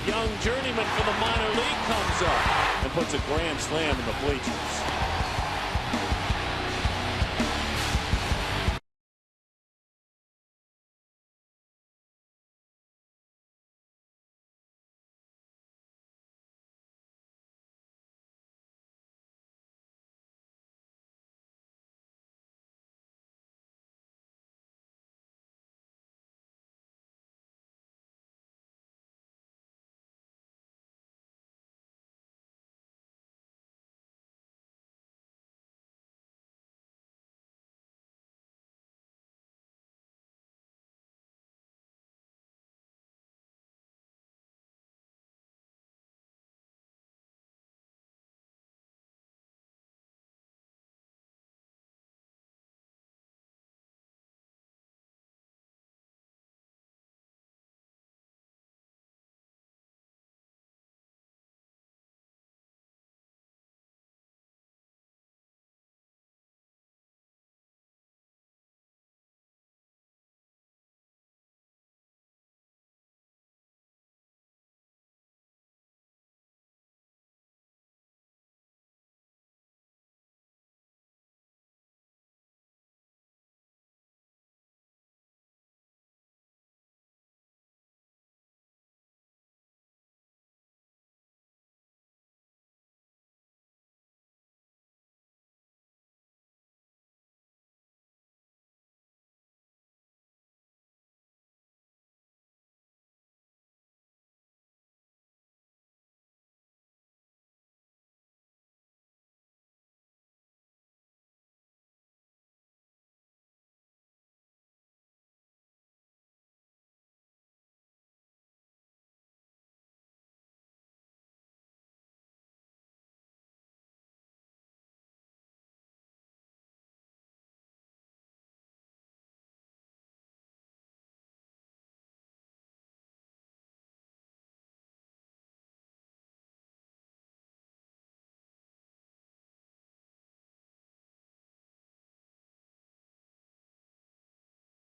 Young journeyman from the minor league comes up and puts a grand slam in the bleachers.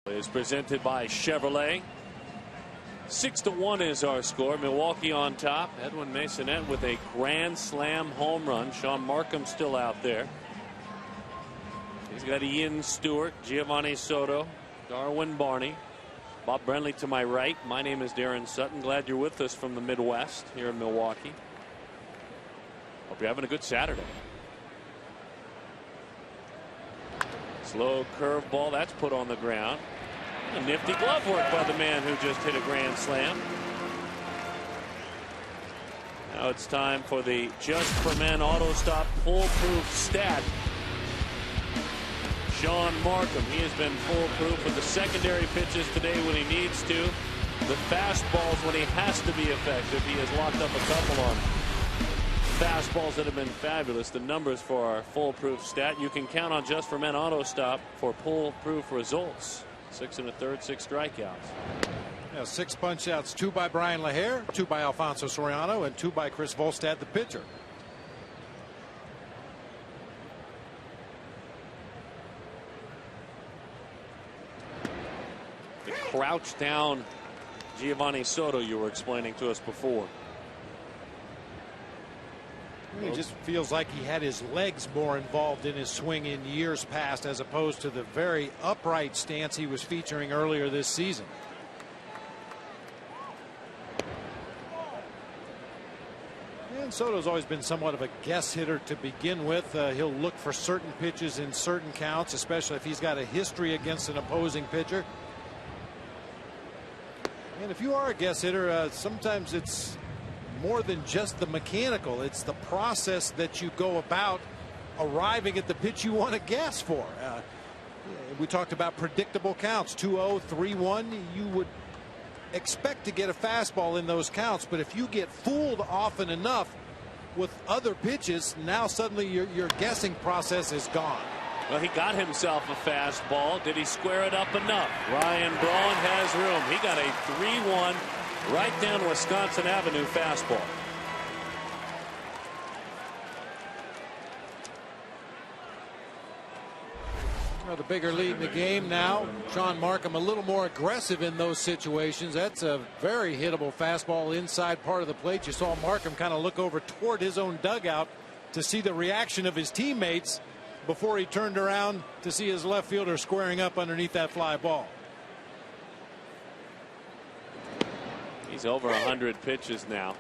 Is presented by Chevrolet. 6-1 is our score. Milwaukee on top. Edwin Masonette with a grand slam home run. Sean Markham still out there. He's got Ian Stewart, Giovanni Soto, Darwin Barney, Bob Brenly to my right. My name is Darren Sutton. Glad you're with us from the Midwest here in Milwaukee. Hope you're having a good Saturday. Slow curveball, that's put on the ground. A nifty glove work by the man who just hit a grand slam. Now it's time for the Just for Men Auto Stop foolproof stat. Sean Markham, he has been foolproof with the secondary pitches today when he needs to. The fastballs when he has to be effective. He has locked up a couple on fastballs that have been fabulous. The numbers for our foolproof stat. You can count on Just for Men Auto Stop for foolproof results. 6 1/3, 6 strikeouts. Yeah, 6 punch outs, 2 by Brian LaHare, 2 by Alfonso Soriano, and 2 by Chris Volstad, the pitcher. The crouch down Giovanni Soto you were explaining to us before. He just feels like he had his legs more involved in his swing in years past, as opposed to the very upright stance he was featuring earlier this season. And Soto's always been somewhat of a guess hitter to begin with. He'll look for certain pitches in certain counts, especially if he's got a history against an opposing pitcher. And if you are a guess hitter, sometimes it's more than just the mechanical. It's the process that you go about arriving at the pitch you want to guess for. We talked about predictable counts, 2-0, 3-1. You would expect to get a fastball in those counts, but if you get fooled often enough with other pitches, now suddenly your guessing process is gone. Well, he got himself a fastball. Did he square it up enough? Ryan Braun has room. He got a 3-1 right down Wisconsin Avenue fastball. Well, the bigger lead in the game now. Sean Markham a little more aggressive in those situations. That's a very hittable fastball inside part of the plate. You saw Markham kind of look over toward his own dugout to see the reaction of his teammates before he turned around to see his left fielder squaring up underneath that fly ball. He's over 100 pitches now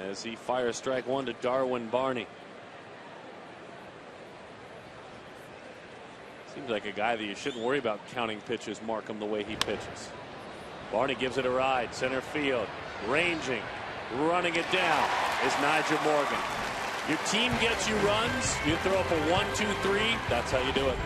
as he fires strike one to Darwin Barney. Seems like a guy that you shouldn't worry about counting pitches, Markham, the way he pitches. Barney gives it a ride, center field, ranging, running it down is Nigel Morgan. Your team gets you runs, you throw up a 1-2-3, that's how you do it.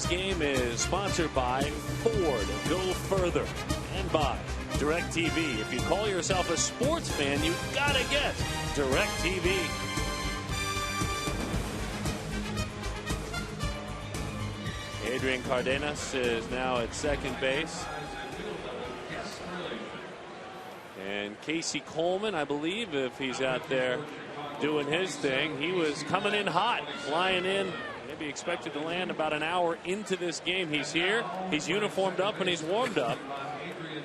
Today's game is sponsored by Ford. Go further. And by DirecTV. If you call yourself a sports fan, you gotta get DirecTV. Adrian Cardenas is now at second base. And Casey Coleman, I believe, if he's out there doing his thing, he was coming in hot, flying in. Maybe expected to land about an hour into this game. He's here, he's uniformed up, and he's warmed up.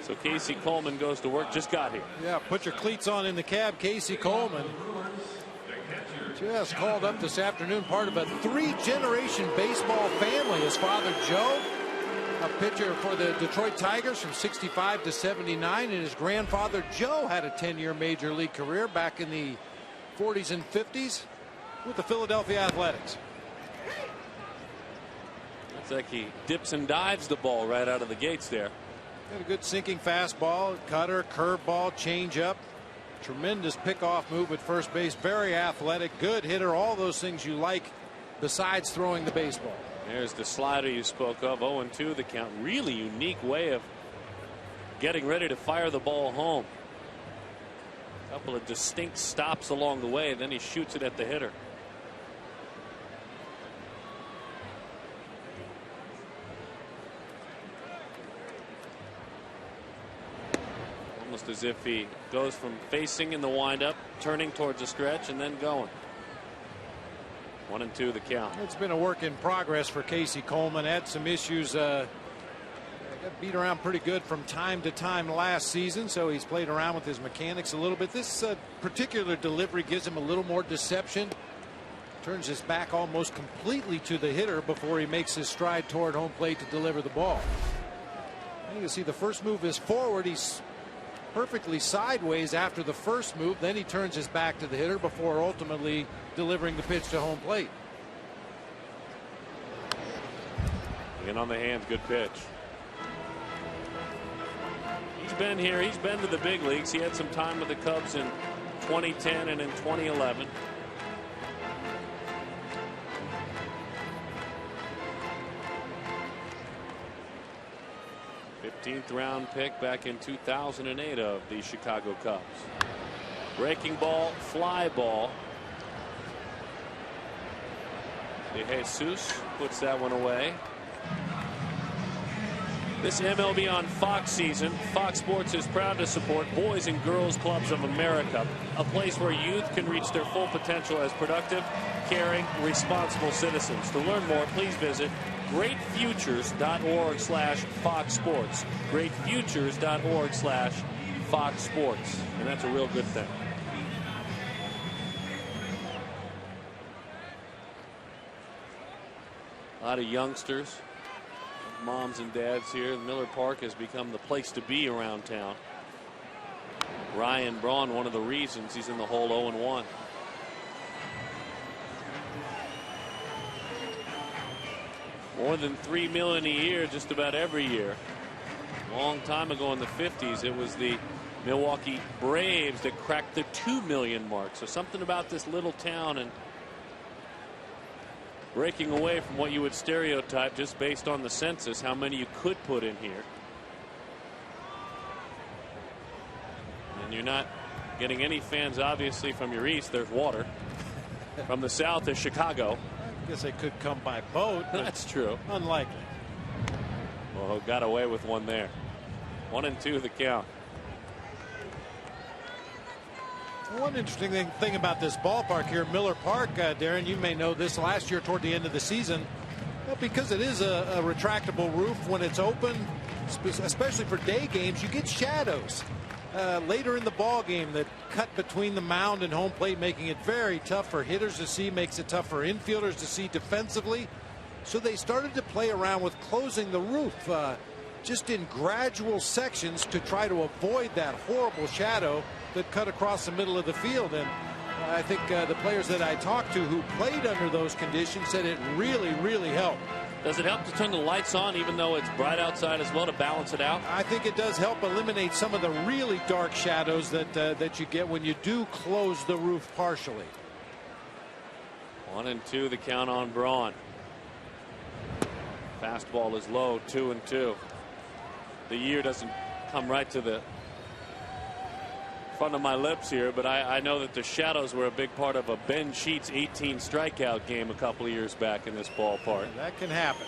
So Casey Coleman goes to work, just got here. Yeah, put your cleats on in the cab. Casey Coleman just called up this afternoon, part of a 3-generation baseball family. His father, Joe, a pitcher for the Detroit Tigers from 65 to 79, and his grandfather, Joe, had a 10-year major league career back in the 40s and 50s with the Philadelphia Athletics. Looks like he dips and dives the ball right out of the gates there. Got a good sinking fastball, cutter, curveball, changeup. Tremendous pickoff move at first base. Very athletic, good hitter, all those things you like besides throwing the baseball. There's the slider you spoke of. 0-2 the count. Really unique way of getting ready to fire the ball home. A couple of distinct stops along the way, then he shoots it at the hitter. Almost as if he goes from facing in the windup, turning towards the stretch, and then going. 1-2 the count. It's been a work in progress for Casey Coleman. Had some issues. Got beat around pretty good from time to time last season, so he's played around with his mechanics a little bit. This particular delivery gives him a little more deception. Turns his back almost completely to the hitter before he makes his stride toward home plate to deliver the ball. You can see the first move is forward. He's perfectly sideways after the first move. Then he turns his back to the hitter before ultimately delivering the pitch to home plate. In on the hands, good pitch. He's been here. He's been to the big leagues. He had some time with the Cubs in 2010 and in 2011. th round pick back in 2008 of the Chicago Cubs. Breaking ball, fly ball. De Jesus puts that one away. This MLB on Fox season, Fox Sports is proud to support Boys and Girls Clubs of America, a place where youth can reach their full potential as productive, caring, responsible citizens. To learn more, please visit greatfutures.org/Fox Sports. Greatfutures.org/Fox Sports. And that's a real good thing. A lot of youngsters, moms and dads here. Miller Park has become the place to be around town. Ryan Braun, one of the reasons he's in the hole 0-1. More than $3 million a year just about every year. A long time ago in the 50s, it was the Milwaukee Braves that cracked the $2 million mark. So something about this little town and breaking away from what you would stereotype just based on the census, how many you could put in here. And you're not getting any fans, obviously, from your east. There's water. From the south is Chicago. I guess they could come by boat. That's true. Unlikely. Well, got away with one there. 1-2 the count. One interesting thing about this ballpark here, Miller Park, Darren, you may know this last year toward the end of the season, because it is a retractable roof, when it's open, especially for day games, you get shadows later in the ball game that cut between the mound and home plate, making it very tough for hitters to see, makes it tough for infielders to see defensively. So they started to play around with closing the roof just in gradual sections to try to avoid that horrible shadow that cut across the middle of the field. And I think the players that I talked to who played under those conditions said it really, really helped. Does it help to turn the lights on even though it's bright outside as well to balance it out? I think it does help eliminate some of the really dark shadows that you get when you do close the roof partially. 1-2 the count on Braun. Fastball is low, 2-2. The year doesn't come right to the front of my lips here, but I know that the shadows were a big part of a Ben Sheets 18 strikeout game a couple of years back in this ballpark. That can happen.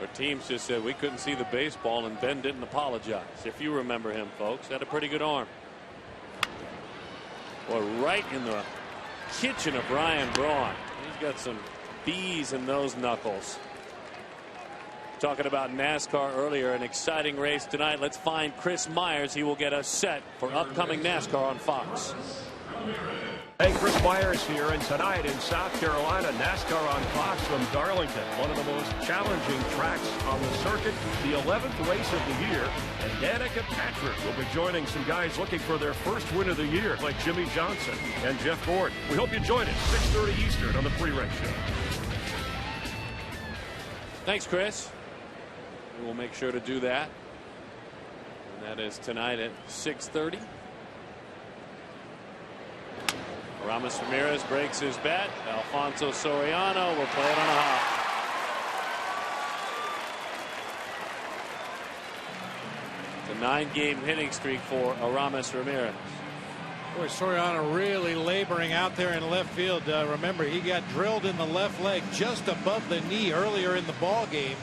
Our teams just said we couldn't see the baseball, and Ben didn't apologize. If you remember him, folks, had a pretty good arm. Well, right in the kitchen of Ryan Braun. He's got some bees in those knuckles. Talking about NASCAR earlier, an exciting race tonight. Let's find Chris Myers. He will get us set for upcoming NASCAR on Fox. Hey, Chris Myers here, and tonight in South Carolina, NASCAR on Fox from Darlington, one of the most challenging tracks on the circuit, the 11th race of the year, and Danica Patrick will be joining some guys looking for their first win of the year, like Jimmy Johnson and Jeff Gordon. We hope you join us, 6:30 Eastern on the Pre-Race Show. Thanks, Chris. We will make sure to do that. And that is tonight at 6:30. Ramos Ramirez breaks his bat. Alfonso Soriano will play it on a hop. It's a 9-game hitting streak for Aramis Ramirez. Boy, Soriano really laboring out there in left field. Remember, he got drilled in the left leg just above the knee earlier in the ball game.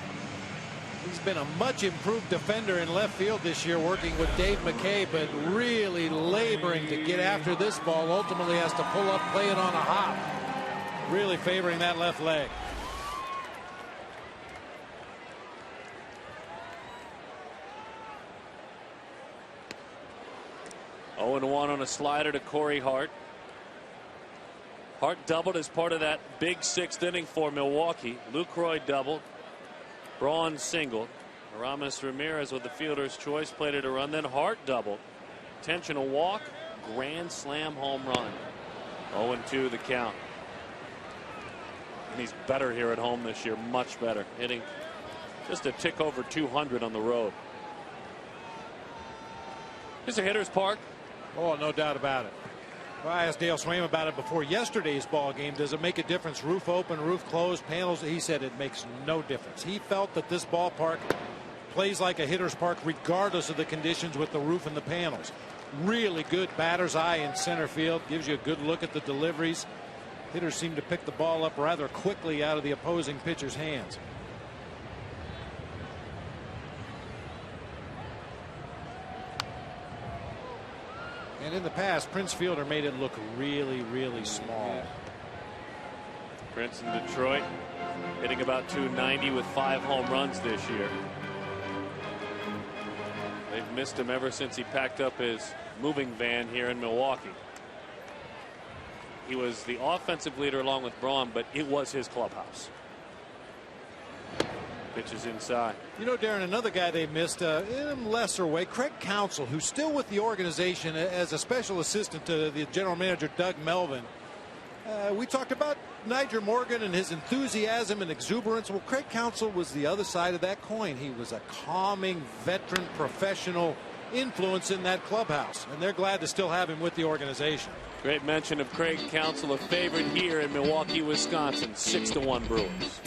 He's been a much improved defender in left field this year, working with Dave McKay, but really laboring to get after this ball. Ultimately has to pull up, play it on a hop. Really favoring that left leg. Oh, 0-1 on a slider to Corey Hart. Hart doubled as part of that big 6th inning for Milwaukee. Lucroy doubled. Braun singled. Aramis Ramirez with the fielder's choice played it a run. Then Hart doubled. Intentional walk. Grand slam home run. 0-2 the count. And he's better here at home this year. Much better. Hitting just a tick over 200 on the road. It's a hitter's park. Oh, no doubt about it. Well, I asked Dale Swaim about it before yesterday's ball game. Does it make a difference? Roof open, roof closed, panels? He said it makes no difference. He felt that this ballpark plays like a hitter's park regardless of the conditions with the roof and the panels. Really good batter's eye in center field. Gives you a good look at the deliveries. Hitters seem to pick the ball up rather quickly out of the opposing pitcher's hands. And in the past, Prince Fielder made it look really, really small. Prince in Detroit hitting about 290 with 5 home runs this year. They've missed him ever since he packed up his moving van here in Milwaukee. He was the offensive leader along with Braun, but it was his clubhouse. Pitches inside. You know, Darren, another guy they missed in a lesser way, Craig Counsell, who's still with the organization as a special assistant to the general manager Doug Melvin. We talked about Niger Morgan and his enthusiasm and exuberance. Well, Craig Counsell was the other side of that coin. He was a calming, veteran, professional influence in that clubhouse, and they're glad to still have him with the organization. Great mention of Craig Counsell, a favorite here in Milwaukee, Wisconsin. 6-1 Brewers.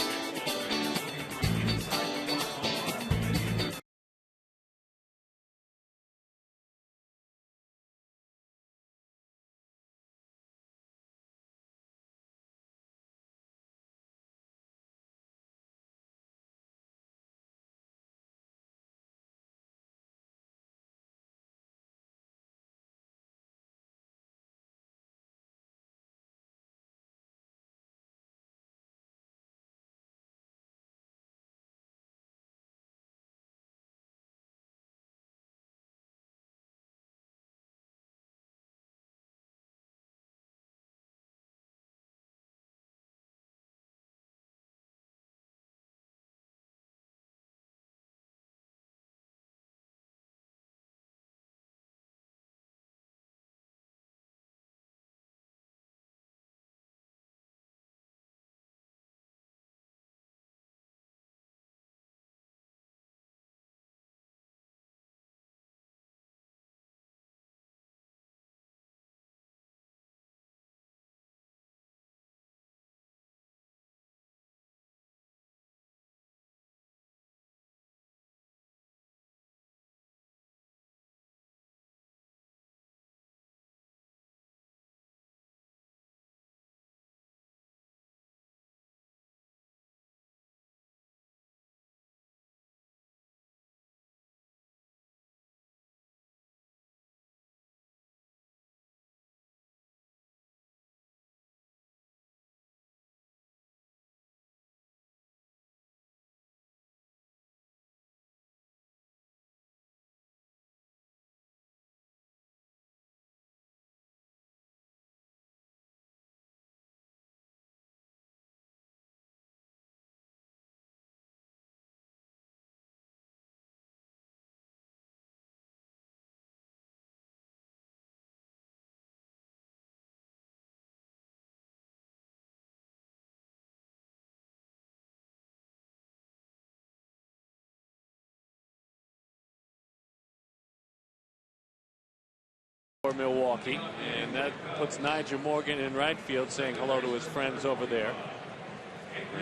for Milwaukee, and that puts Nigel Morgan in right field saying hello to his friends over there.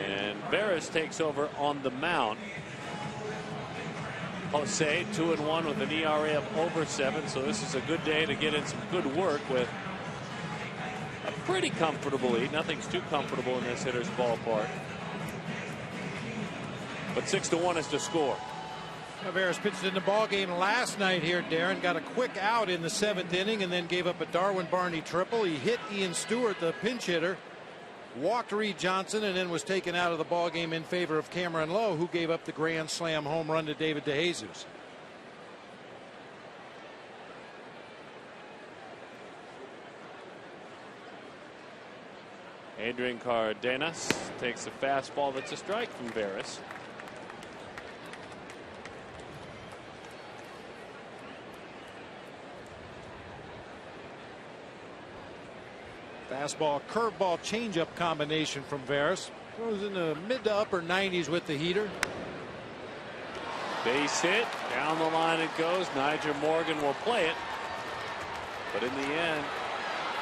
And Veras takes over on the mound. Jose 2-1 with an ERA of over 7, so this is a good day to get in some good work with a pretty comfortable lead. Nothing's too comfortable in this hitter's ballpark. But 6-1 is the score. Veras pitched in the ball game last night here, Darren. Got a quick out in the 7th inning and then gave up a Darwin Barney triple. He hit Ian Stewart, the pinch hitter, walked Reed Johnson, and then was taken out of the ball game in favor of Cameron Lowe, who gave up the grand slam home run to David DeJesus. Adrian Cardenas takes a fastball that's a strike from Veras. Fastball, curveball, changeup combination from Veras. Throws in the mid to upper 90s with the heater. Base hit. Down the line it goes. Nigel Morgan will play it. But in the end,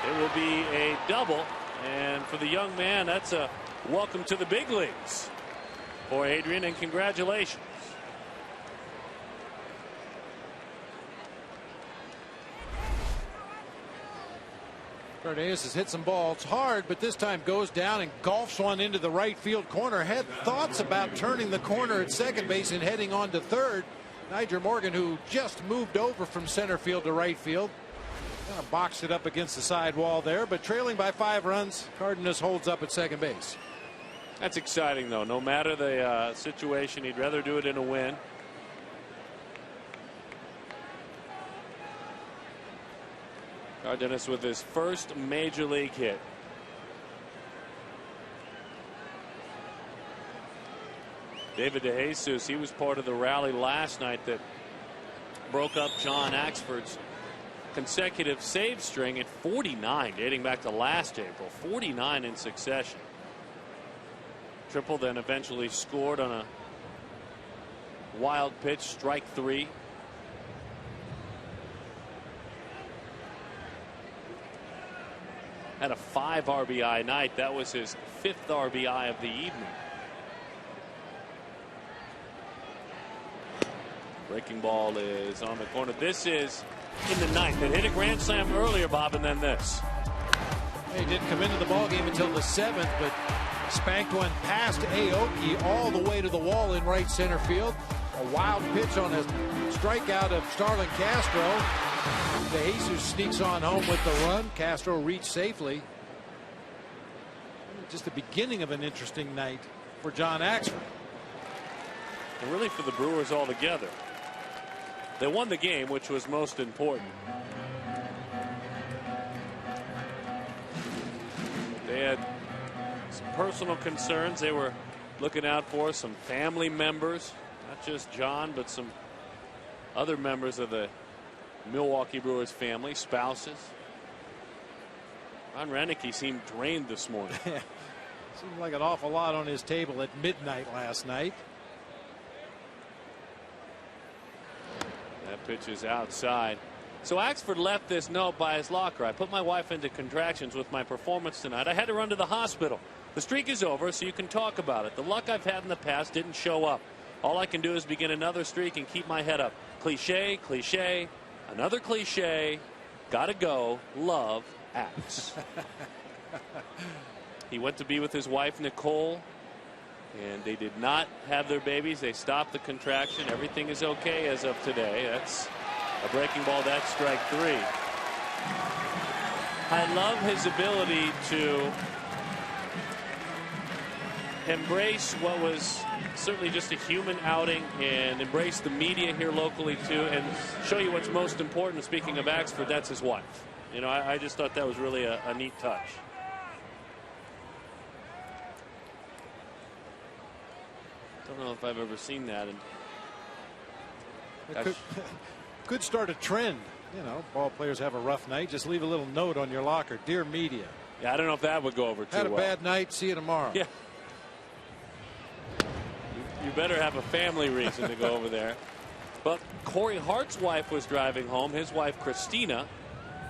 it will be a double. And for the young man, that's a welcome to the big leagues for Adrian, and congratulations. Cardenas has hit some balls hard, but this time goes down and golfs one into the right field corner. Had thoughts about turning the corner at second base and heading on to third. Nigel Morgan, who just moved over from center field to right field, kind of boxed it up against the side wall there, but trailing by 5 runs, Cardenas holds up at second base. That's exciting, though. No matter the situation, he'd rather do it in a win. Cardenas with his first major league hit. David DeJesus, he was part of the rally last night that broke up John Axford's consecutive save string at 49, dating back to last April. 49 in succession. Triple, then eventually scored on a wild pitch, strike 3. Had a 5 RBI night. That was his 5th RBI of the evening. Breaking ball is on the corner. This is in the 9th. It hit a grand slam earlier, Bob, and then this. He didn't come into the ball game until the 7th, but spanked one past Aoki all the way to the wall in right center field. A wild pitch on a strikeout of Starlin Castro. DeJesus sneaks on home with the run. Castro reached safely. Just the beginning of an interesting night for John Axford. And really for the Brewers altogether. They won the game, which was most important. They had some personal concerns they were looking out for. Some family members, not just John, but some other members of the Milwaukee Brewers family, spouses. Ron Renicky seemed drained this morning. Seemed like an awful lot on his table at midnight last night. That pitch is outside. So Axford left this note by his locker. I put my wife into contractions with my performance tonight. I had to run to the hospital. The streak is over, so you can talk about it. The luck I've had in the past didn't show up. All I can do is begin another streak and keep my head up. Cliche, cliche. Another cliche. Gotta go. Love, Axe. He went to be with his wife Nicole, and they did not have their babies. They stopped the contraction. Everything is okay as of today. That's a breaking ball. That's strike 3. I love his ability to embrace what was certainly just a human outing and embrace the media here locally too, and show you what's most important. Speaking of Axford, that's his wife. You know, I just thought that was really a neat touch. Don't know if I've ever seen that. And could start a trend. You know, ball players have a rough night. Just leave a little note on your locker. Dear media. Yeah, I don't know if that would go over too well. Had a bad night. See you tomorrow. Yeah. You better have a family reason to go over there. But Corey Hart's wife was driving home. His wife, Christina,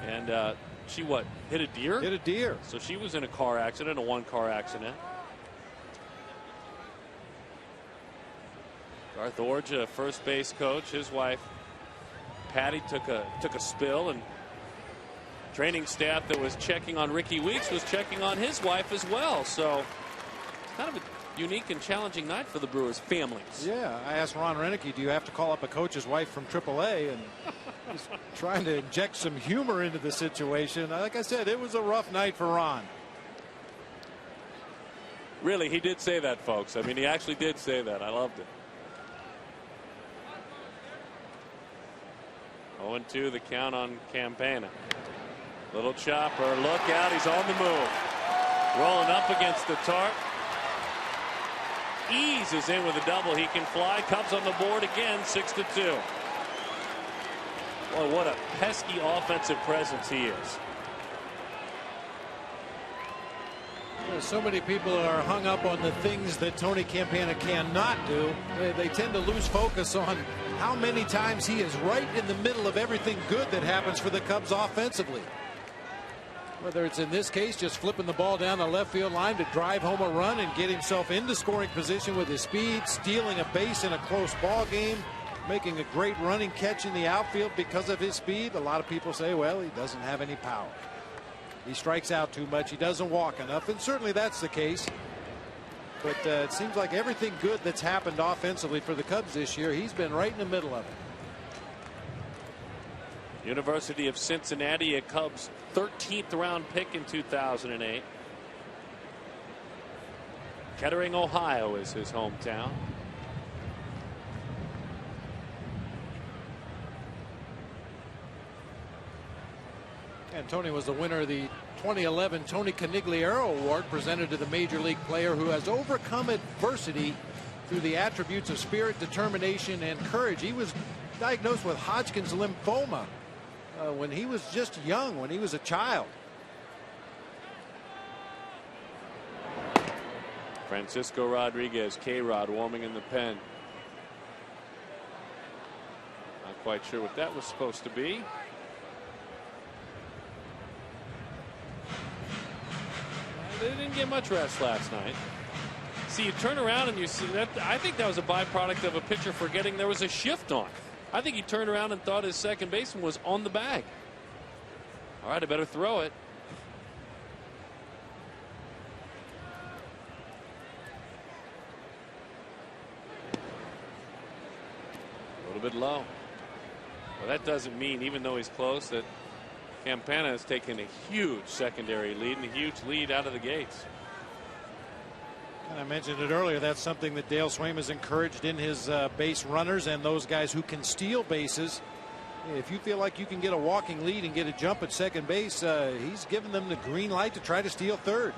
And she hit a deer? Hit a deer. So she was in a car accident, a one-car accident. Garth Orja, first base coach, his wife Patty took a spill, and training staff that was checking on Ricky Weeks was checking on his wife as well. So it's kind of a unique and challenging night for the Brewers families. Yeah, I asked Ron Renicky, do you have to call up a coach's wife from AAA? And he's trying to inject some humor into the situation. Like I said, it was a rough night for Ron. Really, he did say that, folks. I mean, he actually did say that. I loved it. 0-2 the count on Campana. Little chopper, look out, he's on the move. Rolling up against the tarp. Ease is in with a double. He can fly. Cubs on the board again, 6-2. Boy, what a pesky offensive presence he is. So many people are hung up on the things that Tony Campana cannot do. They tend to lose focus on how many times he is right in the middle of everything good that happens for the Cubs offensively. Whether it's in this case just flipping the ball down the left field line to drive home a run and get himself into scoring position with his speed, stealing a base in a close ball game, making a great running catch in the outfield because of his speed. A lot of people say, well, he doesn't have any power. He strikes out too much. He doesn't walk enough. And certainly that's the case. But it seems like everything good that's happened offensively for the Cubs this year, he's been right in the middle of it. University of Cincinnati, a Cubs 13th round pick in 2008. Kettering, Ohio is his hometown. And Tony was the winner of the 2011 Tony Conigliaro Award, presented to the major league player who has overcome adversity through the attributes of spirit, determination, and courage. He was diagnosed with Hodgkin's lymphoma when he was just young, when he was a child. Francisco Rodriguez, K-Rod, warming in the pen. Not quite sure what that was supposed to be. They didn't get much rest last night. See, you turn around and you see that. I think that was a byproduct of a pitcher forgetting there was a shift on. I think he turned around and thought his second baseman was on the bag. All right, I better throw it. A little bit low. Well, that doesn't mean, even though he's close, that Campana has taken a huge secondary lead and a huge lead out of the gates. And I mentioned it earlier, that's something that Dale Swaim has encouraged in his base runners and those guys who can steal bases. If you feel like you can get a walking lead and get a jump at second base, he's given them the green light to try to steal third.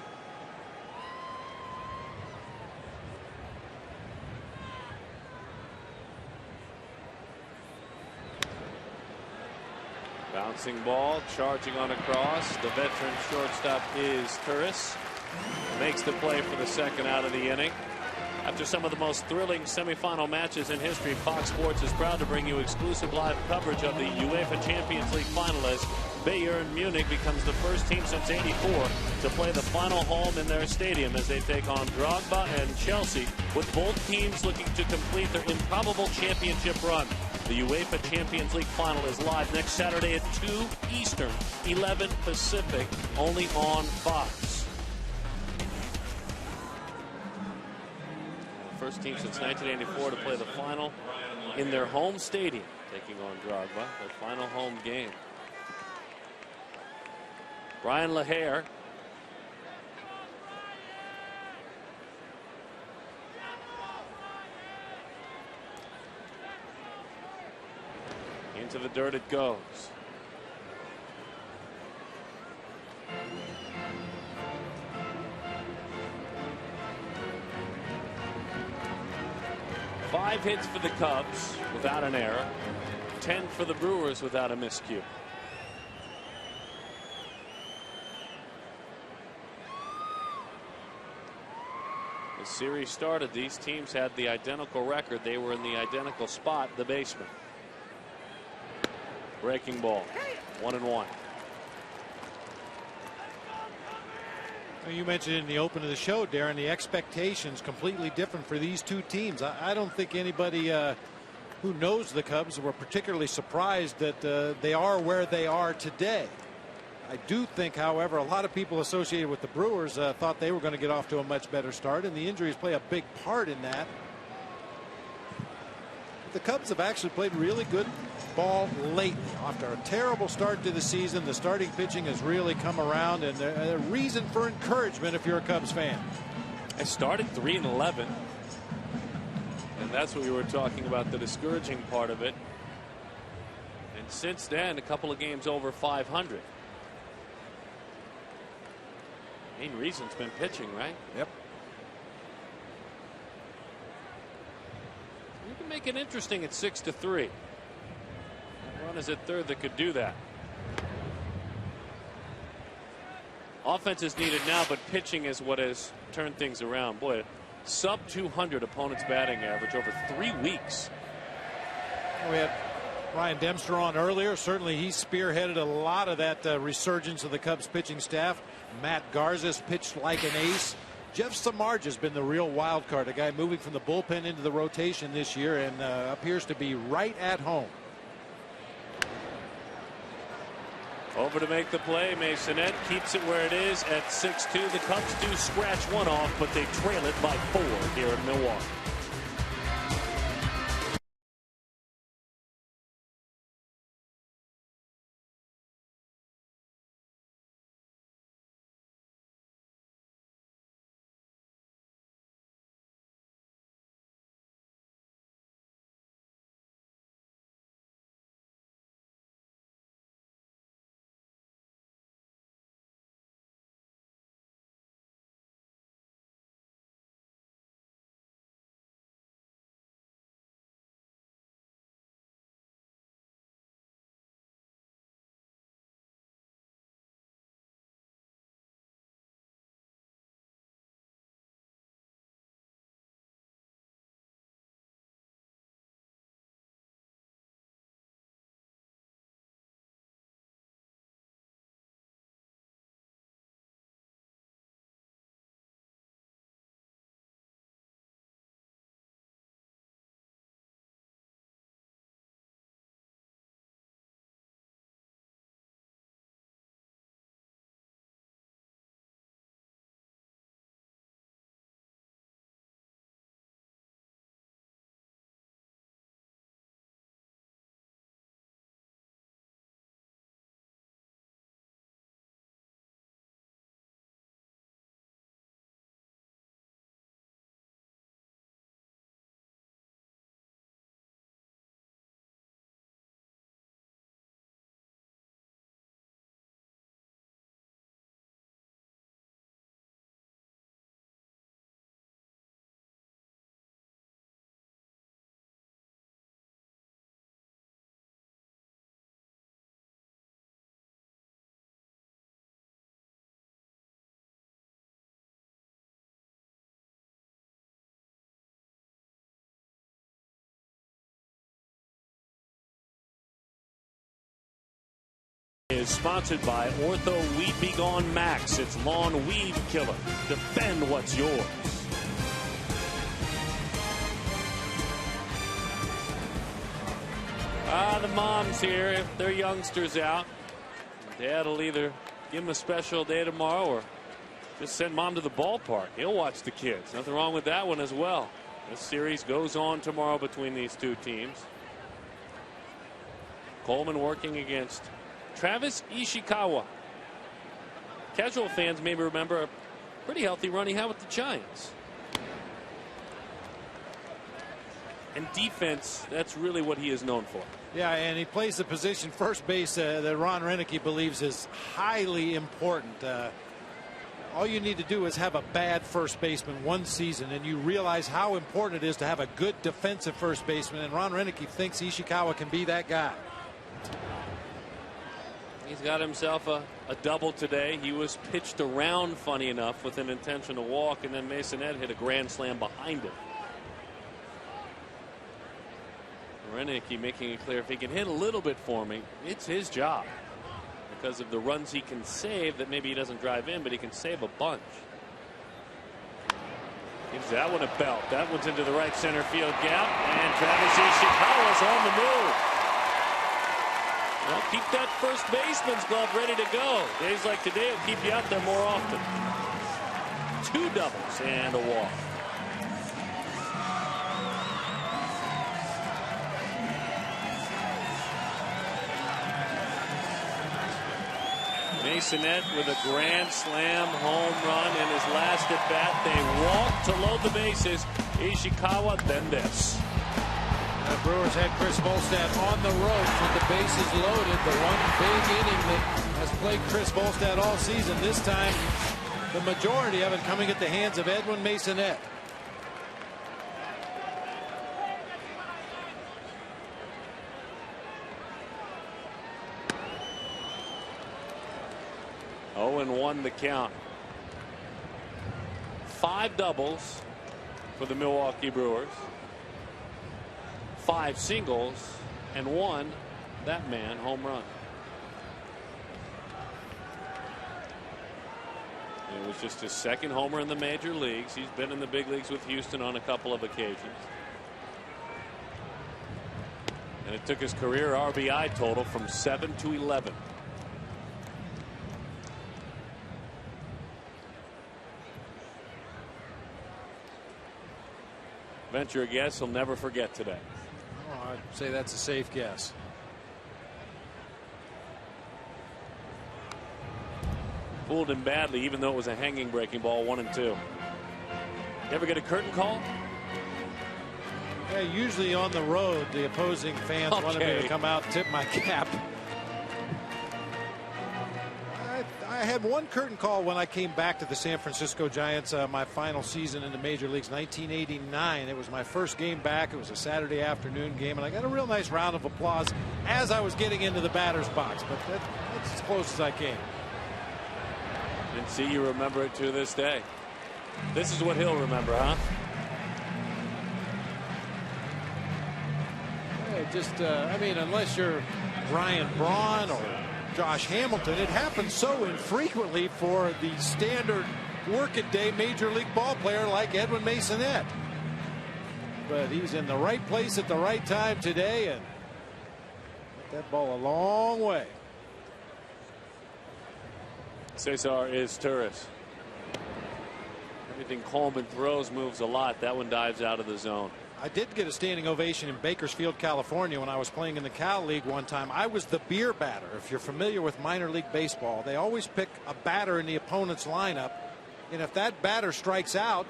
Bouncing ball, charging on a cross. The veteran shortstop is Turris. Makes the play for the second out of the inning. After some of the most thrilling semifinal matches in history, Fox Sports is proud to bring you exclusive live coverage of the UEFA Champions League finalists. Bayern Munich becomes the first team since '84 to play the final home in their stadium as they take on Drogba and Chelsea, with both teams looking to complete their improbable championship run. The UEFA Champions League final is live next Saturday at 2 Eastern, 11 Pacific, only on Fox. The first team since 1984 to play the final in their home stadium, taking on Drogba, their final home game. Brian LaHare. Into the dirt it goes. Five hits for the Cubs without an error. 10 for the Brewers without a miscue. The series started, these teams had the identical record. They were in the identical spot, the basement. Breaking ball, 1-1. You mentioned in the open of the show, Darren, the expectations completely different for these two teams. I don't think anybody who knows the Cubs were particularly surprised that they are where they are today. I do think, however, a lot of people associated with the Brewers thought they were going to get off to a much better start, and the injuries play a big part in that. The Cubs have actually played really good ball lately. After a terrible start to the season, the starting pitching has really come around, and a reason for encouragement if you're a Cubs fan. I started 3-11, and that's what we were talking about, the discouraging part of it. And since then, a couple of games over 500. Main reason's been pitching, right? Yep. You can make it interesting at 6-3. That run is at third that could do that. Offense is needed now, but pitching is what has turned things around. Boy, sub 200 opponent's batting average over 3 weeks. We had Ryan Dempster on earlier. Certainly he spearheaded a lot of that resurgence of the Cubs pitching staff. Matt Garza's pitched like an ace. Jeff Samardzija has been the real wild card, a guy moving from the bullpen into the rotation this year, and appears to be right at home. Over to make the play. Masonette keeps it where it is at 6-2. The Cubs do scratch one off, but they trail it by 4 here in Milwaukee. Is sponsored by Ortho Weed Be Gone Max. It's lawn weed killer. Defend what's yours. The mom's here. If their youngster's out, Dad will either give him a special day tomorrow or just send Mom to the ballpark. He'll watch the kids. Nothing wrong with that one as well. This series goes on tomorrow between these two teams. Coleman working against Travis Ishikawa. Casual fans maybe remember a pretty healthy run he had with the Giants. And defense, that's really what he is known for. Yeah, and he plays the position first base that Ron Renicky believes is highly important. All you need to do is have a bad first baseman one season, and you realize how important it is to have a good defensive first baseman. And Ron Renicky thinks Ishikawa can be that guy. He's got himself a double today. He was pitched around, funny enough, with an intention to walk, and then Masonette hit a grand slam behind him. Renicky making it clear if he can hit a little bit for me, it's his job. The because of the runs he can save that maybe he doesn't drive in, but he can save a bunch. Gives that one a belt. That one's into the right center field gap, and Travis Ishikawa's on the move. Well, keep that first baseman's glove ready to go. Days like today will keep you out there more often. 2 doubles and a walk. Masonette with a grand slam home run in his last at bat. They walk to load the bases. Ishikawa, then this. The Brewers had Chris Volstad on the ropes with the bases loaded. The one big inning that has plagued Chris Volstad all season. This time, the majority of it coming at the hands of Edwin Masonette. Oh, and 1 the count. 5 doubles for the Milwaukee Brewers. 5 singles and 1, that man, home run. It was just his 2nd homer in the major leagues. He's been in the big leagues with Houston on a couple of occasions. And it took his career RBI total from 7 to 11. Venture a guess he'll never forget today. Oh, I'd say that's a safe guess. Fooled him badly, even though it was a hanging breaking ball, 1 and 2. You ever get a curtain call? Yeah, usually on the road, the opposing fans wanted me to come out and tip my cap. I had one curtain call when I came back to the San Francisco Giants, my final season in the major leagues, 1989. It was my first game back. It was a Saturday afternoon game, and I got a real nice round of applause as I was getting into the batter's box. But that's as close as I came. And see, you remember it to this day. This is what he'll remember, huh? I mean, unless you're Ryan Braun or Josh Hamilton, it happens so infrequently for the standard workaday major league ball player like Edwin Masonette. But he's in the right place at the right time today and hit that ball a long way. Cesar is Turris. Everything Coleman throws moves a lot. That one dives out of the zone. I did get a standing ovation in Bakersfield, California when I was playing in the Cal League one time. I was the beer batter. If you're familiar with minor league baseball, they always pick a batter in the opponent's lineup. And if that batter strikes out,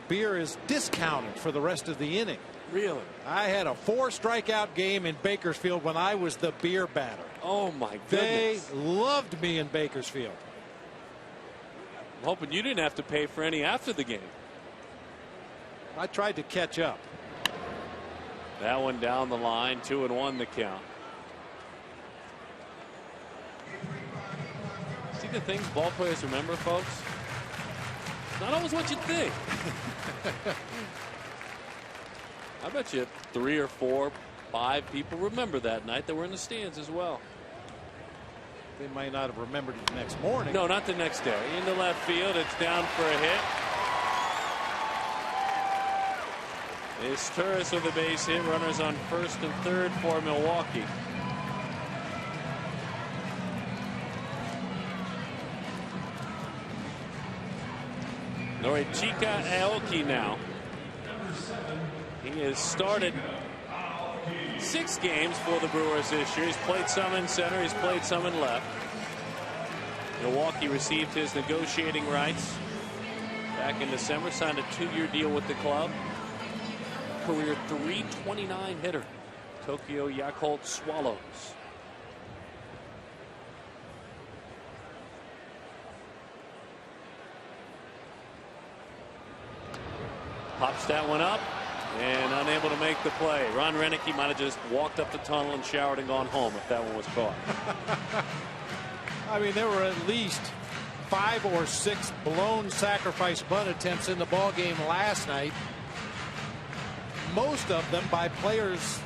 beer is discounted for the rest of the inning. Really? I had a 4 strikeout game in Bakersfield when I was the beer batter. Oh, my goodness. They goodness. loved me in Bakersfield. I'm hoping you didn't have to pay for any after the game. I tried to catch up. That one down the line, 2-1 the count. See the things ball players remember, folks? It's not always what you think. I bet you 3 or 4, 5 people remember that night that were in the stands as well. They might not have remembered it the next morning. No, not the next day. Into left field, it's down for a hit. It's Turris with a base hit. Runners on first and third for Milwaukee. Norichika Aoki now. He has started 6 games for the Brewers this year. He's played some in center. He's played some in left. Milwaukee received his negotiating rights back in December. Signed a 2-year deal with the club. Career .329 hitter. Tokyo Yakult Swallows. Pops that one up and unable to make the play. Ron Renicky might have just walked up the tunnel and showered and gone home if that one was caught. I mean, there were at least 5 or 6 blown sacrifice bunt attempts in the ball game last night. Most of them by players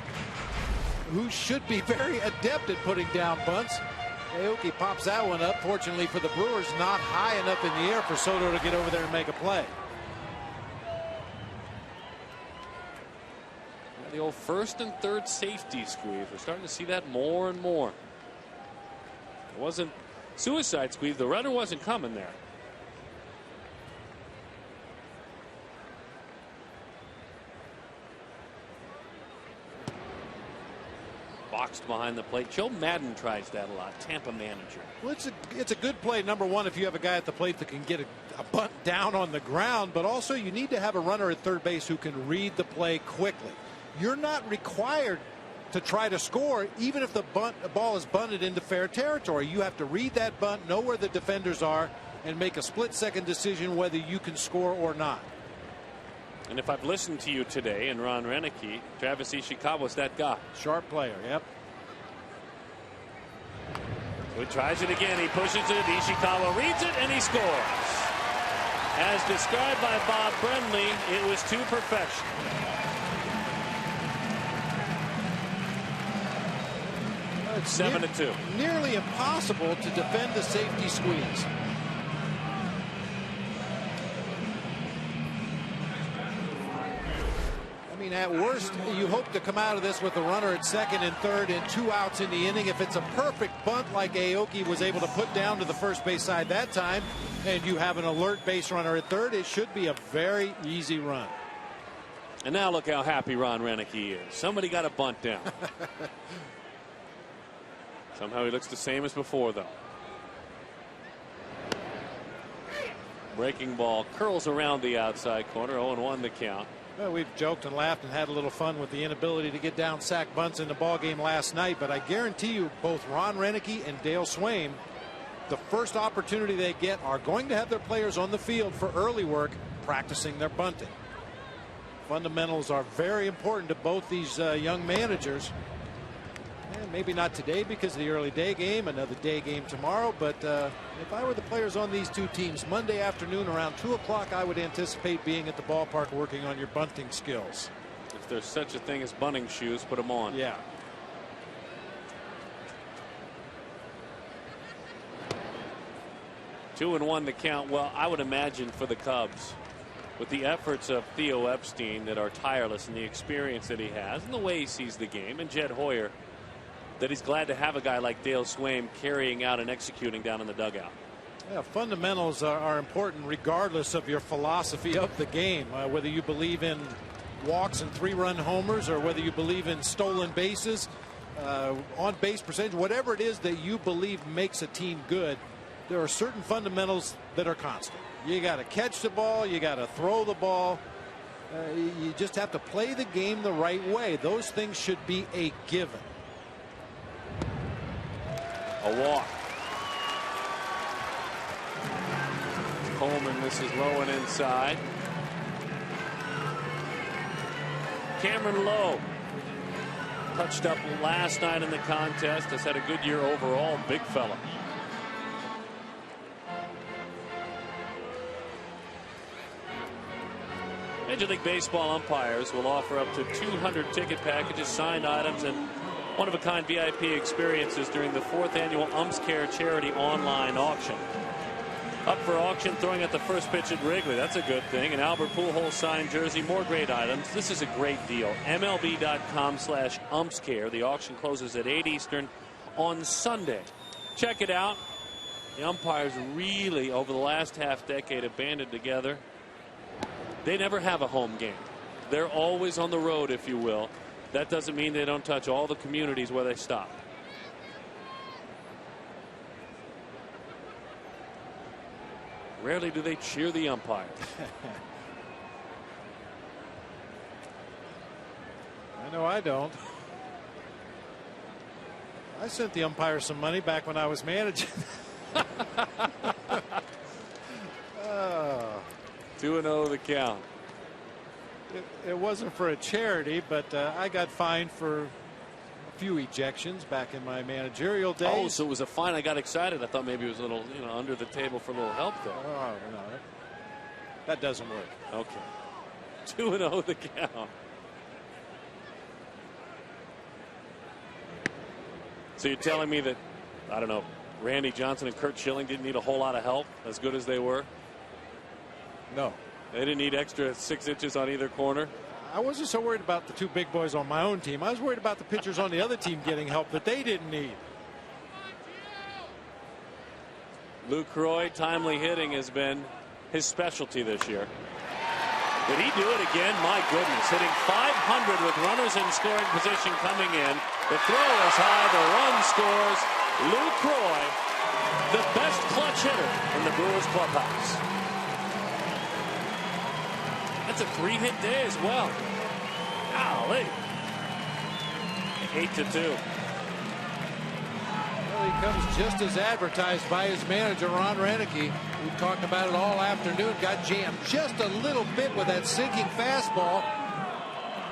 who should be very adept at putting down bunts. Aoki pops that one up. Fortunately for the Brewers, not high enough in the air for Soto to get over there and make a play. The old first and third safety squeeze. We're starting to see that more and more. It wasn't suicide squeeze. The runner wasn't coming there. Boxed behind the plate. Joe Madden tries that a lot. Tampa manager. Well, it's a good play. Number one, if you have a guy at the plate that can get a bunt down on the ground, but also you need to have a runner at third base who can read the play quickly. You're not required to try to score even if the ball is bunted into fair territory. You have to read that bunt, know where the defenders are, and make a split-second decision whether you can score or not. And if I've listened to you today and Ron Renicky, Travis Ishikawa's that guy. Sharp player, yep. So he tries it again. He pushes it. Ishikawa reads it, and he scores. As described by Bob Brenly, it was to perfection. It's 7-2. Nearly impossible to defend the safety squeeze. I mean, at worst, you hope to come out of this with a runner at second and third and 2 outs in the inning. If it's a perfect bunt like Aoki was able to put down to the first base side that time, and you have an alert base runner at third, it should be a very easy run. And now look how happy Ron Renicky is. Somebody got a bunt down. Somehow he looks the same as before, though. Breaking ball curls around the outside corner. 0-1 the count. Well, we've joked and laughed and had a little fun with the inability to get down sack bunts in the ball game last night, but I guarantee you both Ron Renicky and Dale Swaim, the first opportunity they get, are going to have their players on the field for early work practicing their bunting. Fundamentals are very important to both these young managers. And maybe not today because of the early day game, another day game tomorrow, but if I were the players on these two teams Monday afternoon around 2 o'clock, I would anticipate being at the ballpark working on your bunting skills. If there's such a thing as bunting shoes, put them on. Yeah. Two and 1 the count. Well, I would imagine for the Cubs, with the efforts of Theo Epstein that are tireless and the experience that he has and the way he sees the game, and Jed Hoyer, that he's glad to have a guy like Dale Swaim carrying out and executing down in the dugout. Yeah, fundamentals are important regardless of your philosophy of the game, whether you believe in walks and 3-run homers or whether you believe in stolen bases, on base percentage, whatever it is that you believe makes a team good. There are certain fundamentals that are constant. You got to catch the ball, you got to throw the ball, you just have to play the game the right way. Those things should be a given. A walk. Coleman misses low and inside. Cameron Lowe touched up last night in the contest. Has had a good year overall. Big fella. Major League Baseball umpires will offer up to 200 ticket packages, signed items, and one-of-a-kind VIP experiences during the 4th annual Umps Care charity online auction. Up for auction, throwing at the first pitch at Wrigley. That's a good thing. An Albert Pujols signed jersey, more great items. This is a great deal. MLB.com/umpscare. The auction closes at 8 Eastern on Sunday. Check it out. The umpires really, over the last half-decade, have banded together. They never have a home game. They're always on the road, if you will. That doesn't mean they don't touch all the communities where they stop. Rarely do they cheer the umpires. I know I don't. I sent the umpire some money back when I was managing. 2-0 the count. It wasn't for a charity, but I got fined for a few ejections back in my managerial days. Oh, so it was a fine. I got excited. I thought maybe it was a little, under the table for a little help there. Oh, no. That doesn't work. Okay. 2-0 the count. So you're telling me that, I don't know, Randy Johnson and Kurt Schilling didn't need a whole lot of help, as good as they were. No. They didn't need extra 6 inches on either corner. I wasn't so worried about the two big boys on my own team. I was worried about the pitchers on the other team getting help that they didn't need. Lucroy, timely hitting has been his specialty this year. Did he do it again? My goodness. Hitting .500 with runners in scoring position coming in. The throw is high. The run scores. Lucroy, the best clutch hitter in the Brewers clubhouse. That's a 3-hit day as well. Golly. 8-2. Well, he comes just as advertised by his manager, Ron Renicky. We've talked about it all afternoon. Got jammed just a little bit with that sinking fastball.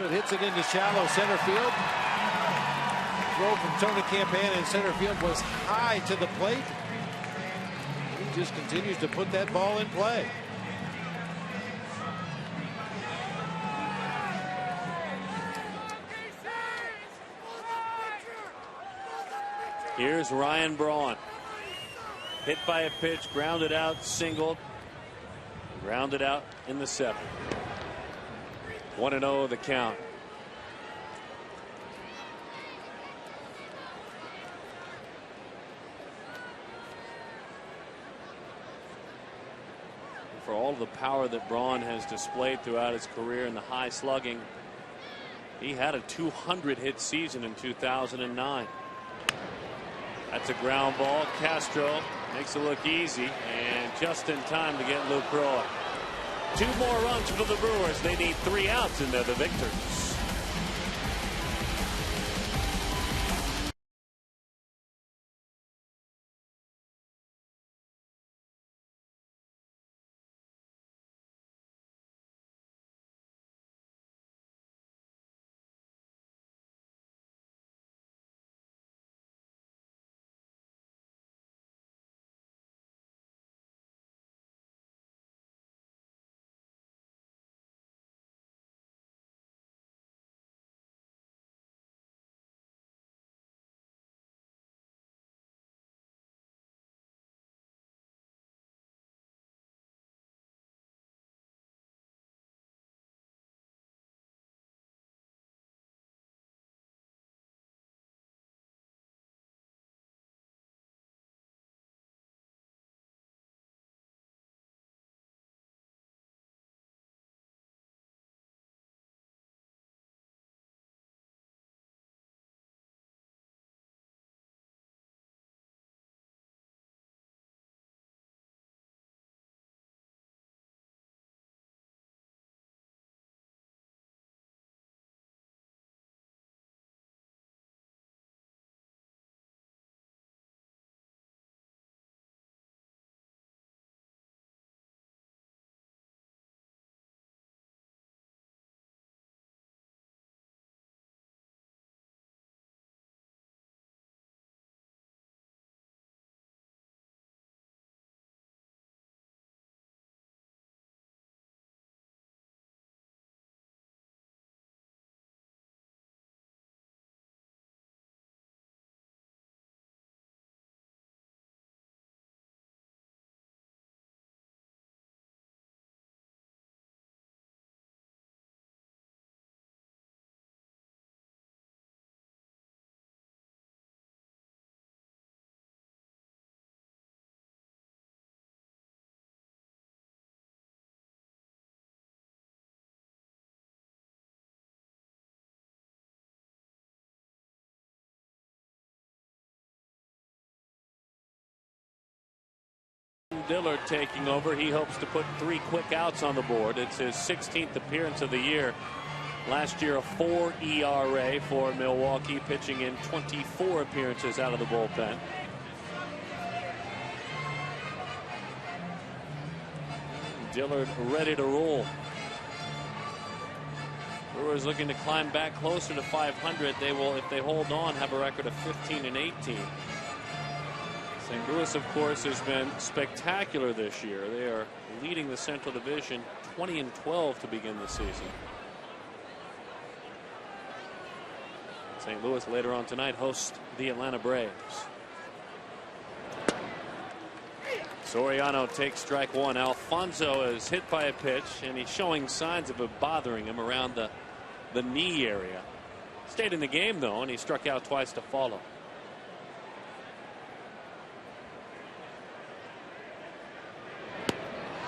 It hits it into shallow center field. Throw from Tony Campana in center field was high to the plate. He just continues to put that ball in play. Here's Ryan Braun. Hit by a pitch, grounded out, singled, grounded out in the 7th. 1-0 the count. For all of the power that Braun has displayed throughout his career and the high slugging, he had a 200-hit season in 2009. That's a ground ball. Castro makes it look easy, and just in time to get Lucroy. 2 more runs for the Brewers. They need 3 outs, and they're the victors. Dillard taking over. He hopes to put 3 quick outs on the board. It's his 16th appearance of the year. Last year, a 4 ERA for Milwaukee, pitching in 24 appearances out of the bullpen. Dillard ready to roll. Brewers looking to climb back closer to 500. They will, if they hold on, have a record of 15-18. St. Louis, of course, has been spectacular this year. They are leading the Central Division 20-12 to begin the season. St. Louis later on tonight hosts the Atlanta Braves. Soriano takes strike one. Alfonso is hit by a pitch, and he's showing signs of it bothering him around the knee area. Stayed in the game, though, and he struck out twice to follow.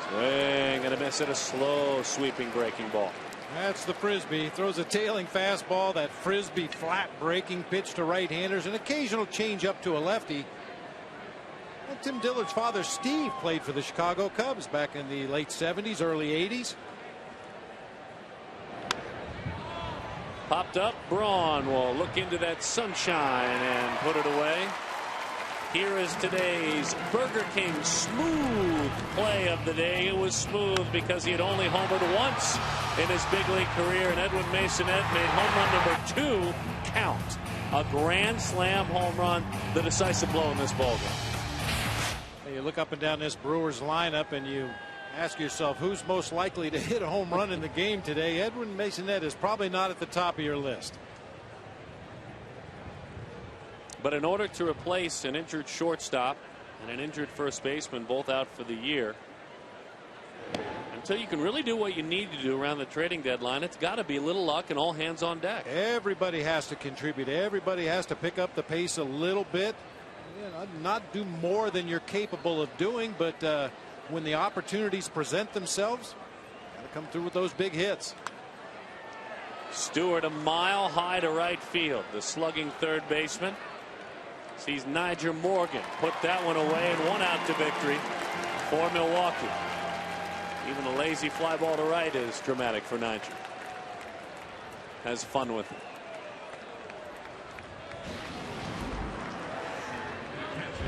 Swing and a miss at a slow sweeping breaking ball. That's the frisbee. He throws a tailing fastball. That frisbee flat breaking pitch to right-handers. An occasional change up to a lefty. And Tim Dillard's father Steve played for the Chicago Cubs back in the late 70s, early 80s. Popped up. Braun will look into that sunshine and put it away. Here is today's Burger King smooth play of the day. It was smooth because he had only homered once in his big league career, and Edwin Masonette made home run number 2 count. A grand slam home run, the decisive blow in this ballgame. You look up and down this Brewers lineup and you ask yourself who's most likely to hit a home run in the game today. Edwin Masonette is probably not at the top of your list. But in order to replace an injured shortstop and an injured first baseman, both out for the year, until you can really do what you need to do around the trading deadline, it's got to be a little luck and all hands on deck. Everybody has to contribute. Everybody has to pick up the pace a little bit. You know, not do more than you're capable of doing, but when the opportunities present themselves, got to come through with those big hits. Stewart a mile high to right field. The slugging third baseman sees Niger Morgan put that one away, and 1 out to victory for Milwaukee. Even a lazy fly ball to right is dramatic for Niger. Has fun with it.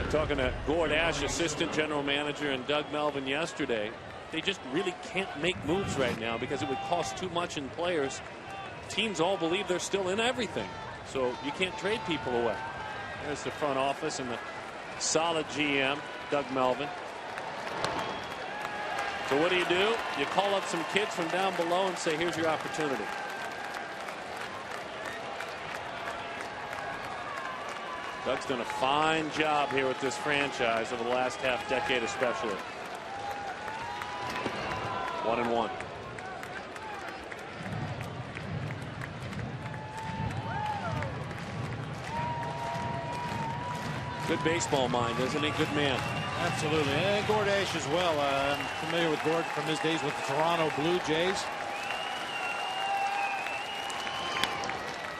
And talking to Gord Ash, assistant general manager, and Doug Melvin yesterday, they just really can't make moves right now because it would cost too much in players. Teams all believe they're still in everything, so you can't trade people away. There's the front office and the solid GM, Doug Melvin. So what do? You call up some kids from down below and say, here's your opportunity. Doug's done a fine job here with this franchise over the last half decade especially. 1-1. Good baseball mind, isn't he? Good man. Absolutely. And Gord Ash as well. I'm familiar with Gord from his days with the Toronto Blue Jays.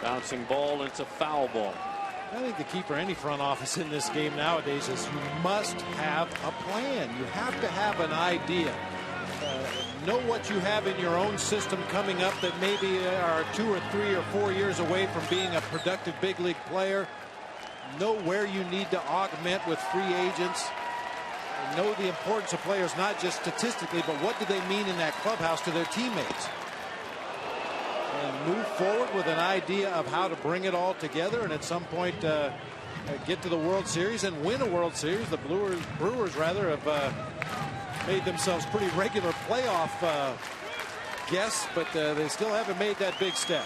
Bouncing ball into foul ball. I think the key for any front office in this game nowadays is you must have a plan. You have to have an idea. Know what you have in your own system coming up that maybe are 2 or 3 or 4 years away from being a productive big league player. Know where you need to augment with free agents. Know the importance of players, not just statistically, but what do they mean in that clubhouse to their teammates. And move forward with an idea of how to bring it all together, and at some point get to the World Series and win a World Series. The Brewers have made themselves pretty regular playoff guests, but they still haven't made that big step.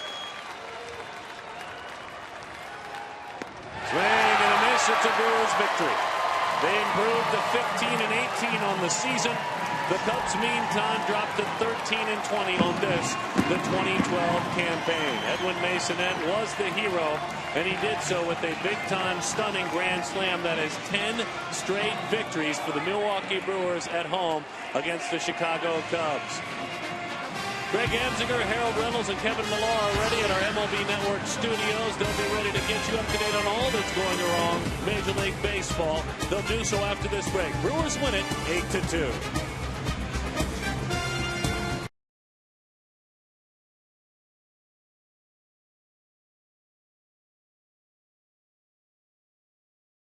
Swing and a miss. It's a Brewers victory. They improved to 15-18 on the season. The Cubs, meantime, dropped to 13-20 on this, the 2012 campaign. Edwin Masonette was the hero, and he did so with a big-time, stunning grand slam that is 10 straight victories for the Milwaukee Brewers at home against the Chicago Cubs. Greg Amsinger, Harold Reynolds, and Kevin Millar are ready at our MLB Network studios. They'll be ready to get you up to date on all that's going wrong Major League Baseball. They'll do so after this break. Brewers win it 8-2.